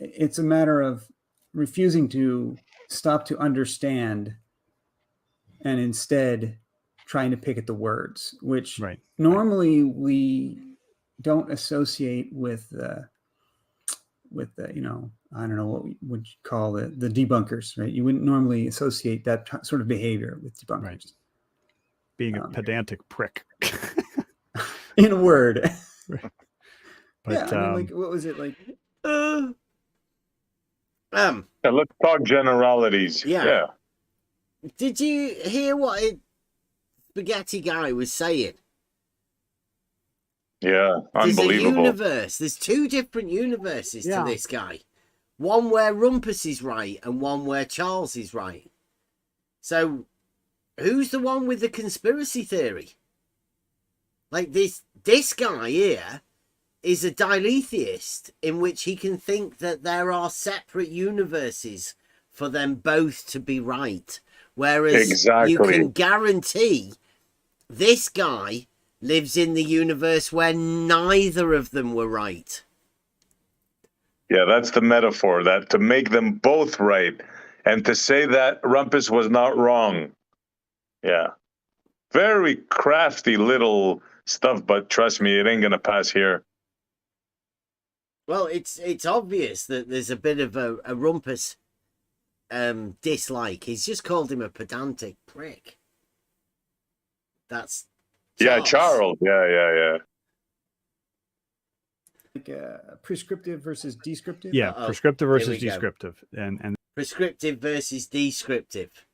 It's a matter of refusing to stop to understand and instead trying to pick at the words, which normally we don't associate with the I don't know what we would call the debunkers, right? You wouldn't normally associate that sort of behavior with debunkers. Right. Being a pedantic prick. In a word. But, yeah, what was it like? Let's talk generalities. Yeah. Did you hear what Spaghetti Guy was saying? Yeah, unbelievable. There's two different universes to this guy. One where Rumpus is right and one where Charles is right. So, who's the one with the conspiracy theory? Like, this guy here is a diletheist in which he can think that there are separate universes for them both to be right. Whereas you can guarantee this guy lives in the universe where neither of them were right. Yeah, that's the metaphor, that to make them both right and to say that Rumpus was not wrong. Yeah. Very crafty little stuff, but trust me, it ain't going to pass here. Well, it's obvious that there's a bit of a Rumpus dislike. He's just called him a pedantic prick. That's Charles. Yeah. Like prescriptive versus descriptive. Yeah, prescriptive versus descriptive, and prescriptive versus descriptive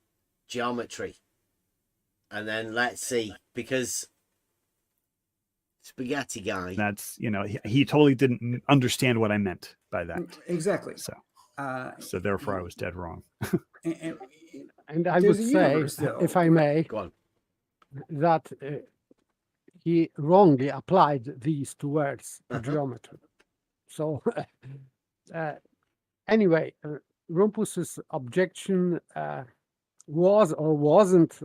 geometry. And then let's see, because Spaghetti Guy. That's he totally didn't understand what I meant by that. Exactly. So therefore I was dead wrong. and I would say, if I may, go on, that he wrongly applied these two words to geometry. So anyway, Rumpus's objection was or wasn't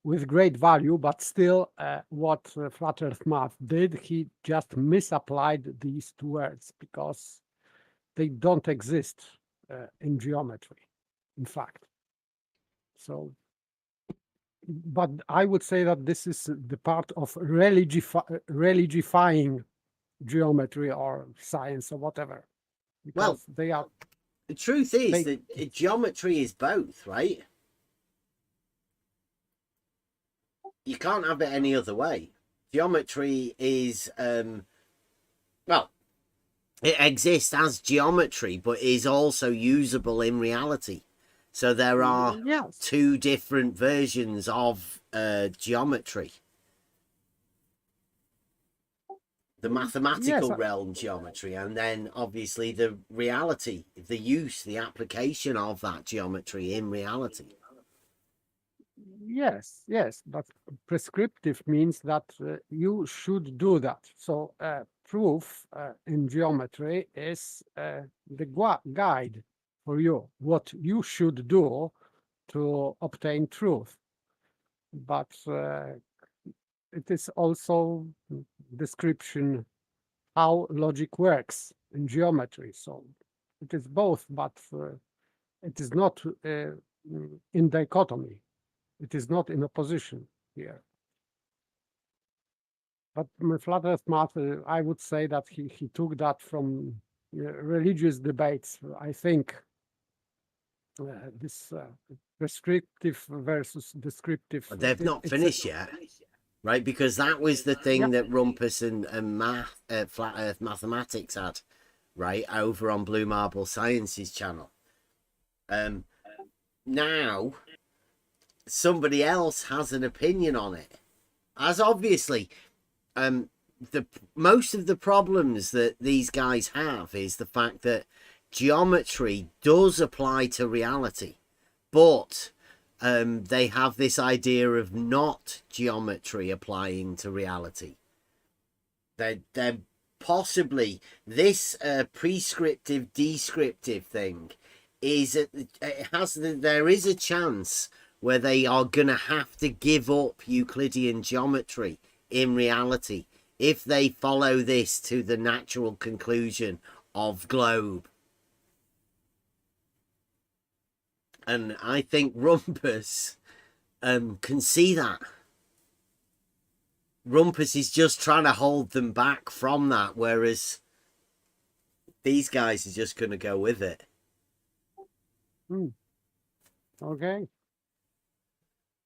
with great value, but still what Flat Earth Math did, he just misapplied these two words because they don't exist in geometry, in fact. So, but I would say that this is the part of religifying geometry or science or whatever, because they are. The truth is that geometry is both, right? You can't have it any other way. Geometry is, well, it exists as geometry, but is also usable in reality. So there are two different versions of geometry. The mathematical realm geometry, and then obviously the reality, the use, the application of that geometry in reality. Yes, but prescriptive means that you should do that. So proof in geometry is the guide for you, what you should do to obtain truth. But it is also description how logic works in geometry. So it is both, but it is not in dichotomy. It is not in opposition here. But Flat Earth Math, I would say that he took that from religious debates. I think this prescriptive versus descriptive. But they've not finished yet, right? Because that was the thing that Rumpus and Flat Earth Mathematics had, right, over on Blue Marble Sciences channel. Now somebody else has an opinion on it, as obviously most of the problems that these guys have is the fact that geometry does apply to reality, but they have this idea of not geometry applying to reality. They're possibly this prescriptive descriptive thing is there is a chance where they are going to have to give up Euclidean geometry in reality if they follow this to the natural conclusion of globe. And I think Rumpus can see that. Rumpus is just trying to hold them back from that, whereas these guys are just going to go with it. Okay.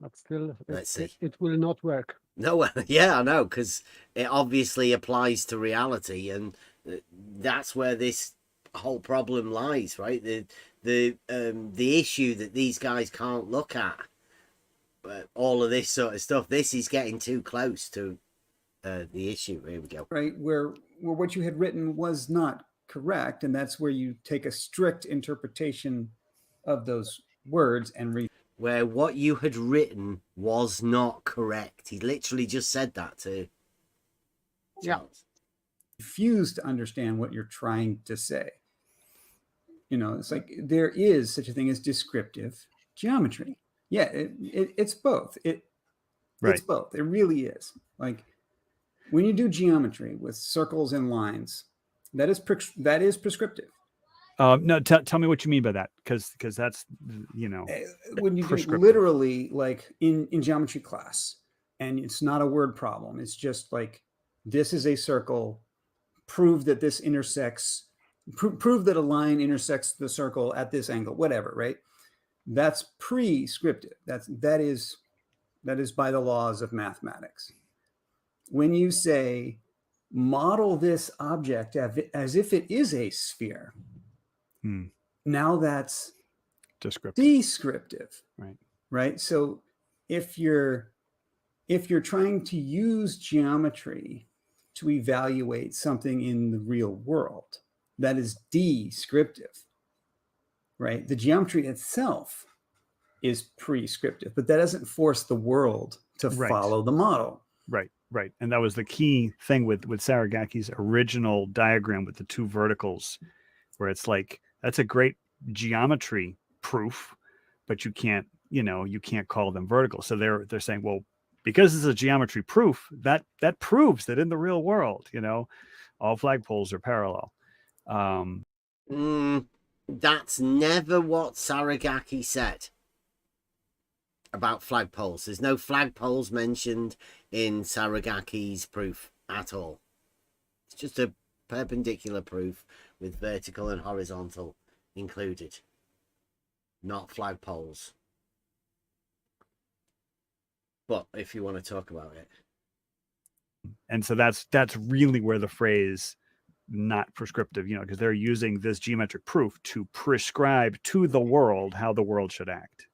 But still, Let's see. It will not work. No, yeah, I know, because it obviously applies to reality, and that's where this whole problem lies, right? The issue that these guys can't look at, all of this sort of stuff. This is getting too close to the issue. Here we go. Right, where what you had written was not correct, and that's where you take a strict interpretation of those words and read. Where what you had written was not correct. He literally just said that to Charles. Refuse to understand what you're trying to say. You know, it's like there is such a thing as descriptive geometry. Yeah, it's both. It's both. It really is. Like when you do geometry with circles and lines, that is prescriptive. No, tell me what you mean by that, because that's, you know, when you do literally, like in geometry class, and it's not a word problem. It's just like, this is a circle. Prove that this intersects. Prove that a line intersects the circle at this angle. Whatever, right? That's prescriptive. That is by the laws of mathematics. When you say model this object as if it is a sphere. Now that's descriptive, right? So if you're trying to use geometry to evaluate something in the real world, that is descriptive, right? The geometry itself is prescriptive, but that doesn't force the world to follow the model. Right. And that was the key thing with Saragaki's original diagram with the two verticals, where it's like, that's a great geometry proof, but you can't call them vertical. So they're saying, well, because it's a geometry proof, that proves that in the real world, all flagpoles are parallel. That's never what Saragaki said. about flagpoles. There's no flagpoles mentioned in Saragaki's proof at all. It's just a perpendicular proof with vertical and horizontal included, not flagpoles. But if you want to talk about it. And so that's really where the phrase not prescriptive, because they're using this geometric proof to prescribe to the world how the world should act.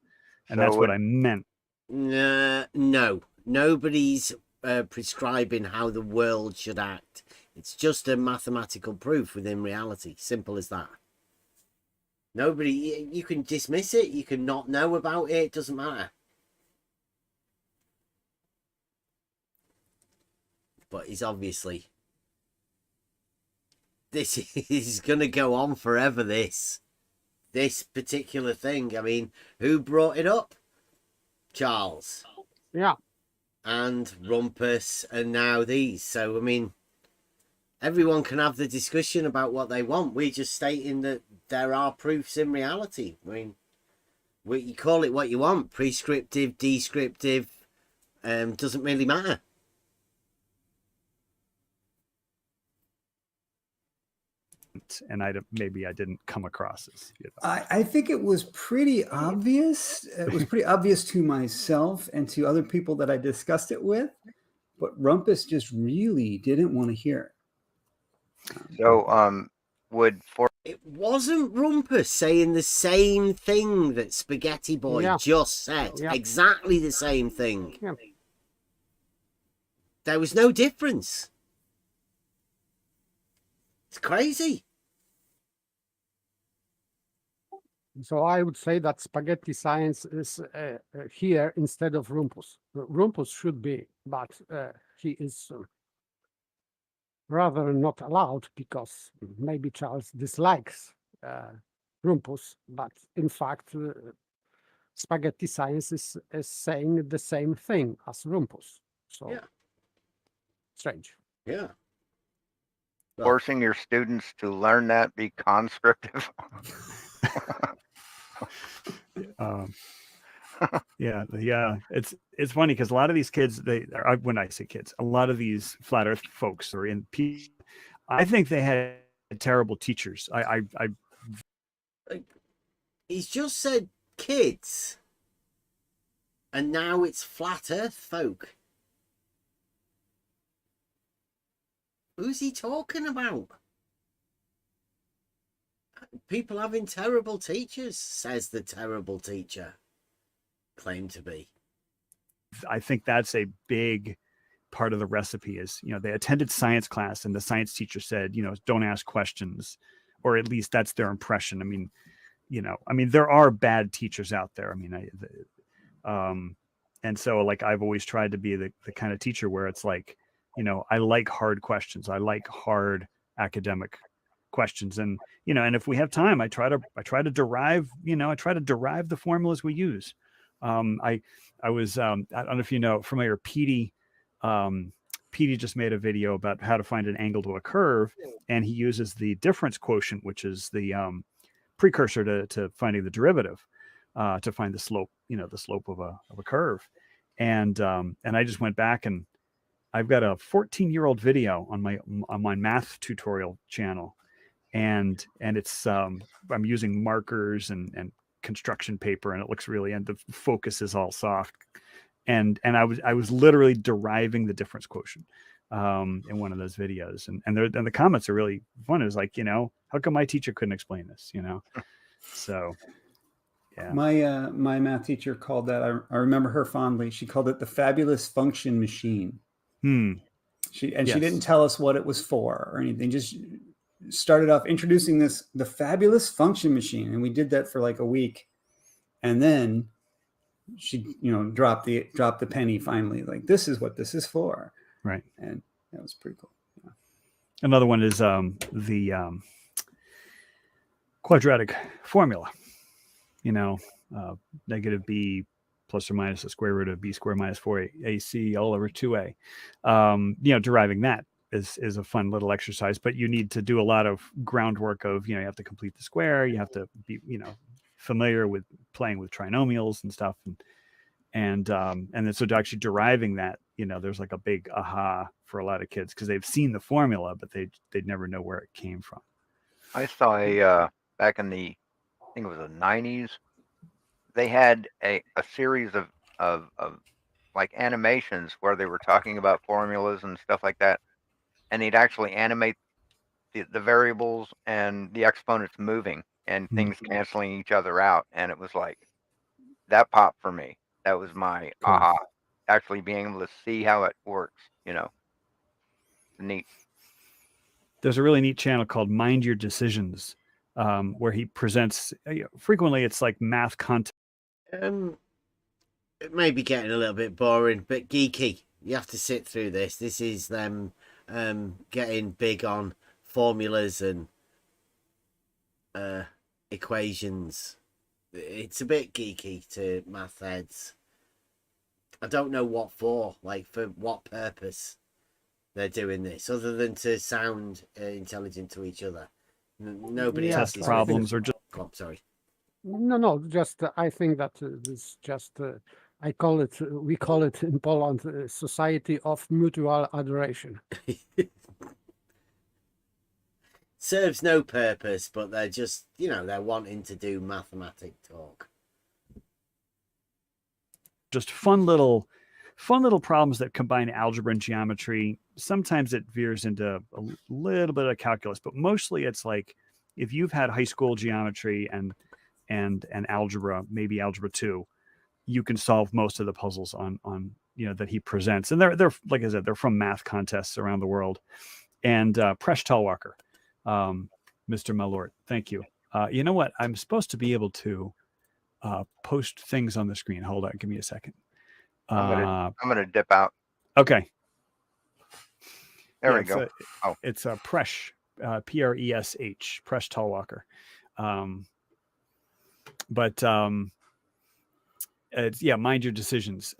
And that's what I meant. No, nobody's prescribing how the world should act. It's just a mathematical proof within reality. Simple as that. Nobody, you can dismiss it, you can not know about it, it doesn't matter. But he's obviously, this is going to go on forever, this particular thing. I mean, who brought it up? Charles. Yeah. And Rumpus, and now these. So, I mean, everyone can have the discussion about what they want. We're just stating that there are proofs in reality. I mean, you call it what you want. Prescriptive, descriptive, doesn't really matter. And maybe I didn't come across as. I think it was pretty obvious. It was pretty obvious to myself and to other people that I discussed it with, but Rumpus just really didn't want to hear it. So, it wasn't Rumpus saying the same thing that Spaghetti Boy just said. Yeah. Exactly the same thing. Yeah. There was no difference. It's crazy. So I would say that spaghetti science is here instead of Rumpus. Rumpus should be, but he is rather not allowed because maybe Charles dislikes Rumpus, but in fact, spaghetti science is saying the same thing as Rumpus. So strange. Yeah. Forcing your students to learn that, be conscriptive. Yeah. It's funny because a lot of these kids, when I say kids, a lot of these flat Earth folks are in. I think they had terrible teachers. He's just said kids, and now it's flat Earth folk. Who's he talking about? People having terrible teachers, says the terrible teacher. Claim to be. I think that's a big part of the recipe is, they attended science class and the science teacher said, don't ask questions, or at least that's their impression. I mean, there are bad teachers out there. I mean, and so like, I've always tried to be the kind of teacher where it's like, I like hard questions. I like hard academic questions. And, and if we have time, I try to derive the formulas we use. I was, I don't know if familiar, Petey just made a video about how to find an angle to a curve. And he uses the difference quotient, which is the precursor to finding the derivative, to find the slope, the slope of a curve. And I just went back and I've got a 14-year-old video on my math tutorial channel, and it's I'm using markers and construction paper, and it looks really, and the focus is all soft, and I was literally deriving the difference quotient in one of those videos, and the comments are really fun. It was like, how come my teacher couldn't explain this? So. Yeah. My math teacher called that. I remember her fondly. She called it the fabulous function machine. She didn't tell us what it was for or anything. Just started off introducing the fabulous function machine, and we did that for like a week, and then she dropped the penny finally. Like, this is what this is for, right? And that was pretty cool. Yeah. Another one is the quadratic formula. Negative b plus or minus the square root of b squared minus 4ac all over 2a. Deriving that is a fun little exercise, but you need to do a lot of groundwork of, you have to complete the square, you have to be, familiar with playing with trinomials and stuff. And and then so actually deriving that, there's like a big aha for a lot of kids because they've seen the formula, but they'd never know where it came from. I saw a back in the, I think it was the 90s. They had a series of like animations where they were talking about formulas and stuff like that, and they'd actually animate the variables and the exponents moving and things canceling each other out, and it was like that popped for me. That was my Cool. aha, actually being able to see how it works. Neat. There's a really neat channel called Mind Your Decisions, where he presents, frequently it's like math content. It may be getting a little bit boring, but geeky. You have to sit through this. This is them getting big on formulas and equations. It's a bit geeky to math heads. I don't know what for, like for what purpose they're doing this, other than to sound intelligent to each other. Nobody else is problems or just. Oh, sorry. No, just I think that this just we call it in Poland society of mutual adoration. Serves no purpose, but they're just, they're wanting to do mathematic talk. Just fun little problems that combine algebra and geometry. Sometimes it veers into a little bit of calculus, but mostly it's like if you've had high school geometry and algebra, maybe algebra 2, you can solve most of the puzzles on that he presents. And they're like I said, they're from math contests around the world. And Presh Talwalkar, Mr. Malort, thank you. You know what? I'm supposed to be able to post things on the screen. Hold on, give me a second. I'm gonna dip out. Okay. There we go. It's a Presh, Presh, Presh Talwalkar. It's Mind Your Decisions.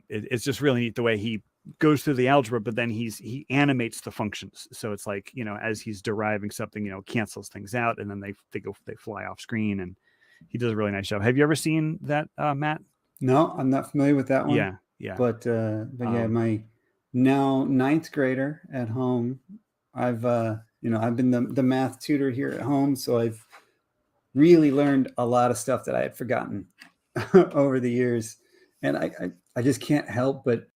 It's just really neat the way he goes through the algebra, but then he animates the functions. So it's like, as he's deriving something, cancels things out, and then they fly off screen, and he does a really nice job. Have you ever seen that, Matt? No, I'm not familiar with that one. Yeah. But yeah, my now 9th grader at home, I've been the math tutor here at home, so I've really learned a lot of stuff that I had forgotten over the years, and I just can't help but.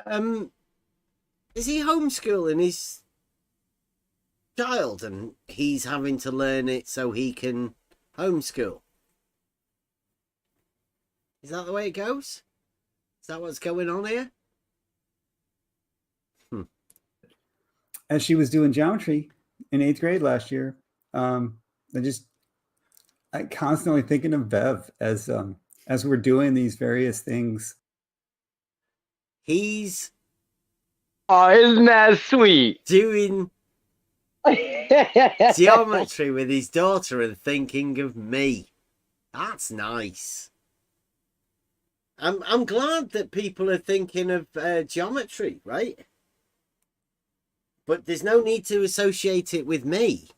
Is he homeschooling his child, and he's having to learn it so he can homeschool? Is that the way it goes? Is that what's going on here? As she was doing geometry in 8th grade last year, I'm constantly thinking of Bev as we're doing these various things. He's isn't that sweet? Doing geometry with his daughter and thinking of me. That's nice. I'm glad that people are thinking of geometry, right? But there's no need to associate it with me.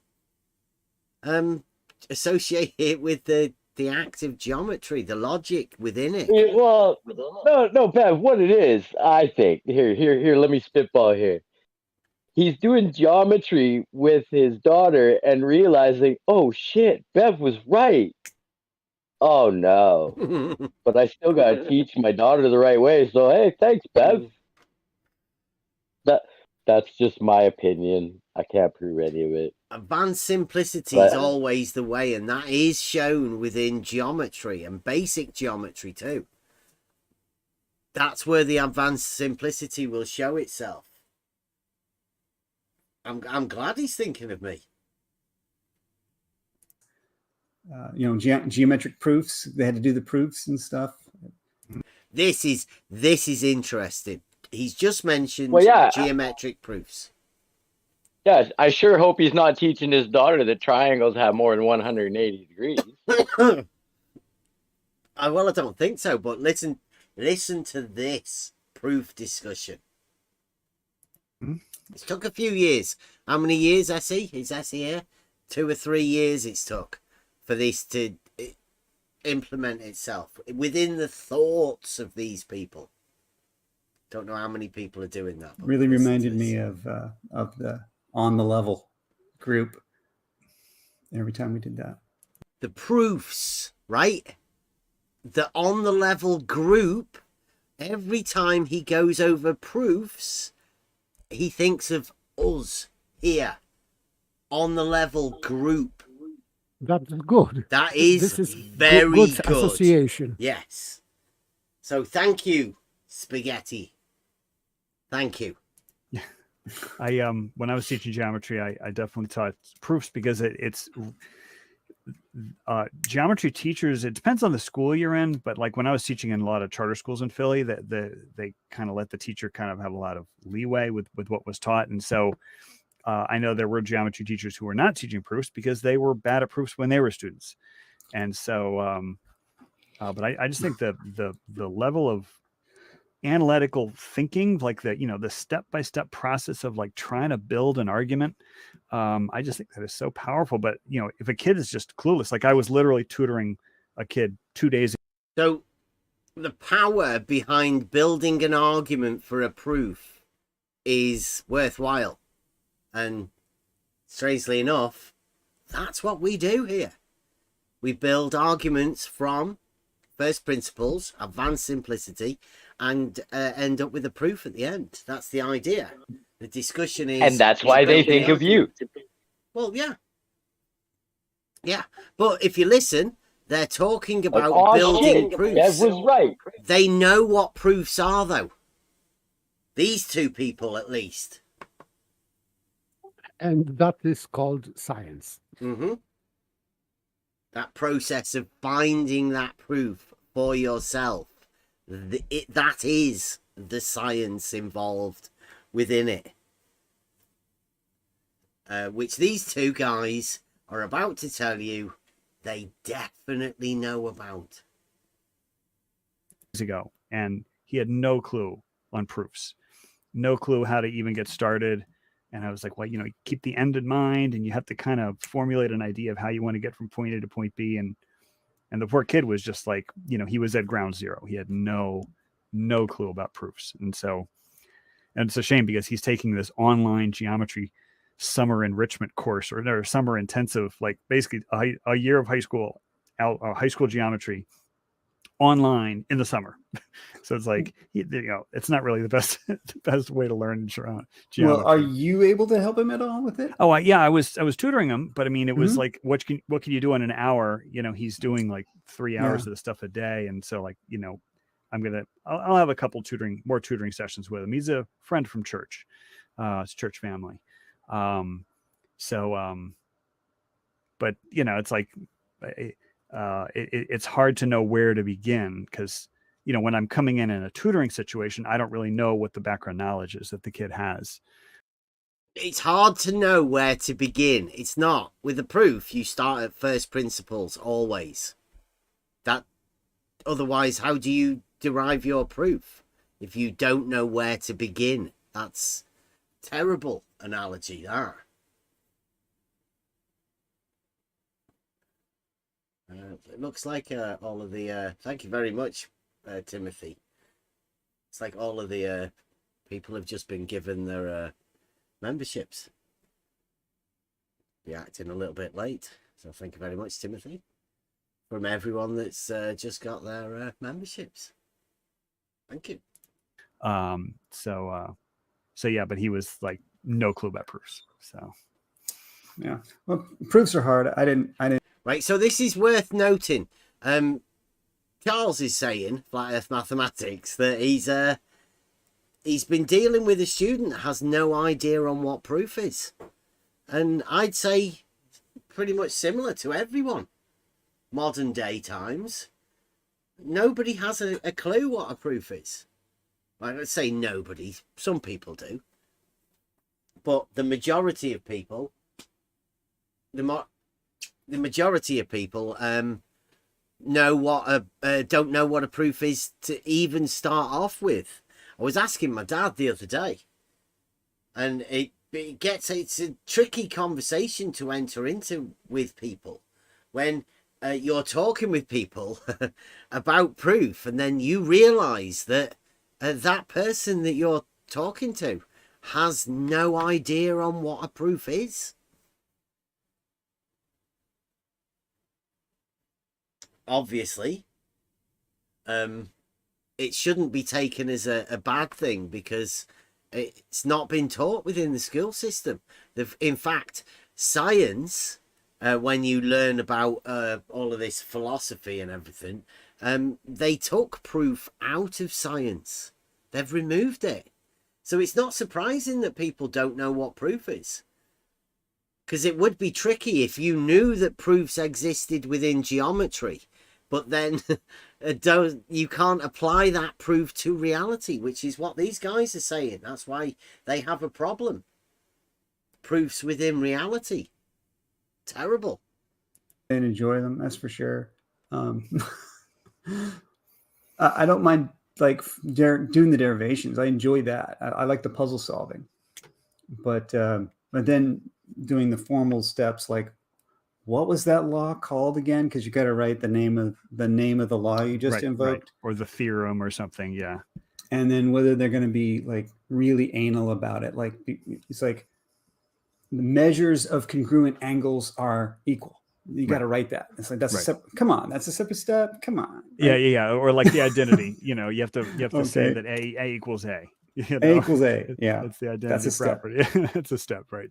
Associate it with the act of geometry, the logic within it. Well, no, Bev, what it is, I think. Here, let me spitball here. He's doing geometry with his daughter and realizing, oh shit, Bev was right. Oh no. But I still gotta teach my daughter the right way. So hey, thanks, Bev. That's just my opinion. I can't prove any of it. Advanced simplicity is always the way, and that is shown within geometry and basic geometry too. That's where the advanced simplicity will show itself. I'm glad he's thinking of me. Geometric proofs. They had to do the proofs and stuff. This is interesting. He's just mentioned geometric proofs. Yeah, I sure hope he's not teaching his daughter that triangles have more than 180 degrees. Well, I don't think so, but listen to this proof discussion. It's took a few years. How many years, Essie? Is Essie here? 2 or 3 years it's took for this to implement itself within the thoughts of these people. Don't know how many people are doing that. Really reminded me of the On the Level group every time we did that. The proofs, right? The On the Level group, every time he goes over proofs, he thinks of us here. On the Level group. That's good. That is, this is very good good. association. Yes. So thank you, Spaghetti. Thank you. I when I was teaching geometry, I definitely taught proofs because it's geometry teachers. It depends on the school you're in, but like when I was teaching in a lot of charter schools in Philly, that they kind of let the teacher kind of have a lot of leeway with what was taught, and so I know there were geometry teachers who were not teaching proofs because they were bad at proofs when they were students, and so but I just think the level of analytical thinking, like the step-by-step process of like trying to build an argument, I just think that is so powerful. But if a kid is just clueless, like I was literally tutoring a kid 2 days ago. So the power behind building an argument for a proof is worthwhile, and strangely enough, that's what we do here. We build arguments from first principles, advanced simplicity, and end up with a proof at the end. That's the idea. The discussion is... And that's why they think of you. Well, yeah. Yeah. But if you listen, they're talking about building proofs. That was right. They know what proofs are, though. These two people, at least. And that is called science. Mm-hmm. That process of finding that proof for yourself. That is the science involved within it, which these two guys are about to tell you they definitely know about. Ago, and he had no clue on proofs, no clue how to even get started. And I was like, well, keep the end in mind, and you have to kind of formulate an idea of how you want to get from point A to point B. And the poor kid was just like, he was at ground zero. He had no clue about proofs. And it's a shame because he's taking this online geometry summer enrichment course or summer intensive, like basically a year of high school geometry online in the summer. So it's like, it's not really the best way to learn geometry. Well, are you able to help him at all with it? Oh, yeah, I was tutoring him, but I mean, it was like, what can you do in an hour? He's doing like 3 hours of the stuff a day. And so like, I'll have a couple more tutoring sessions with him. He's a friend from church, it's church family. But it's like, it's hard to know where to begin because, when I'm coming in a tutoring situation, I don't really know what the background knowledge is that the kid has. It's hard to know where to begin. It's not. With a proof, you start at first principles always. Otherwise, how do you derive your proof if you don't know where to begin? That's terrible analogy there. It looks like all of the thank you very much, Timothy. It's like all of the people have just been given their memberships. Be acting a little bit late, so thank you very much, Timothy, from everyone that's just got their memberships. Thank you. So yeah, but he was like no clue about proofs. So yeah, well, proofs are hard. I didn't. Right, so this is worth noting. Charles is saying, Flat Earth Mathematics, that he's been dealing with a student that has no idea on what proof is. And I'd say pretty much similar to everyone. Modern day times, nobody has a clue what a proof is. Like, let's say nobody, some people do. But the majority of people, the majority of people know what don't know what a proof is to even start off with. I was asking my dad the other day, and it's a tricky conversation to enter into with people when you're talking with people about proof, and then you realize that that person that you're talking to has no idea on what a proof is. Obviously, it shouldn't be taken as a bad thing because it's not been taught within the school system. In fact, science, when you learn about all of this philosophy and everything, they took proof out of science. They've removed it. So it's not surprising that people don't know what proof is. Because it would be tricky if you knew that proofs existed within geometry, but then you can't apply that proof to reality, which is what these guys are saying. That's why they have a problem. Proofs within reality. Terrible. And enjoy them, that's for sure. I don't mind like doing the derivations. I enjoy that. I like the puzzle solving, but then doing the formal steps, like what was that law called again? Because you got to write the name of the law you just invoked, or the theorem or something. Yeah, and then whether they're going to be like really anal about it. Like it's like the measures of congruent angles are equal. You got to write that. It's like that's come on, that's a separate step. Come on. Right? Yeah. Or like the identity. You have to say that A equals A. A equals A. Yeah, that's the identity property. That's a step, right?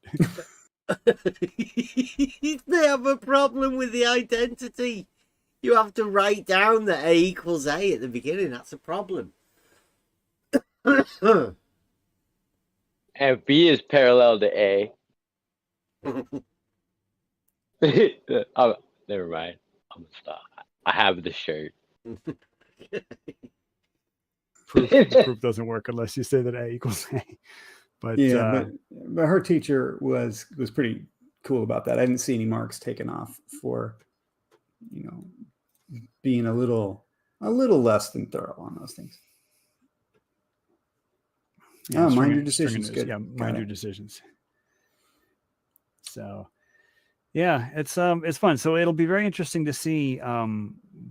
They have a problem with the identity. You have to write down that A equals A at the beginning. That's a problem. And B is parallel to A. Never mind. I'm gonna stop. I have the shirt. Proof doesn't work unless you say that A equals A. But but her teacher was pretty cool about that. I didn't see any marks taken off for, being a little less than thorough on those things. Yeah, mind your decisions. Good. Yeah, mind your decisions. So, yeah, it's fun. So it'll be very interesting to see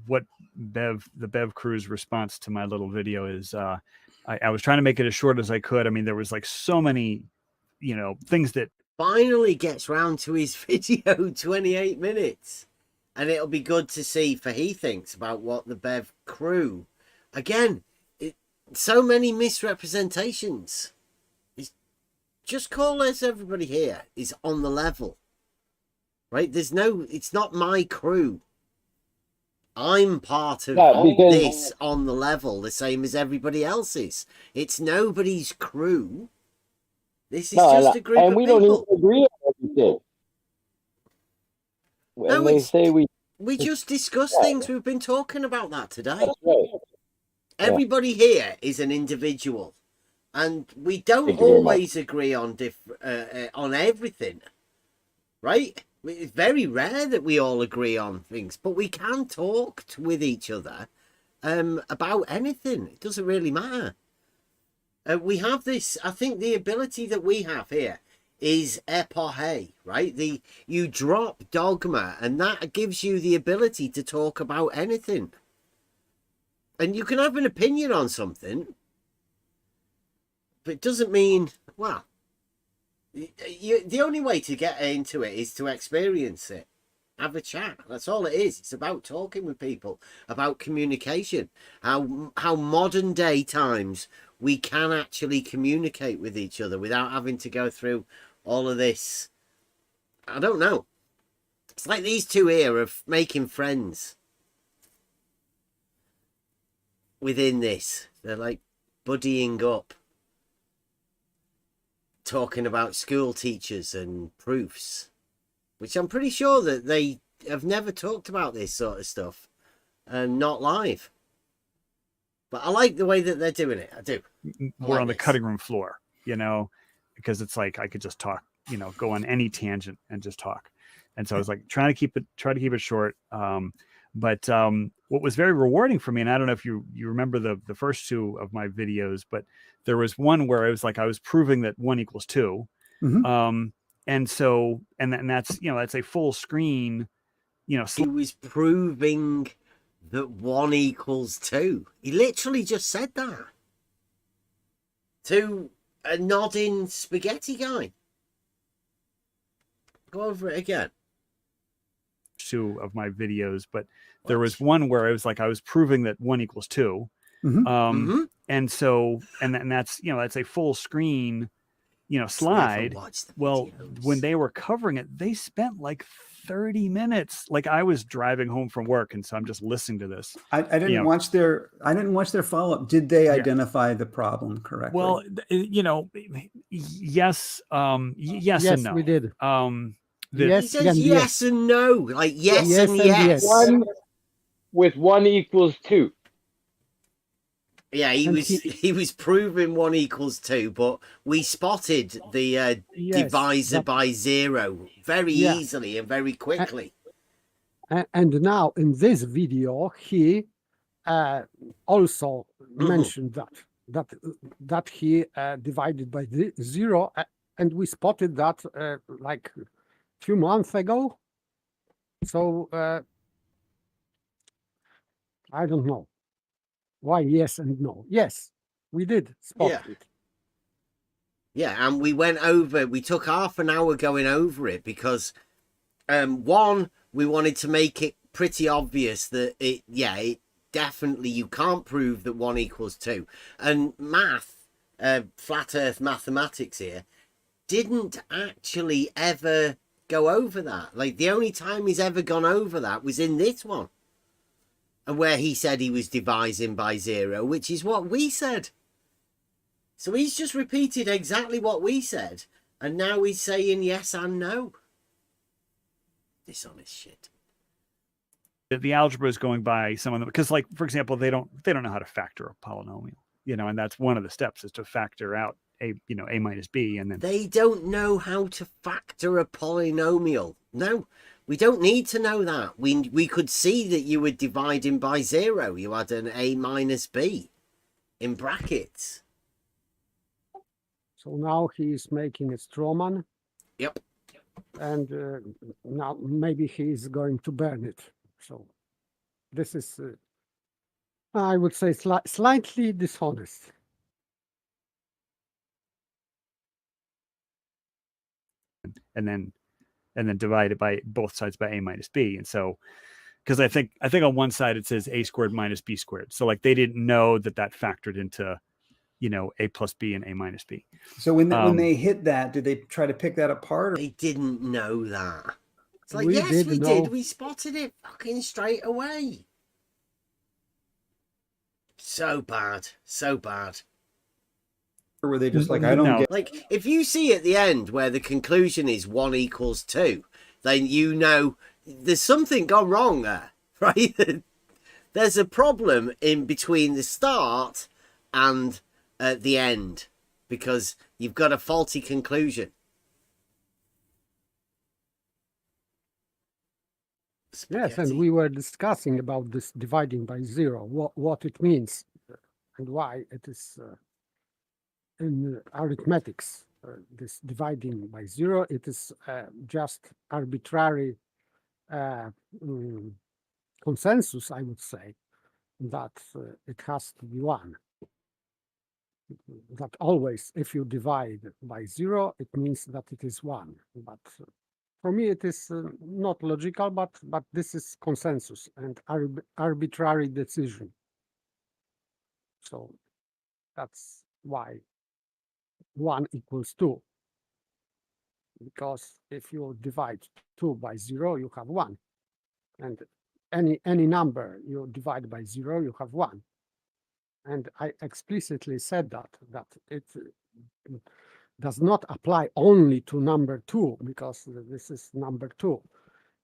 what the Bev crew's response to my little video is. I was trying to make it as short as I could. I mean, there was like so many, things that finally gets round to his video, 28 minutes. And it'll be good to see for he thinks about what the Bev crew, again, so many misrepresentations. Just call us everybody here is on the level, right? It's not my crew. I'm part of this on the level, the same as everybody else's. It's nobody's crew. This is just a group of people. And we don't even agree on everything. When they say we just discuss things. We've been talking about that today. That's right. Everybody here is an individual, and we don't always agree on everything, right? It's very rare that we all agree on things, but we can talk with each other about anything. It doesn't really matter. We have this, I think the ability that we have here is epoche, right? You drop dogma, and that gives you the ability to talk about anything. And you can have an opinion on something, but it doesn't mean, well, the only way to get into it is to experience it. Have a chat. That's all it is. It's about talking with people, about communication, how modern day times we can actually communicate with each other without having to go through all of this. I don't know. It's like these two here of making friends within this. They're like buddying up, talking about school teachers and proofs, which I'm pretty sure that they have never talked about this sort of stuff, and not live. But I like the way that they're doing it. I do. We're on the cutting room floor, because it's like I could just talk, go on any tangent and just talk. And so I was like try to keep it short. But what was very rewarding for me, and I don't know if you remember the first two of my videos, but there was one where I was proving that 1 equals 2. Mm-hmm. And that's, that's a full screen He was proving that 1 equals 2. He literally just said that to a nodding spaghetti guy. Go over it again. 2 of my videos, but there was one where I was proving that 1 equals 2. And so, and that's, that's a full screen, slide. Well, when they were covering it, they spent like 30 minutes. Like, I was driving home from work, and so I'm just listening to this. I didn't watch their follow-up. Did they identify the problem correctly? Well, yes, yes and no. We did. He says yes and no, like yes and yes. With 1 equals 2. Yeah, he was proving 1 equals 2, but we spotted the divisor by 0 very easily and very quickly. And now in this video, he also mentioned that he divided by 0, and we spotted that like a few months ago. So I don't know. Why yes and no? Yes, we did spot it. Yeah, and we took half an hour going over it because, one, we wanted to make it pretty obvious that it definitely, you can't prove that 1 equals 2. And flat earth mathematics here, didn't actually ever go over that. Like, the only time he's ever gone over that was in this one. And where he said he was divising by 0, which is what we said. So he's just repeated exactly what we said. And now he's saying yes and no. Dishonest shit. The algebra is going by some of them, because, like, for example, they don't know how to factor a polynomial, and that's one of the steps, is to factor out a minus b, and then they don't know how to factor a polynomial. No. We don't need to know that. We could see that you were dividing by 0. You had an a minus b in brackets. So now he's making a straw man. Yep. And now maybe he's going to burn it. So this is, I would say, slightly dishonest. And then divide it by both sides by a minus b. And so, because I think on one side it says a squared minus b squared. So, like, they didn't know that factored into, a plus b and a minus b. So when they hit that, did they try to pick that apart? Or? They didn't know that. It's like, we did. We spotted it fucking straight away. So bad. So bad. Or were they just like, I don't get... Like, if you see at the end where the conclusion is 1 equals 2, then there's something gone wrong there, right? There's a problem in between the start and the end, because you've got a faulty conclusion. Yes, and we were discussing about this dividing by 0, what it means and why it is... in arithmetics, this dividing by 0, it is just arbitrary consensus, I would say, that it has to be 1. That always, if you divide by 0, it means that it is 1. But for me, it is not logical, but this is consensus and arbitrary decision. So that's why 1 equals 2, because if you divide 2 by 0, you have 1, and any number you divide by 0, you have 1. And I explicitly said that it does not apply only to number 2, because this is number 2,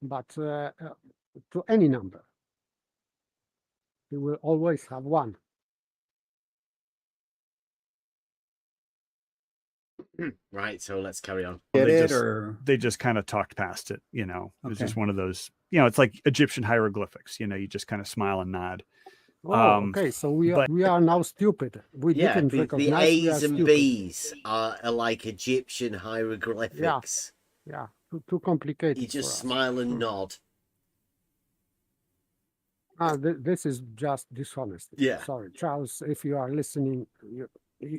but to any number. You will always have 1. Right, so let's carry on. They just kind of talked past it, It was just one of those, it's like Egyptian hieroglyphics, you just kind of smile and nod. Oh, okay, so we are now stupid. We didn't recognize the A's and B's are like Egyptian hieroglyphics. Yeah, too complicated. You just smile and nod. This is just dishonesty. Yeah. Sorry, Charles, if you are listening,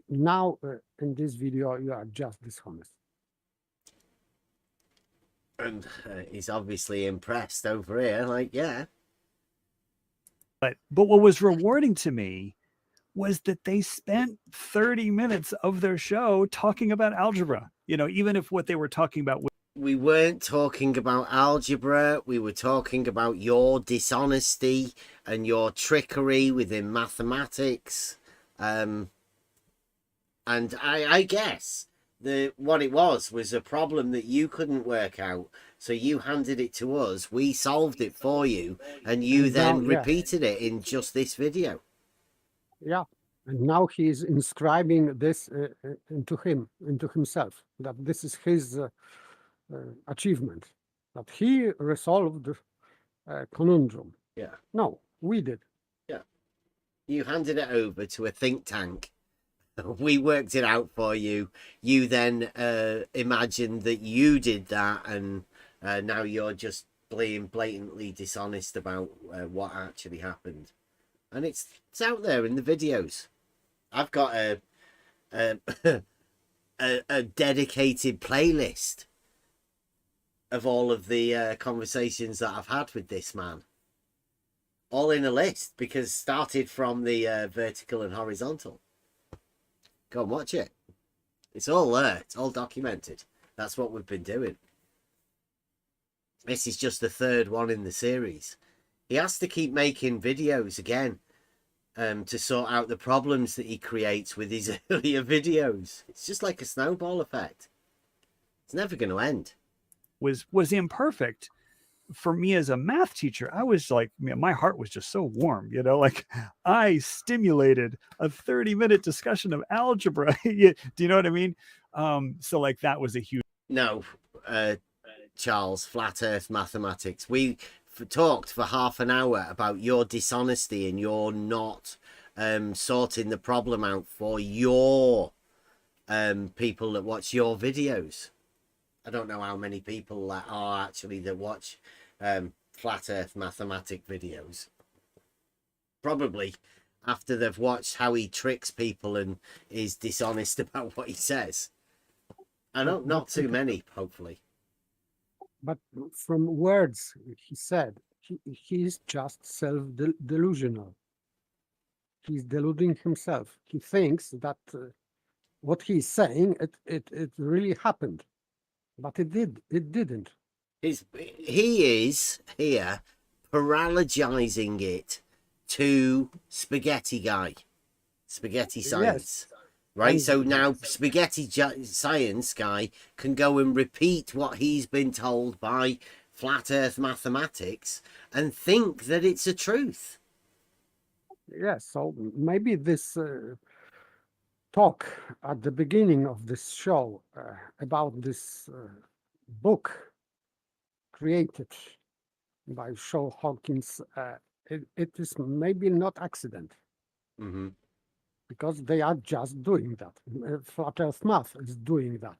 now in this video, you are just dishonest. And he's obviously impressed over here. Like, yeah. But what was rewarding to me was that they spent 30 minutes of their show talking about algebra. You know, even if what they were talking about. We weren't talking about algebra. We were talking about your dishonesty and your trickery within mathematics. And I guess what it was a problem that you couldn't work out. So you handed it to us. We solved it for you. And you then repeated it in just this video. Yeah. And now he is inscribing this into himself, that this is his achievement, that he resolved a conundrum. Yeah. No, we did. Yeah. You handed it over to a think tank. We worked it out for you. You then imagined that you did that, and now you're just being blatantly dishonest about what actually happened. And it's out there in the videos. I've got a dedicated playlist of all of the conversations that I've had with this man. All in a list, because started from the vertical and horizontal. Go and watch it. It's all there. It's all documented. That's what we've been doing. This is just the third one in the series. He has to keep making videos again to sort out the problems that he creates with his earlier videos. It's just like a snowball effect. It's never going to end. Was imperfect. For me as a math teacher, I was like, my heart was just so warm, you know, like I stimulated a 30-minute discussion of algebra. Do you know what I mean? So like that was a huge. No, Charles, flat earth mathematics. We talked for half an hour about your dishonesty and your not sorting the problem out for your people that watch your videos. I don't know how many people that are actually that watch flat earth mathematic videos. Probably after they've watched how he tricks people and is dishonest about what he says. I don't, not too many, hopefully. But from words he said, he's just self-delusional. He's deluding himself. He thinks that what he's saying, it really happened. But it didn't. He is here paralogizing it to Spaghetti Guy. Spaghetti Science. Yes. Right? And so now Spaghetti Science Guy can go and repeat what he's been told by Flat Earth Mathematics and think that it's a truth. Yes, so maybe this talk at the beginning of this show about this book created by Shaw Hawkins, it is maybe not accident. Mm-hmm. Because they are just doing that. Flat Earth Math is doing that.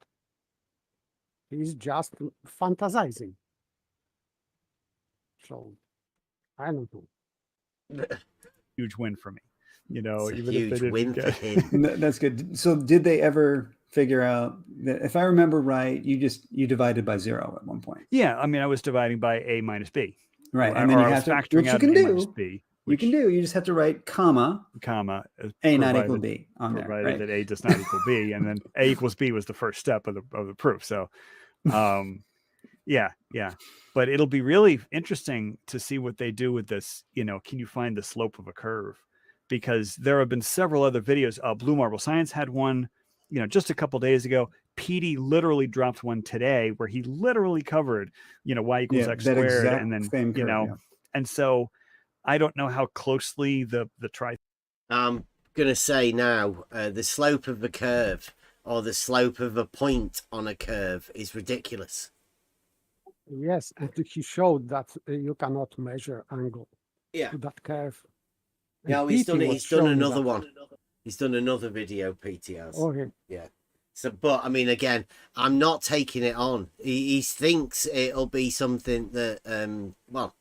He's just fantasizing. So, I don't know. Huge win for me. You know, it's even a huge if they win didn't for him. That's good. So did they ever figure out that, if I remember right, you divided by 0 at one point? Yeah, I mean, I was dividing by A minus B. Right, and then you have to, which you can do. B, you can do. You just have to write comma A not equal B on there. Provided right? that A does not equal B, and then A equals B was the first step of the proof. So, yeah. But it'll be really interesting to see what they do with this. You know, can you find the slope of a curve? Because there have been several other videos. Blue Marble Science had one, you know, just a couple days ago. PD literally dropped one today where he literally covered, you know, y equals x squared, and then same you curve, know, and so I don't know how closely the tri. I'm gonna say now, the slope of a curve or the slope of a point on a curve is ridiculous. Yes, and he showed that you cannot measure angle to that curve. Yeah, he's done it. He's done another one. He's done another video, PTS. Okay. Yeah. So, but I mean, again, I'm not taking it on. He thinks it'll be something that, well,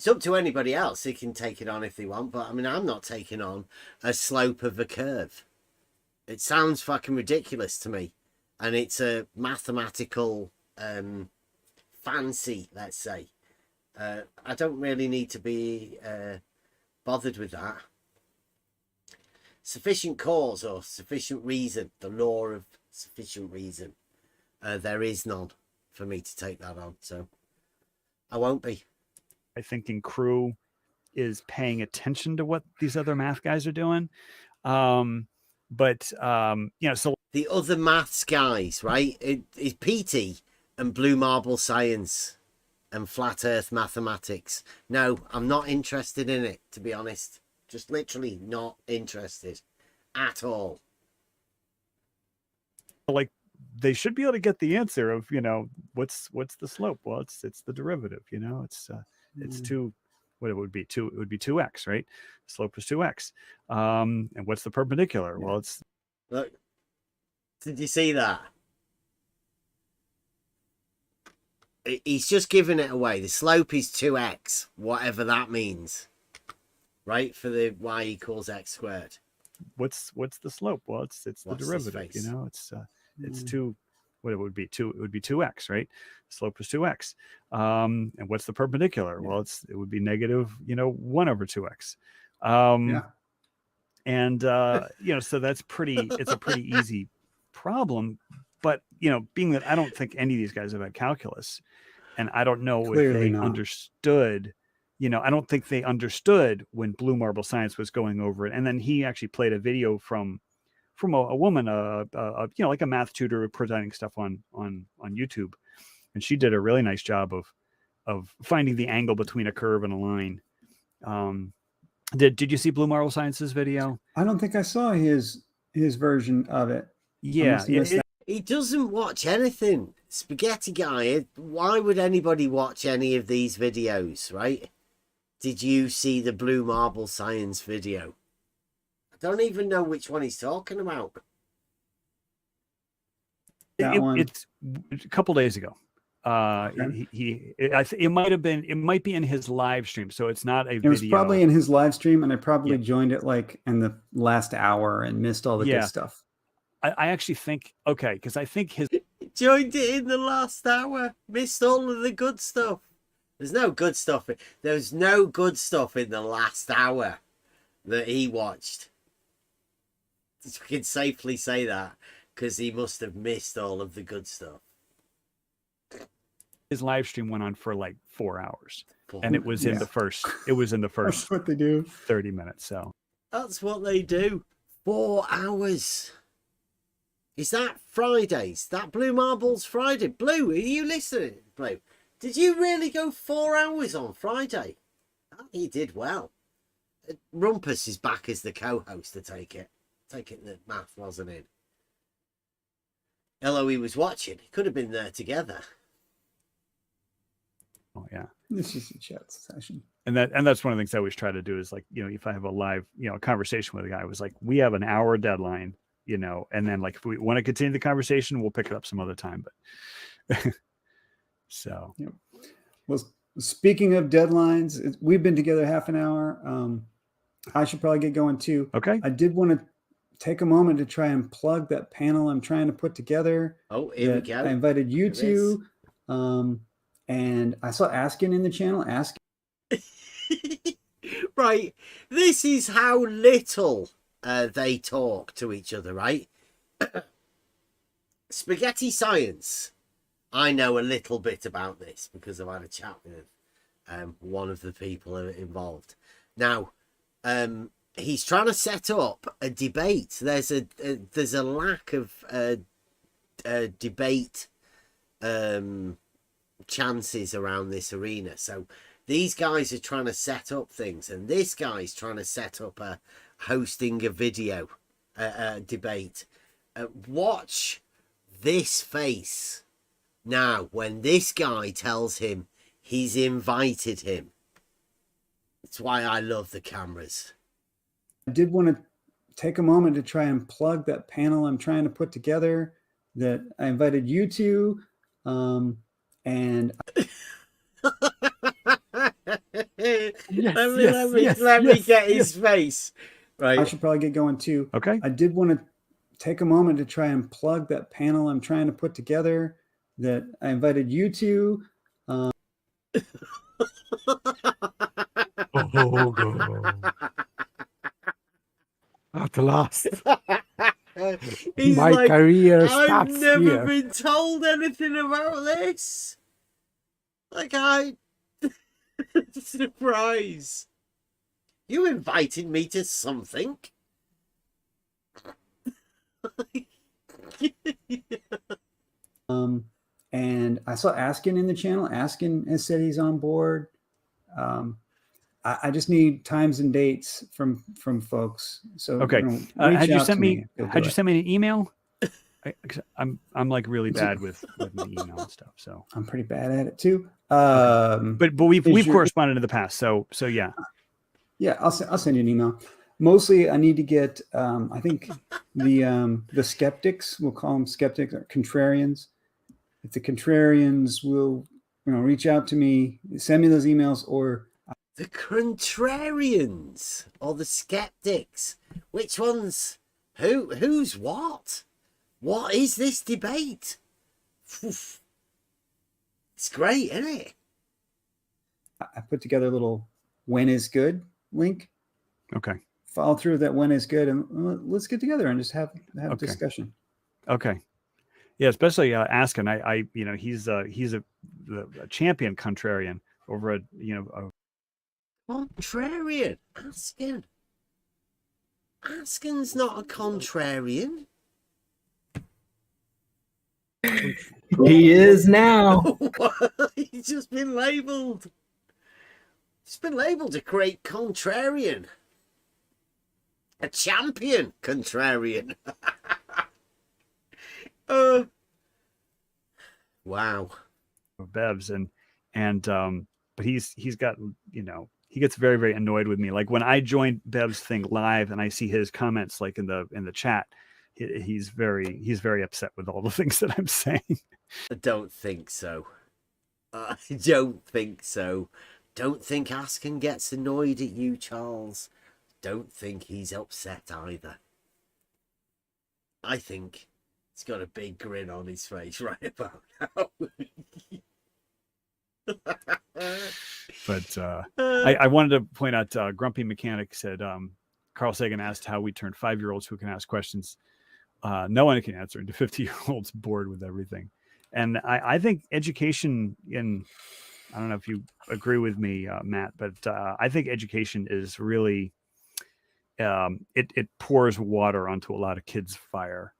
It's up to anybody else. They can take it on if they want, but I mean, I'm not taking on a slope of a curve. It sounds fucking ridiculous to me, and it's a mathematical fancy, let's say. I don't really need to be bothered with that. Sufficient cause or sufficient reason, the law of sufficient reason. There is none for me to take that on, so I won't be. I think in crew is paying attention to what these other math guys are doing. So the other maths guys, right? It's PT and Blue Marble Science and Flat Earth Mathematics. No, I'm not interested in it, to be honest. Just literally not interested at all. Like, they should be able to get the answer of, what's the slope? Well, it's the derivative, it's two, what it would be, it would be 2x, right? The slope is 2x. And what's the perpendicular? Yeah. Well, look, did you see that? He's just giving it away. The slope is 2x, whatever that means, right? For the y equals x squared. What's the slope? Well, it's the derivative, it's two, what it would be, it would be 2x, right? The slope is 2x. And what's the perpendicular? Yeah. Well, it would be negative, 1 over 2x. And so that's it's a pretty easy problem. But being that I don't think any of these guys have had calculus, and I don't know if they understood, I don't think they understood when Blue Marble Science was going over it. And then he actually played a video from a woman, like a math tutor presenting stuff on YouTube, and she did a really nice job of finding the angle between a curve and a line. Did you see Blue Marble Science's video? I don't think I saw his version of it. Yeah, he doesn't watch anything. Spaghetti guy, why would anybody watch any of these videos, right? Did you see the Blue Marble Science video? I don't even know which one he's talking about. It's a couple days ago. Okay. It might be in his live stream, so it's not a video. It was probably in his live stream, and I probably joined it like in the last hour and missed all the good stuff. I actually think, because I think his joined it in the last hour, missed all of the good stuff. There's no good stuff. There's no good stuff in the last hour that he watched. We can safely say that because he must have missed all of the good stuff. His live stream went on for like 4 hours, and it was in the first. It was in the first. That's what they do. 30 minutes. So that's what they do. 4 hours. Is that Fridays? That Blue Marbles Friday? Blue, are you listening? Blue, did you really go 4 hours on Friday? Oh, he did well. Rumpus is back as the co-host to take it. Take it that math wasn't in. Eloise was watching. He could have been there together. Oh yeah. This is a chat session. And that's one of the things I always try to do is, like, if I have a live, conversation with a guy, I was like, we have an hour deadline, and then, like, if we want to continue the conversation, we'll pick it up some other time. But so, yeah. Well, speaking of deadlines, we've been together half an hour. I should probably get going too. Okay. I did want to take a moment to try and plug that panel I'm trying to put together. Oh, here we go. I invited you to, and I saw Askin in the channel. Askin. Right. This is how little they talk to each other, right? Spaghetti Science. I know a little bit about this because I've had a chat with one of the people involved. Now, he's trying to set up a debate. There's a lack of debate chances around this arena. So these guys are trying to set up things, and this guy's trying to set up hosting a video debate. Watch this face now when this guy tells him he's invited him. That's why I love the cameras. I did want to take a moment to try and plug that panel I'm trying to put together that I invited you to. And Let me get his face. Right. I should probably get going too. Okay. I did want to take a moment to try and plug that panel I'm trying to put together that I invited you to. Oh, God. At last. He's My like, career I've starts never here. been told anything about this. Like, surprise. You invited me to something. And I saw Askin in the channel. Askin has said he's on board. I just need times and dates from folks. So Okay. had you sent me an email? I'm like really bad with my email and stuff. So I'm pretty bad at it too. But we've corresponded in the past. So yeah. Yeah, I'll send you an email. Mostly, I need to get. I think the skeptics, we'll call them skeptics or contrarians. If the contrarians will, reach out to me, send me those emails, or the contrarians or the skeptics. Which ones? Who's what? What is this debate? It's great, isn't it? I put together a little "when is good" link. Okay. Follow through that "when is good" and let's get together and just have a discussion. Okay. Yeah, especially Askin. He's a champion contrarian over at Contrarian, Askin. Askin's not a contrarian. He is now. He's just been labelled. He's been labelled a great contrarian. A champion contrarian. Wow. Bevs but he's got he gets very, very annoyed with me. Like when I join Bev's thing live and I see his comments like in the chat, he's very upset with all the things that I'm saying. I don't think so. I don't think so. Don't think Askin gets annoyed at you, Charles. Don't think he's upset either. I think he's got a big grin on his face right about now. But I wanted to point out, Grumpy Mechanic said, Carl Sagan asked how we turn 5-year-olds who can ask questions. No one can answer into 50-year-olds bored with everything. And I think education I don't know if you agree with me, Matt, but I think education is really, it pours water onto a lot of kids' fire.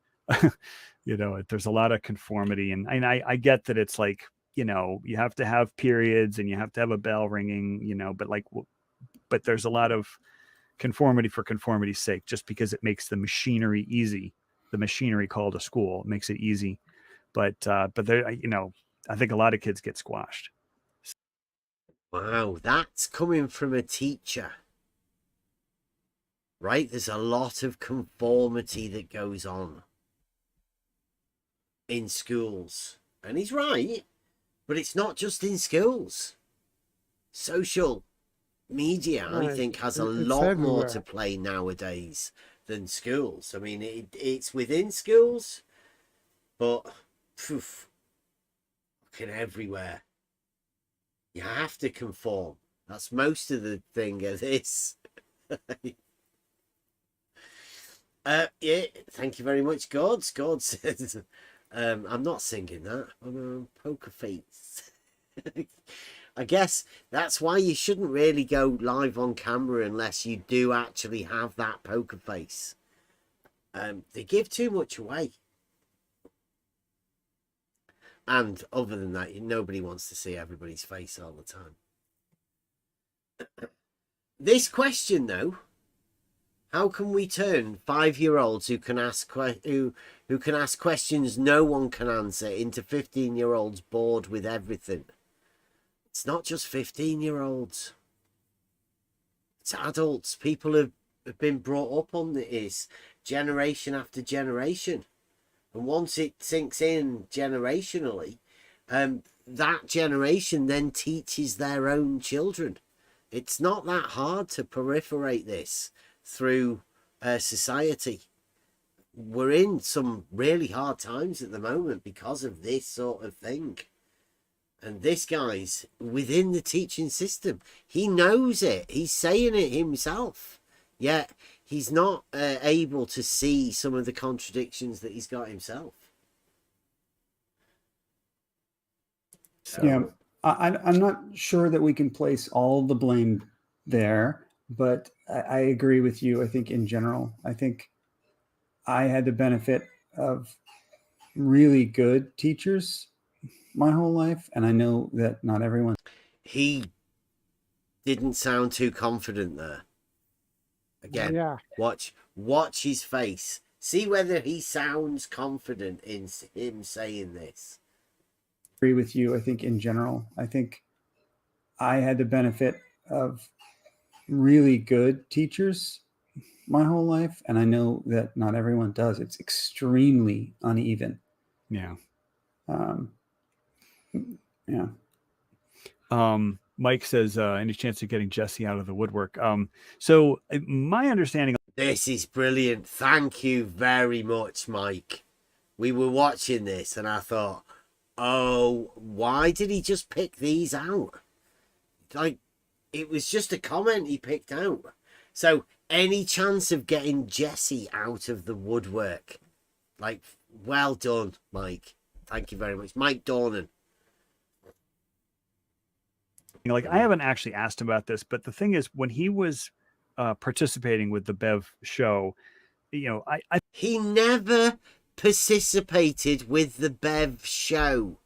There's a lot of conformity. And I get that it's like, you have to have periods and you have to have a bell ringing, but there's a lot of conformity for conformity's sake, just because it makes the machinery easy. The machinery called a school makes it easy. But there, I think a lot of kids get squashed. Wow, that's coming from a teacher. Right? There's a lot of conformity that goes on in schools. And he's right, but it's not just in schools. Social media, I think, has a lot more to play nowadays than schools. I mean, it's within schools, but fucking everywhere. You have to conform. That's most of the thing of this. Yeah, thank you very much, Gods. God says, I'm not singing that. I'm poker face. I guess that's why you shouldn't really go live on camera unless you do actually have that poker face. They give too much away. And other than that, nobody wants to see everybody's face all the time. This question, though, how can we turn 5-year-olds who can ask questions no one can answer into 15-year-olds bored with everything? It's not just 15-year-olds. It's adults. People have been brought up on this generation after generation. And once it sinks in generationally, that generation then teaches their own children. It's not that hard to proliferate this through society. We're in some really hard times at the moment because of this sort of thing. And this guy's within the teaching system. He knows it. He's saying it himself. Yet he's not able to see some of the contradictions that he's got himself. So, yeah, I'm not sure that we can place all the blame there, but I agree with you. I think in general, I think I had the benefit of really good teachers my whole life, and I know that not everyone. He didn't sound too confident there. Again, Yeah. watch his face. See whether he sounds confident in him saying this. Agree with you. I think in general, I think I had the benefit of really good teachers my whole life, and I know that not everyone does. It's extremely uneven. Yeah. Yeah. Mike says, any chance of getting Jesse out of the woodwork? So my understanding. This is brilliant. Thank you very much, Mike. We were watching this and I thought, oh, why did he just pick these out? Like, it was just a comment he picked out. So any chance of getting Jesse out of the woodwork? Like, well done, Mike. Thank you very much. Mike Dornan. Like, I haven't actually asked him about this, but the thing is, when he was participating with the Bev show, you know, he never participated with the Bev show.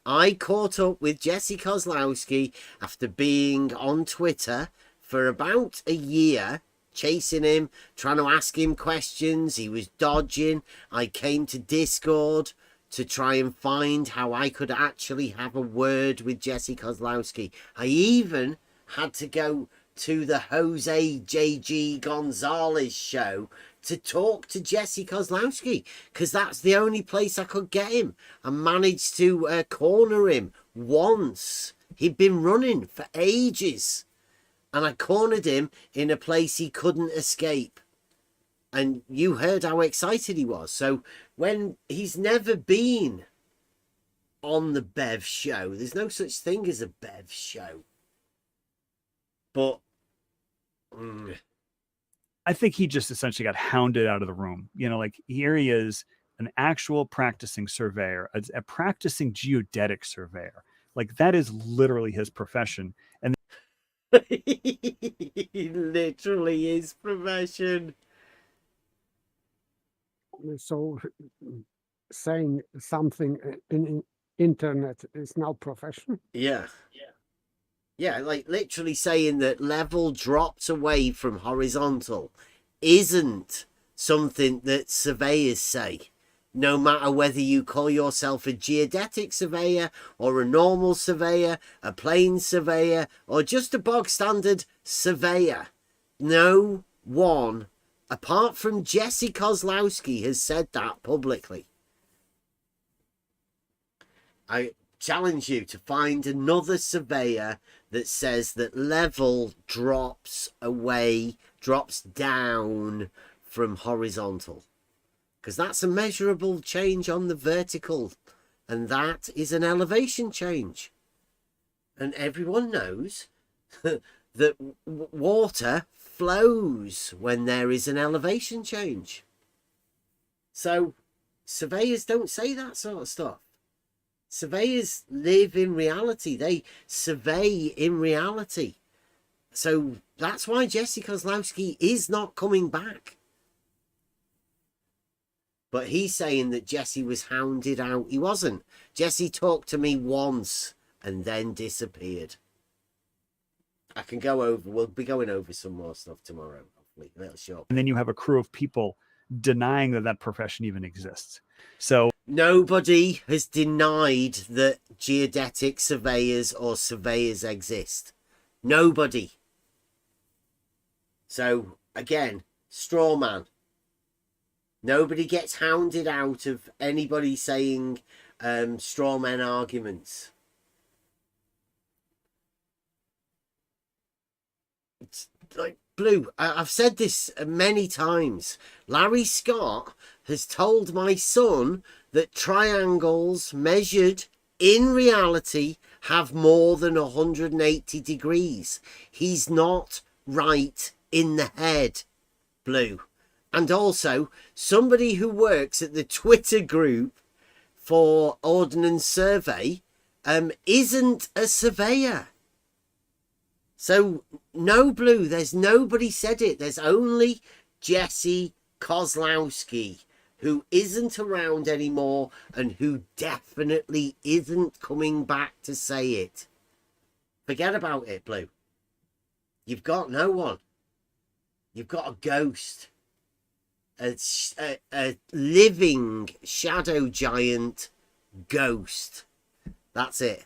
I caught up with Jesse Kozlowski after being on Twitter for about a year, chasing him, trying to ask him questions. He was dodging. I came to Discord to try and find how I could actually have a word with Jesse Kozlowski. I even had to go to the Jose JG Gonzalez show to talk to Jesse Kozlowski, because that's the only place I could get him. I managed to corner him once. He'd been running for ages, and I cornered him in a place he couldn't escape. And you heard how excited he was. So when he's never been on the Bev show, there's no such thing as a Bev show. But I think he just essentially got hounded out of the room. You know, like, here he is, an actual practicing surveyor, a practicing geodetic surveyor. Like, that is literally his profession. And he literally his profession. So saying something in internet is now profession. Yeah, like literally saying that level dropped away from horizontal isn't something that surveyors say, no matter whether you call yourself a geodetic surveyor or a normal surveyor, a plane surveyor, or just a bog standard surveyor. No one apart from Jesse Kozlowski has said that publicly. I challenge you to find another surveyor that says that level drops away, drops down from horizontal. Because that's a measurable change on the vertical. And that is an elevation change. And everyone knows that water flows when there is an elevation change. So surveyors don't say that sort of stuff. Surveyors live in reality. They survey in reality. So that's why Jesse Kozlowski is not coming back. But he's saying that Jesse was hounded out. He wasn't. Jesse talked to me once and then disappeared. I can go over, we'll be going over some more stuff tomorrow, hopefully. A little short. then you have a crew of people denying that that profession even exists. So nobody has denied that geodetic surveyors or surveyors exist. Nobody. So again, straw man. Nobody gets hounded out of anybody saying straw man arguments. like Blue, I've said this many times. Larry Scott has told my son that triangles measured in reality have more than 180 degrees. He's not right in the head, Blue. And also, somebody who works at the Twitter group for Ordnance Survey isn't a surveyor. So, no, Blue, there's nobody said it. There's only Jesse Kozlowski, who isn't around anymore and who definitely isn't coming back to say it. Forget about it, Blue. You've got no one. You've got a ghost. A living shadow giant ghost. That's it.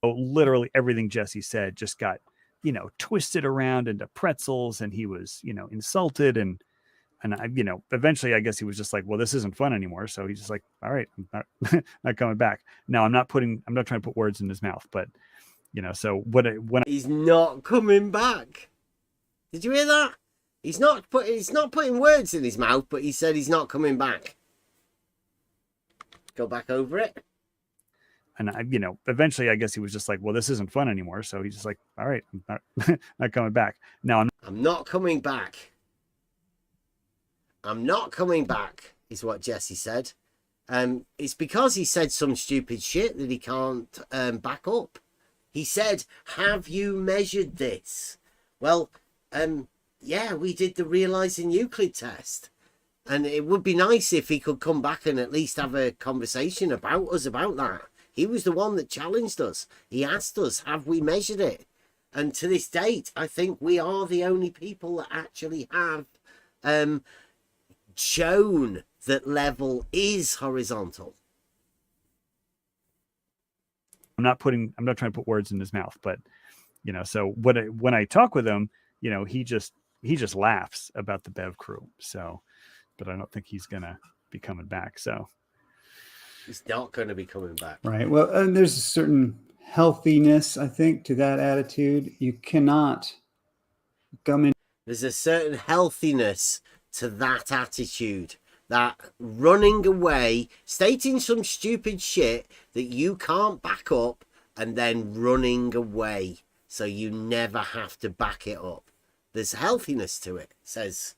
Literally everything Jesse said just got, twisted around into pretzels, and he was, insulted, and I, eventually I guess he was just like, well, this isn't fun anymore. So he's just like, all right, I'm not, not coming back. Now I'm not trying to put words in his mouth, but so when he's not coming back. Did you hear that? He's not putting words in his mouth, but he said he's not coming back. Go back over it. And I, eventually I guess he was just like, well, this isn't fun anymore. So he's just like, all right, I'm not, not coming back. Now I'm not coming back. I'm not coming back, is what Jesse said. It's because he said some stupid shit that he can't back up. He said, have you measured this? Well, yeah, we did the realizing Euclid test. And it would be nice if he could come back and at least have a conversation about us about that. He was the one that challenged us. He asked us, have we measured it? And to this date, I think we are the only people that actually have shown that level is horizontal. I'm not trying to put words in his mouth, but so when I talk with him, he just laughs about the Bev crew. So, but I don't think he's gonna be coming back. So he's not going to be coming back. Right. Well, and there's a certain healthiness, I think, to that attitude. You cannot come in. There's a certain healthiness to that attitude. That running away, stating some stupid shit that you can't back up, and then running away so you never have to back it up. There's healthiness to it, says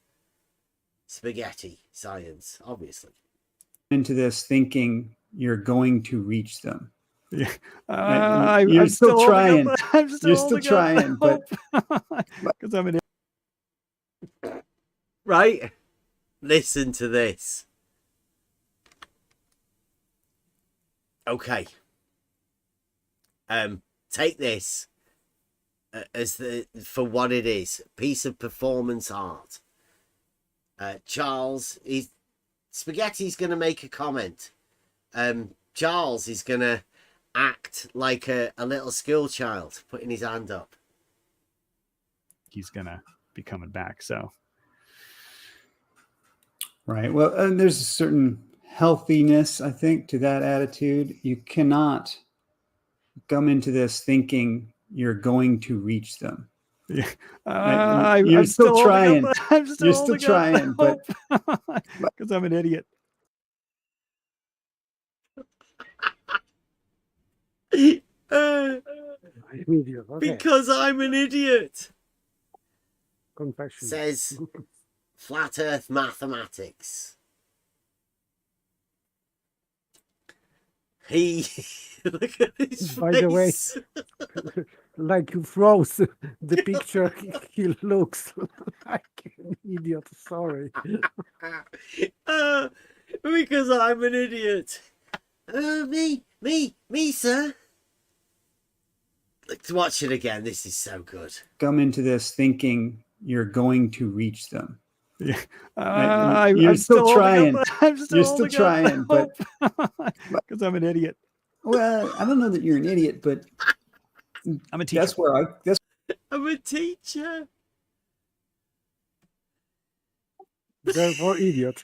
Spaghetti Science, obviously. Into this thinking you're going to reach them. Yeah. You're still trying. You're still trying, but because I'm an right. Listen to this. Okay. Take this as for what it is, a piece of performance art. Charles is Spaghetti's going to make a comment. Charles is going to act like a little school child, putting his hand up. He's going to be coming back. So. Right. Well, and there's a certain healthiness, I think, to that attitude. You cannot come into this thinking you're going to reach them. Yeah. You're still trying. You're still trying, but because I'm an idiot. Because I'm an idiot. Confession. Says Flat Earth Mathematics. He look at his By face. the way, like you froze the picture, he looks like an idiot. Sorry. Because I'm an idiot. Me, sir. Let's watch it again. This is so good. Come into this thinking you're going to reach them. Yeah. You're still trying. You're still trying, but because I'm an idiot. Well, I don't know that you're an idiot, but I'm a teacher. I'm a teacher. Therefore, idiot.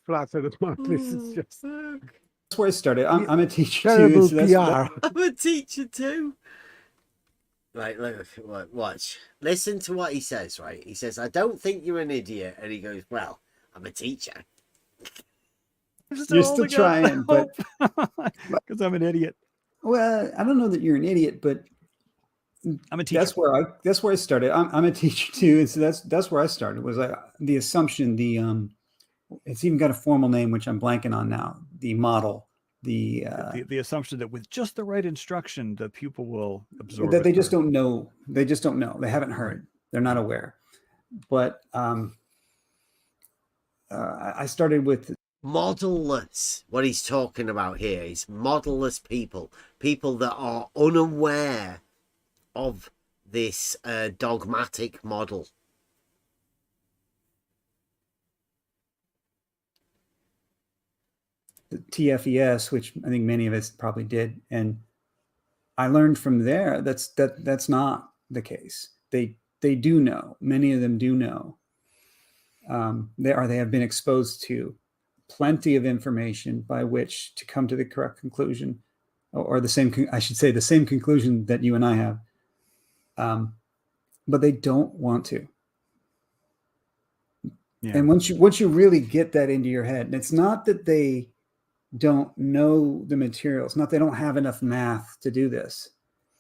Flat Earth Math. This is just. where I started. I'm a teacher Terrible too. So PR. I'm a teacher too. Right, look, watch. Listen to what he says, right? He says, I don't think you're an idiot. And he goes, well, I'm a teacher. you're still trying, but because I'm an idiot. Well, I don't know that you're an idiot, but I'm a teacher. That's where I started. I'm a teacher too, and so that's where I started. Was the assumption it's even got a formal name which I'm blanking on now. The model, the assumption that with just the right instruction, the pupil will absorb. That they just don't know. They just don't know. They haven't heard. Right. They're not aware. But I started with modelless. What he's talking about here is modelless people that are unaware of this dogmatic model. The TFES, which I think many of us probably did, and I learned from there that's not the case. They do know. Many of them do know. They have been exposed to plenty of information by which to come to the correct conclusion, or the same conclusion that you and I have. But they don't want to. Yeah. And once you really get that into your head, and it's not that they don't know the materials, not they don't have enough math to do this.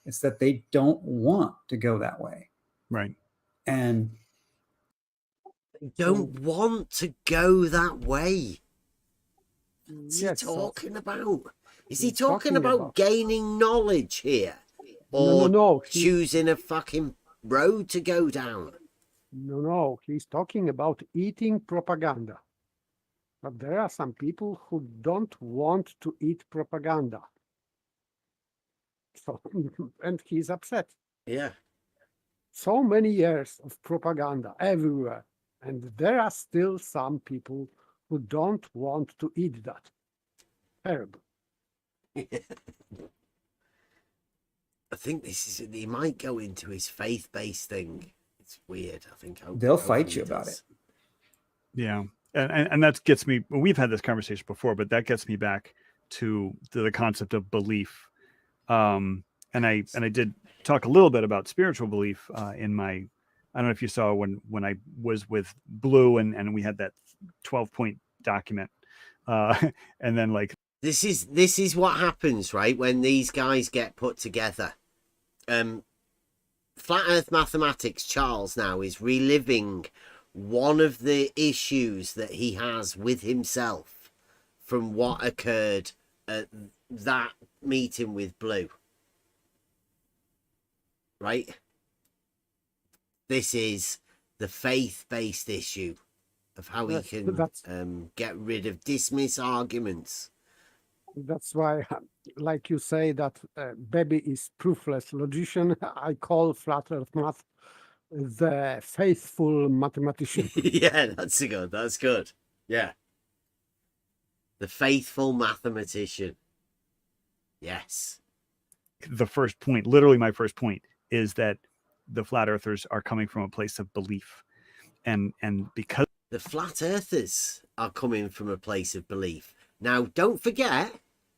It's that they don't want to go that way. Right. And they don't want to go that way. What's he talking about? Is he talking about gaining knowledge here? Or no. Choosing a fucking road to go down? No. He's talking about eating propaganda. But there are some people who don't want to eat propaganda. So, and he's upset. Yeah. So many years of propaganda everywhere. And there are still some people who don't want to eat that. Terrible. I think he might go into his faith-based thing. It's weird. I think they'll fight you about it. Yeah. And that gets me, we've had this conversation before, but that gets me back to the concept of belief. And I did talk a little bit about spiritual belief in my, I don't know if you saw when I was with Blue and we had that 12-point document. And then like, this is what happens, right? When these guys get put together. Flat Earth Mathematics, Charles now is reliving one of the issues that he has with himself from what occurred at that meeting with Blue. Right? This is the faith-based issue of how he can get rid of dismiss arguments. That's why, like you say, that Baby is proofless logician. I call Flat Earth Math the faithful mathematician. Yeah, that's good. That's good. Yeah. The faithful mathematician. Yes. The first point, literally my first point, is that the flat earthers are coming from a place of belief. And because the flat earthers are coming from a place of belief. Now, don't forget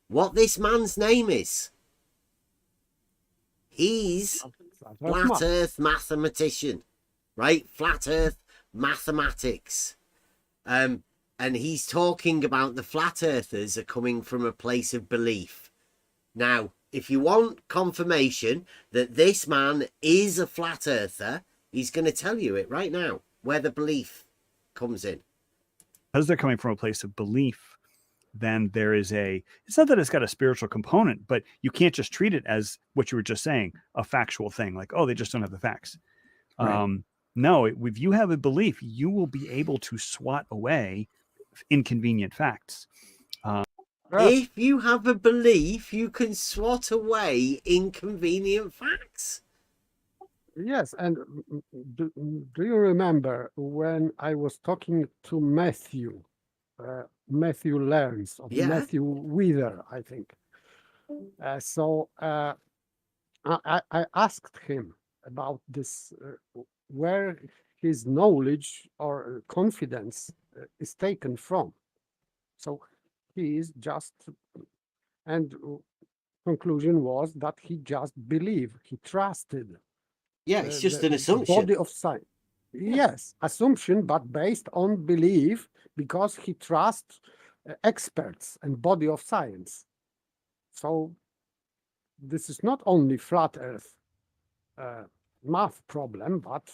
what this man's name is. He's Flat Earth mathematician, right? Flat Earth mathematics. And he's talking about the flat earthers are coming from a place of belief. Now, if you want confirmation that this man is a flat earther, he's going to tell you it right now, where the belief comes in. Because they're coming from a place of belief, then there is it's not that it's got a spiritual component, but you can't just treat it as what you were just saying, a factual thing, like, oh, they just don't have the facts. Right. No, if you have a belief, you will be able to swat away inconvenient facts. If you have a belief, you can swat away inconvenient facts. Yes, and do you remember when I was talking to Matthew Learns, of Matthew Wheeler, I think. So I asked him about this, where his knowledge or confidence is taken from. So he is just, and conclusion was that he just believed, he trusted. Yeah, it's just an assumption. Body of science. Yes, assumption, but based on belief, because he trusts experts and body of science. So this is not only flat Earth math problem, but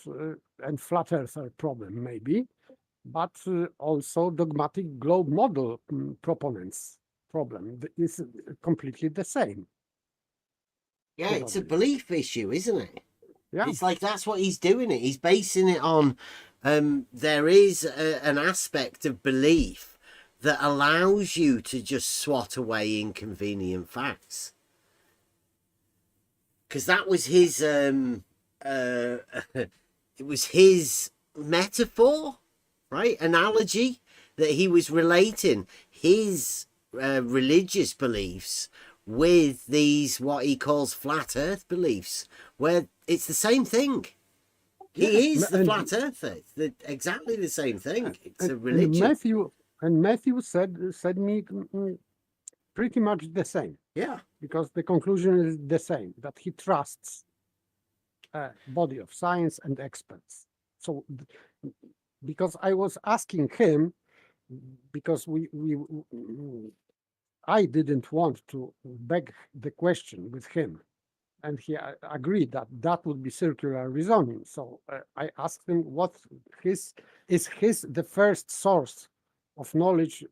and flat earther problem maybe, but also dogmatic globe model proponents problem is completely the same. Yeah, Probably. it's a belief issue, isn't it? Yeah. It's like that's what he's doing it. He's basing it on there is an aspect of belief that allows you to just swat away inconvenient facts. Because that was his it was his metaphor, right? Analogy that he was relating his religious beliefs with these what he calls flat earth beliefs, where it's the same thing. He is the flat earther. It's exactly the same thing. It's a religion. And Matthew said me pretty much the same. Yeah. Because the conclusion is the same, that he trusts a body of science and experts. So because I was asking him, because I didn't want to beg the question with him, and he agreed that that would be circular reasoning. So I asked him what is the first source of knowledge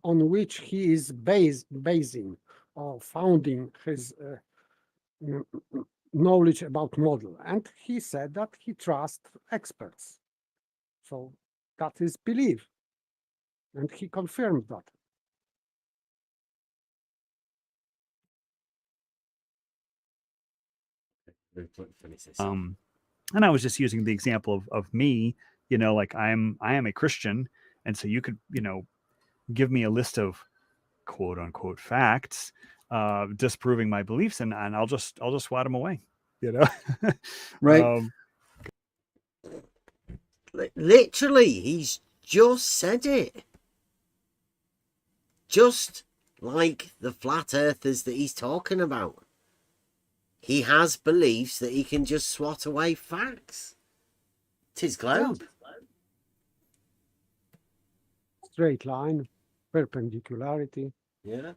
on which he is basing or founding his knowledge about model, and he said that he trusts experts. So that is belief, and he confirmed that. And I was just using the example of me, you know, like I am a Christian, and so you could, you know, give me a list of quote unquote facts disproving my beliefs, and I'll just swat them away, you know. Right. Literally, he's just said it. Just like the flat earthers that he's talking about. He has beliefs that he can just swat away facts. It's his globe. Straight line, perpendicularity. Yeah.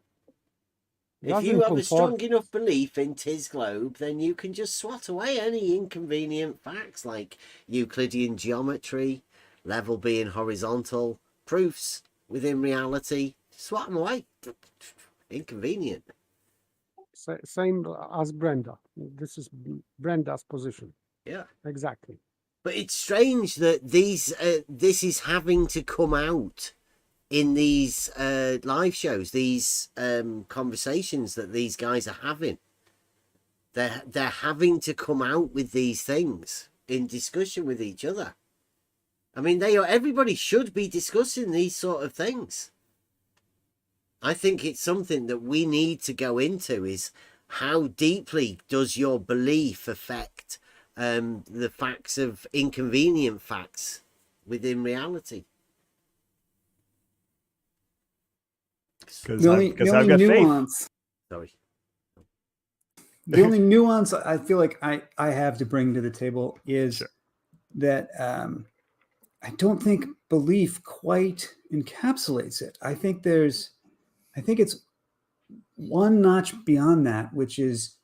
If you have a strong enough belief in his globe, then you can just swat away any inconvenient facts like Euclidean geometry, level being horizontal, proofs within reality. Swat them away. Inconvenient. Same as Brenda. This is Brenda's position. Yeah. Exactly. But it's strange that this is having to come out in these live shows, these conversations that these guys are having. They're having to come out with these things in discussion with each other. I mean, everybody should be discussing these sort of things. I think it's something that we need to go into, is how deeply does your belief affect the facts of inconvenient facts within reality? The only nuance. Sorry. The only nuance I feel like I have to bring to the table is that I don't think belief quite encapsulates it. I think it's one notch beyond that, which is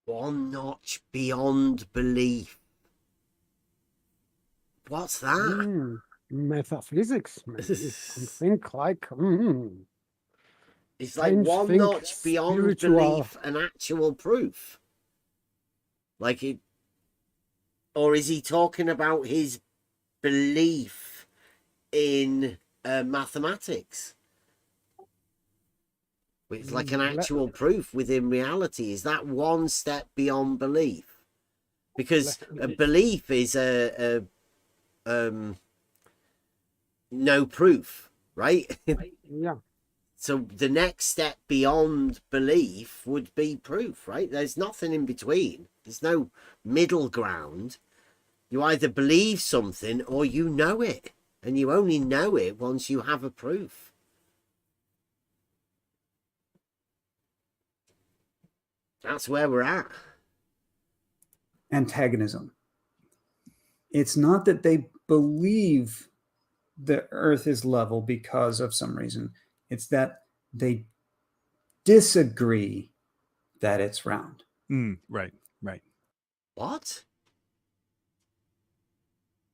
one notch beyond belief. What's that? Metaphysics, maybe. Think like it's like one notch beyond belief and actual proof. Like it, or is he talking about his belief in mathematics? It's like an actual proof within reality. Is that one step beyond belief? Because a belief is a no proof, right? Yeah. So the next step beyond belief would be proof, right? There's nothing in between. There's no middle ground. You either believe something or you know it, and you only know it once you have a proof. That's where we're at. Antagonism. It's not that they believe the earth is level because of some reason. It's that they disagree that it's round. Right. What?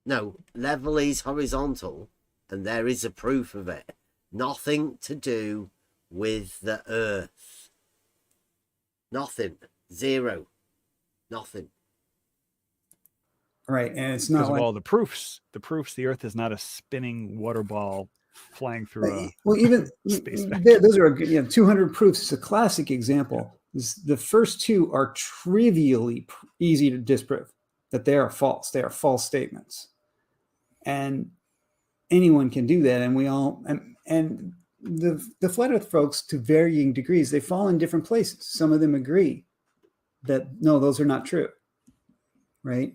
No, level is horizontal, and there is a proof of it. Nothing to do with the earth. Nothing. Zero. Nothing. Right, and it's not Because of like, all the proofs. The earth is not a spinning water ball flying through a well, even space those are 200 proofs. It's a classic example. The first two are trivially easy to disprove, that they are false. They are false statements, and anyone can do that. And we all and the flat Earth folks, to varying degrees, they fall in different places. Some of them agree that no, those are not true, right?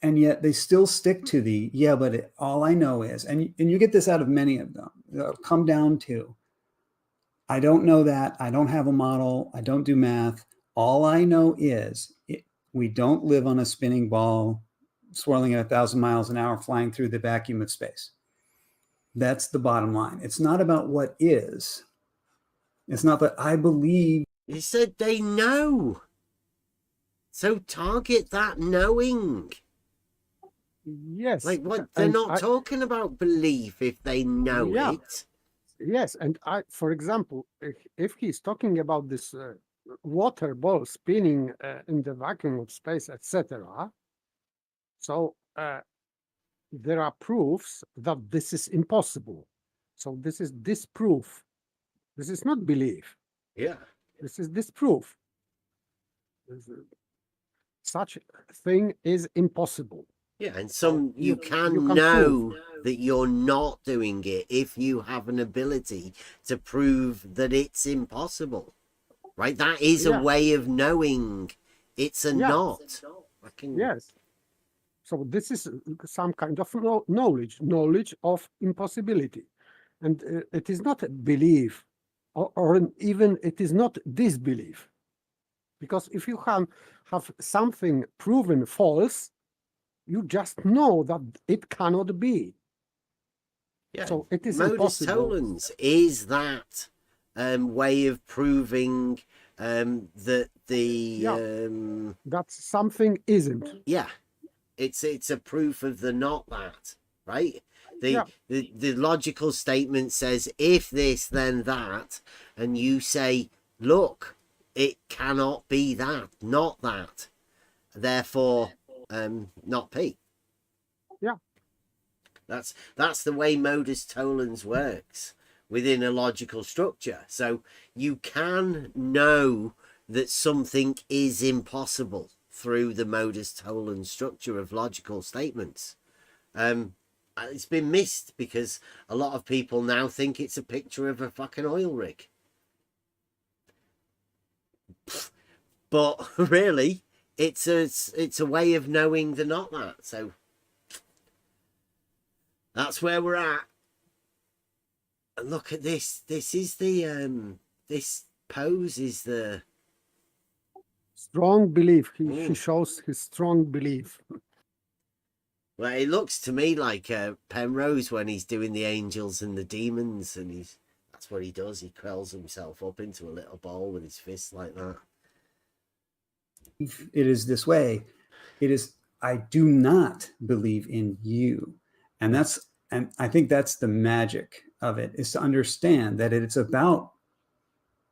And yet they still stick to the but all I know is, and you get this out of many of them. They'll come down to, I don't know that. I don't have a model. I don't do math. All I know is we don't live on a spinning ball swirling at 1,000 miles an hour flying through the vacuum of space. That's the bottom line. It's not about what is. It's not that I believe. You said they know. So target that knowing. Yes. Like what? They're not talking about belief if they know it. Yes, and for example, if he's talking about this water ball spinning in the vacuum of space, etc., so there are proofs that this is impossible. So this is disproof. This is not belief. Yeah. This is disproof. Such thing is impossible. Yeah, and you can know that you're not doing it if you have an ability to prove that it's impossible, right? That is a way of knowing it's a not. Yes. So this is some kind of knowledge of impossibility, and it is not a belief, or even it is not disbelief, because if you have something proven false, you just know that it cannot be. Yeah. So it is Modus impossible. tollens is that way of proving that that something isn't. Yeah, it's a proof of the not that, right? The logical statement says if this then that, and you say, look, it cannot be that, not that, therefore not P. Yeah. That's the way modus tollens works within a logical structure. So you can know that something is impossible through the modus tollens structure of logical statements. It's been missed because a lot of people now think it's a picture of a fucking oil rig. But really, it's a way of knowing the not that. So that's where we're at. And look at this. This is the this pose is the strong belief. He shows his strong belief. Well, it looks to me like Penrose when he's doing the angels and the demons, and that's what he does. He curls himself up into a little ball with his fists like that. It is this way. It is, I do not believe in you. And I think that's the magic of it, is to understand that it's about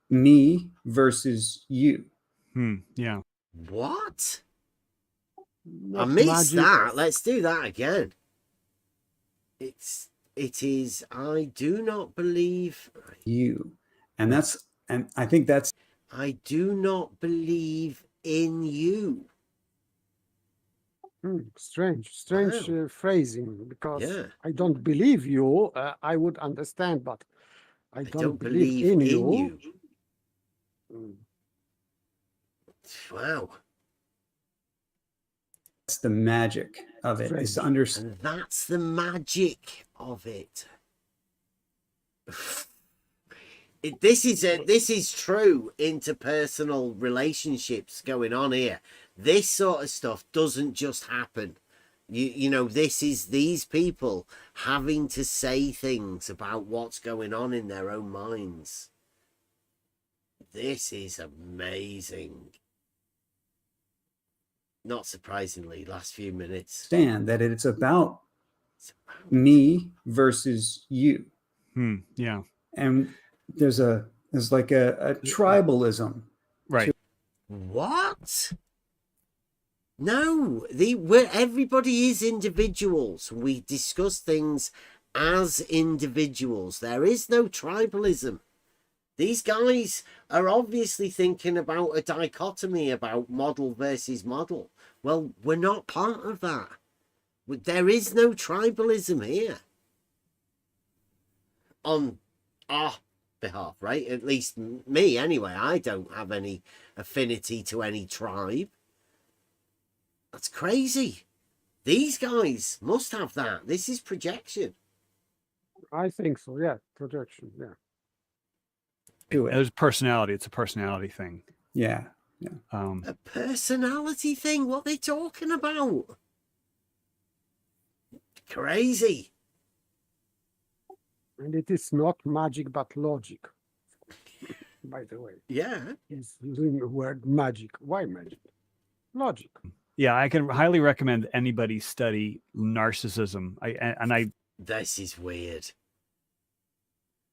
me versus you. Yeah. What? Not I missed magic. that. Let's do that again. It is, I do not believe you. And I think that's, I do not believe in you. Strange phrasing, because Yeah. I don't believe you. I would understand, but I don't believe in you. Wow. That's the magic of it, is to understand. And that's the magic of it. This is true interpersonal relationships going on here. This sort of stuff doesn't just happen. You know, this is these people having to say things about what's going on in their own minds. This is amazing. Not surprisingly, last few minutes. Understand that it's about me versus you. Yeah. And there's like a tribalism. Right. What? No, everybody is individuals. We discuss things as individuals. There is no tribalism. These guys are obviously thinking about a dichotomy about model versus model. Well, we're not part of that. There is no tribalism here. On our behalf, right? At least me, anyway. I don't have any affinity to any tribe. That's crazy. These guys must have that. This is projection. I think so, yeah. Projection, yeah. There's personality. It's a personality thing. Yeah. A personality thing? What are they talking about? Crazy. And it is not magic, but logic. By the way. Yeah. He's using the word magic. Why magic? Logic. Yeah, I can highly recommend anybody study narcissism. This is weird.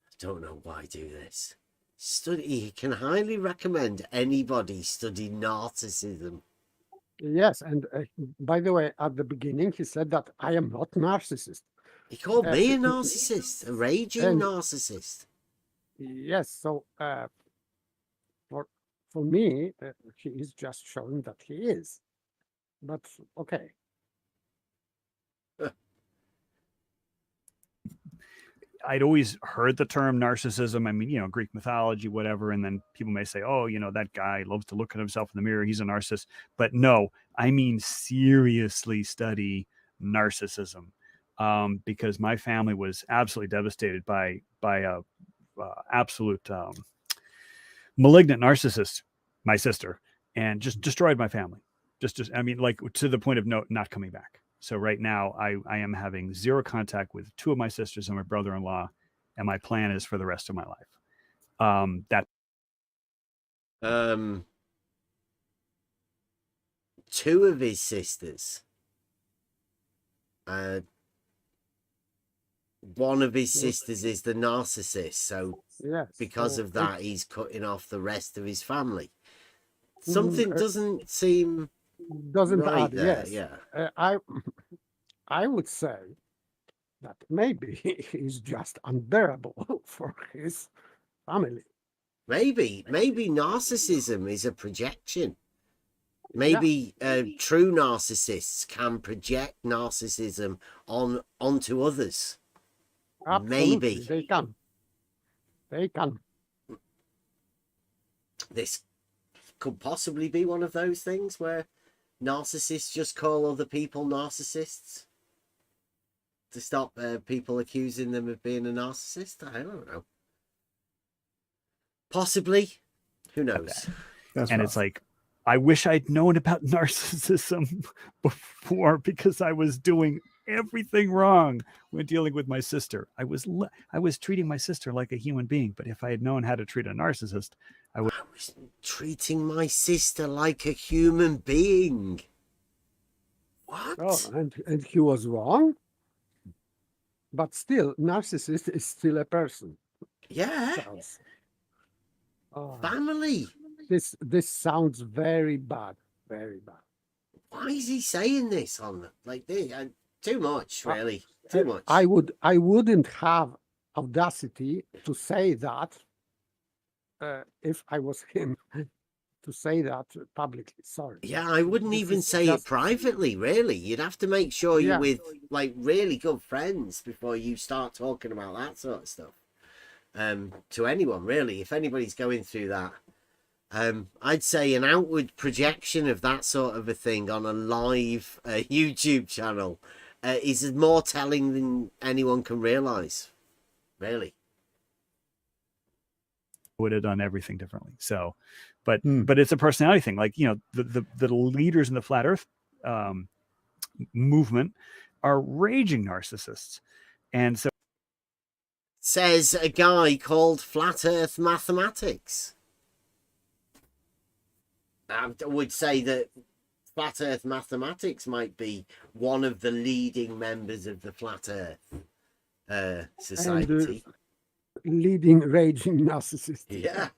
I don't know why I do this. He can highly recommend anybody study narcissism. Yes, and by the way, at the beginning he said that I am not narcissist. He called me a narcissist, a raging narcissist. Yes, so for me, he is just showing that he is. But okay. I'd always heard the term narcissism. I mean, you know, Greek mythology, whatever. And then people may say, oh, you know, that guy loves to look at himself in the mirror. He's a narcissist. But no, I mean, seriously study narcissism. Because my family was absolutely devastated by a absolute malignant narcissist, my sister, and just destroyed my family. Just I mean, like to the point of not coming back. So right now I am having zero contact with two of my sisters and my brother-in-law, and my plan is for the rest of my life. Two of his sisters. One of his sisters is the narcissist, so yes, because of that, he's cutting off the rest of his family. Something doesn't seem right add, there. yes. Yeah, I would say that maybe he's just unbearable for his family. Maybe narcissism is a projection. Maybe true narcissists can project narcissism onto others. Absolutely, Maybe they can. This could possibly be one of those things where narcissists just call other people narcissists to stop people accusing them of being a narcissist. I don't know. Possibly. Who knows? It's like, I wish I'd known about narcissism before, because I was doing everything wrong when dealing with my sister. I was treating my sister like a human being, but if I had known how to treat a narcissist, I was treating my sister like a human being. What? Oh, and he was wrong. But still, narcissist is still a person. Yeah. Family. This sounds very bad. Very bad. Why is he saying this on like this? Too much, really. Too much. I wouldn't have audacity to say that if I was him, to say that publicly. Sorry. Yeah, I wouldn't even say it privately, really. You'd have to make sure you're with like really good friends before you start talking about that sort of stuff. To anyone, really. If anybody's going through that, I'd say an outward projection of that sort of a thing on a live YouTube channel is more telling than anyone can realize. Really. would have done everything differently. So, but it's a personality thing. Like, you know, the leaders in the flat Earth movement are raging narcissists, and so says a guy called Flat Earth Mathematics. I would say that Flat Earth Mathematics might be one of the leading members of the Flat Earth Society. And, leading raging narcissist. Yeah.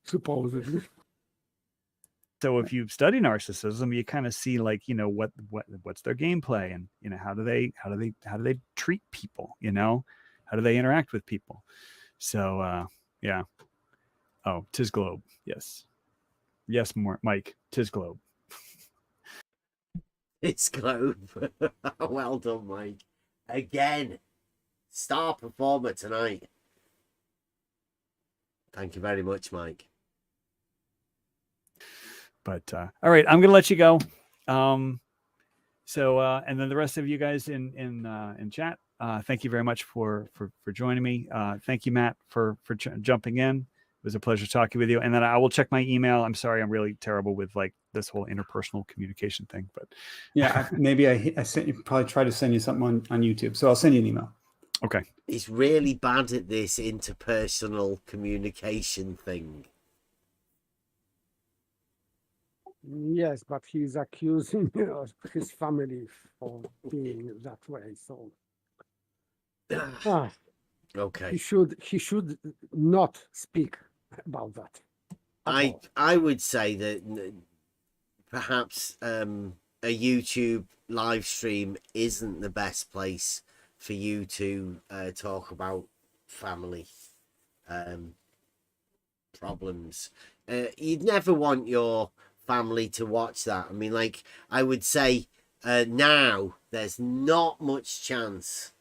Supposedly. So if you study narcissism, you kind of see, like, you know, what's their gameplay, and, you know, how do they treat people, you know, how do they interact with people? So yeah. Oh, tis globe. Yes, more Mike. Tis globe. It's globe. Well done, Mike. Again, star performer tonight. Thank you very much, Mike. But all right, I'm gonna let you go. So and then the rest of you guys in chat, thank you very much for joining me. Thank you, Matt, for jumping in. It was a pleasure talking with you. And then I will check my email. I'm sorry, I'm really terrible with, like, this whole interpersonal communication thing. But yeah, maybe I sent you, probably try to send you something on YouTube. So I'll send you an email. Okay. He's really bad at this interpersonal communication thing. Yes, but he's accusing his family for being that way. So, okay, he should not speak about that. I would say that perhaps a YouTube live stream isn't the best place for you to talk about family problems. You'd never want your family to watch that. I mean, like, I would say now there's not much chance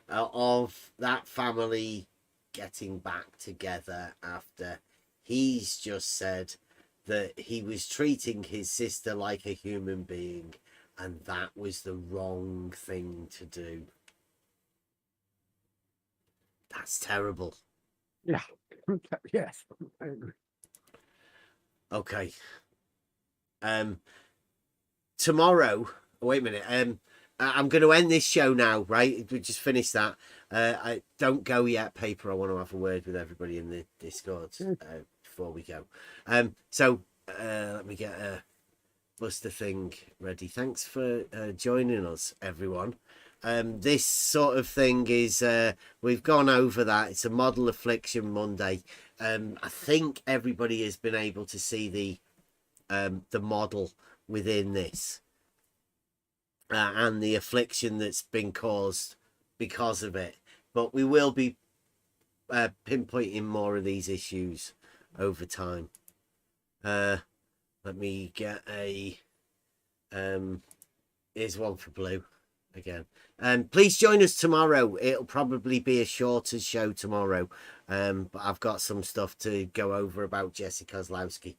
of that family getting back together after he's just said that he was treating his sister like a human being, and that was the wrong thing to do. That's terrible. Yeah. Yes, I agree. Okay. Tomorrow, wait a minute. I'm going to end this show now, right? We just finished that. I don't go yet, Paper. I want to have a word with everybody in the Discord before we go. So let me get a Buster thing ready. Thanks for joining us, everyone. This sort of thing is, we've gone over that. It's a model affliction Monday. I think everybody has been able to see the model within this and the affliction that's been caused because of it. But we will be pinpointing more of these issues over time. Let me get a here's one for Blue again. Please join us tomorrow. It'll probably be a shorter show tomorrow, but I've got some stuff to go over about Jesse Kozlowski.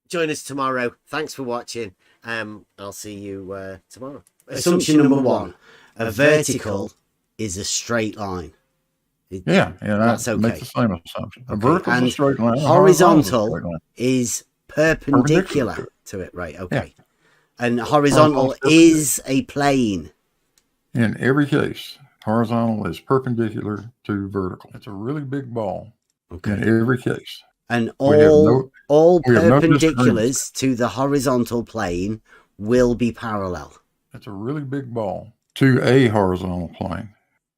Join us tomorrow. Thanks for watching. I'll see you tomorrow. Assumption number one: a vertical is a straight line. That's okay. Make the same assumption. A vertical is a straight line. Horizontal is perpendicular to it, right? Okay. Yeah. And horizontal is a plane. In every case, horizontal is perpendicular to vertical. It's a really big ball. Okay. In every case. And all perpendiculars to the horizontal plane will be parallel. It's a really big ball to a horizontal plane,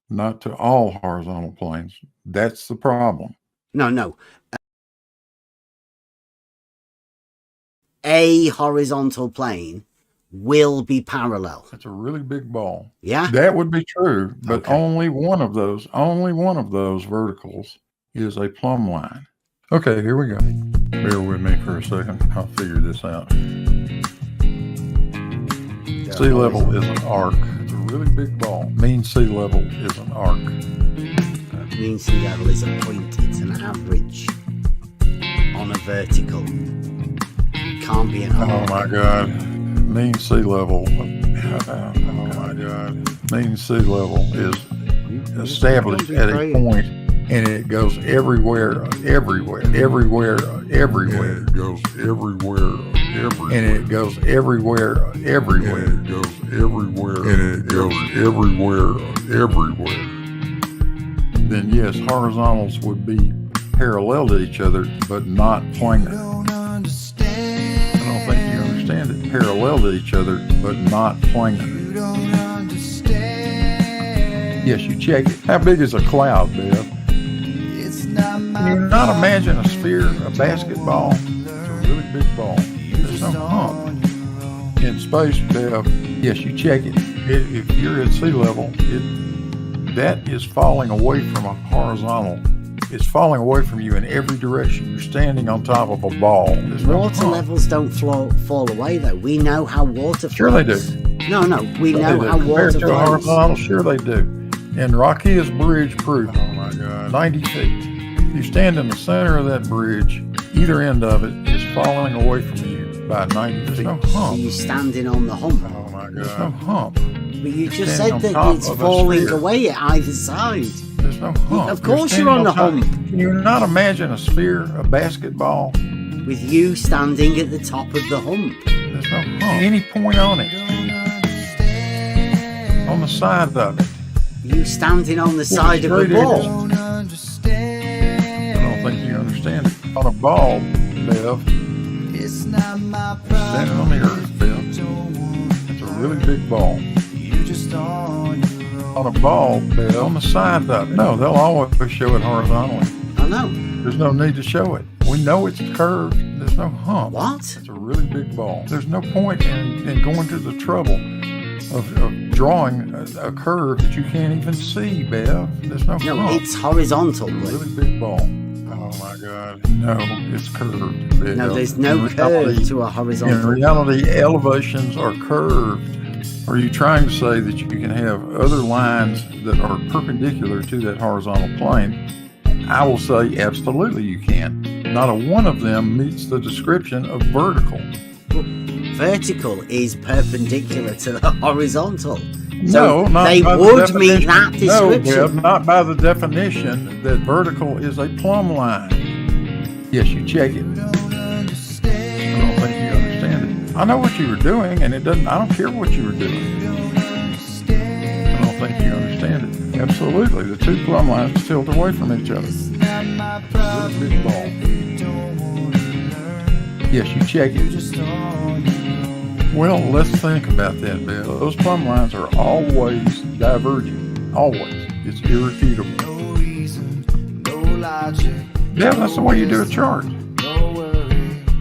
not to all horizontal planes. That's the problem. No. A horizontal plane will be parallel. It's a really big ball. Yeah. That would be true, but only one of those verticals is a plumb line. Okay, here we go. Bear with me for a second. I'll figure this out. Sea level is an arc. It's a really big ball. Mean sea level is an arc. Mean sea level is a point. It's an average on a vertical. Can't be an arc. Oh my God. Mean sea level. Oh my God. Mean sea level is established at a point, and it goes everywhere, everywhere, everywhere, everywhere. And it goes everywhere, everywhere. And it goes everywhere, everywhere. And it goes everywhere, and it goes everywhere, everywhere. Then yes, horizontals would be parallel to each other, but not planar. I don't think you understand it. Parallel to each other, but not planar. Yes, you check it. How big is a cloud, Bev? Can you not imagine a sphere, a basketball? It's a really big ball. There's no hump in space, Bev. Yes, you check it. If you're at sea level, that is falling away from a horizontal. It's falling away from you in every direction. You're standing on top of a ball. Water levels don't fall away, though. We know how water flows. Sure they do. No, we know how water flows. Horizontal, sure they do. And Rockia's bridge proved, 90 feet. You stand in the center of that bridge, either end of it is falling away from you by 90 feet. There's no hump. You're standing on the hump. Oh my God. There's no hump. But you just said that it's falling away at either side. There's no hump. Of course you're on the hump. Can you not imagine a sphere, a basketball? With you standing at the top of the hump. There's no hump. Any point on it. On the side of it. You standing on the side of a ball. I don't think you understand it. On a ball, Bev. Standing on the earth, Bev. It's a really big ball. On a ball, Bev, on the side of it. No, they'll always show it horizontally. I know. There's no need to show it. We know it's curved. There's no hump. What? It's a really big ball. There's no point in going to the trouble of drawing a curve that you can't even see, Bev. There's no hump. No, it's horizontal. It's a really big ball. Oh my God. No, it's curved, Bev. No, there's no curve to a horizontal. In reality, elevations are curved. Are you trying to say that you can have other lines that are perpendicular to that horizontal plane? I will say absolutely you can. Not a one of them meets the description of vertical. Vertical is perpendicular to the horizontal. So no, they would meet that description. No, Deb, not by the definition that vertical is a plumb line. Yes, you check it. I don't think you understand it. I know what you were doing, and I don't care what you were doing. I don't think you understand it. Absolutely, the two plumb lines tilt away from each other. Really big ball. Yes, you check it. Well, let's think about that, Bill. Those plumb lines are always diverging. Always. It's irrefutable. Yeah, that's the way you do a chart.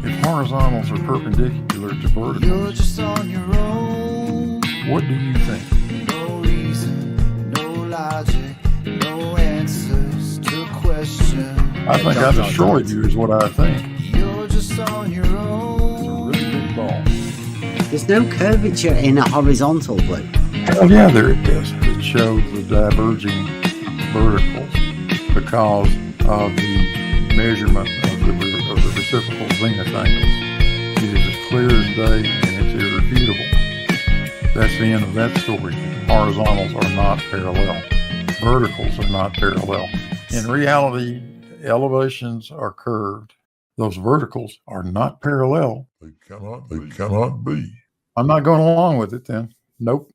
If horizontals are perpendicular to verticals, what do you think? No reason, no logic, no answers to question. I think I destroyed you is what I think. You're just on your own. It's a really big ball. There's no curvature in a horizontal blue. Oh yeah, there it is. It shows the diverging verticals because of the measurement of the reciprocal zenith angles. It is as clear as day and it's irrefutable. That's the end of that story. Horizontals are not parallel. Verticals are not parallel. In reality, elevations are curved. Those verticals are not parallel. They cannot be. I'm not going along with it then. Nope.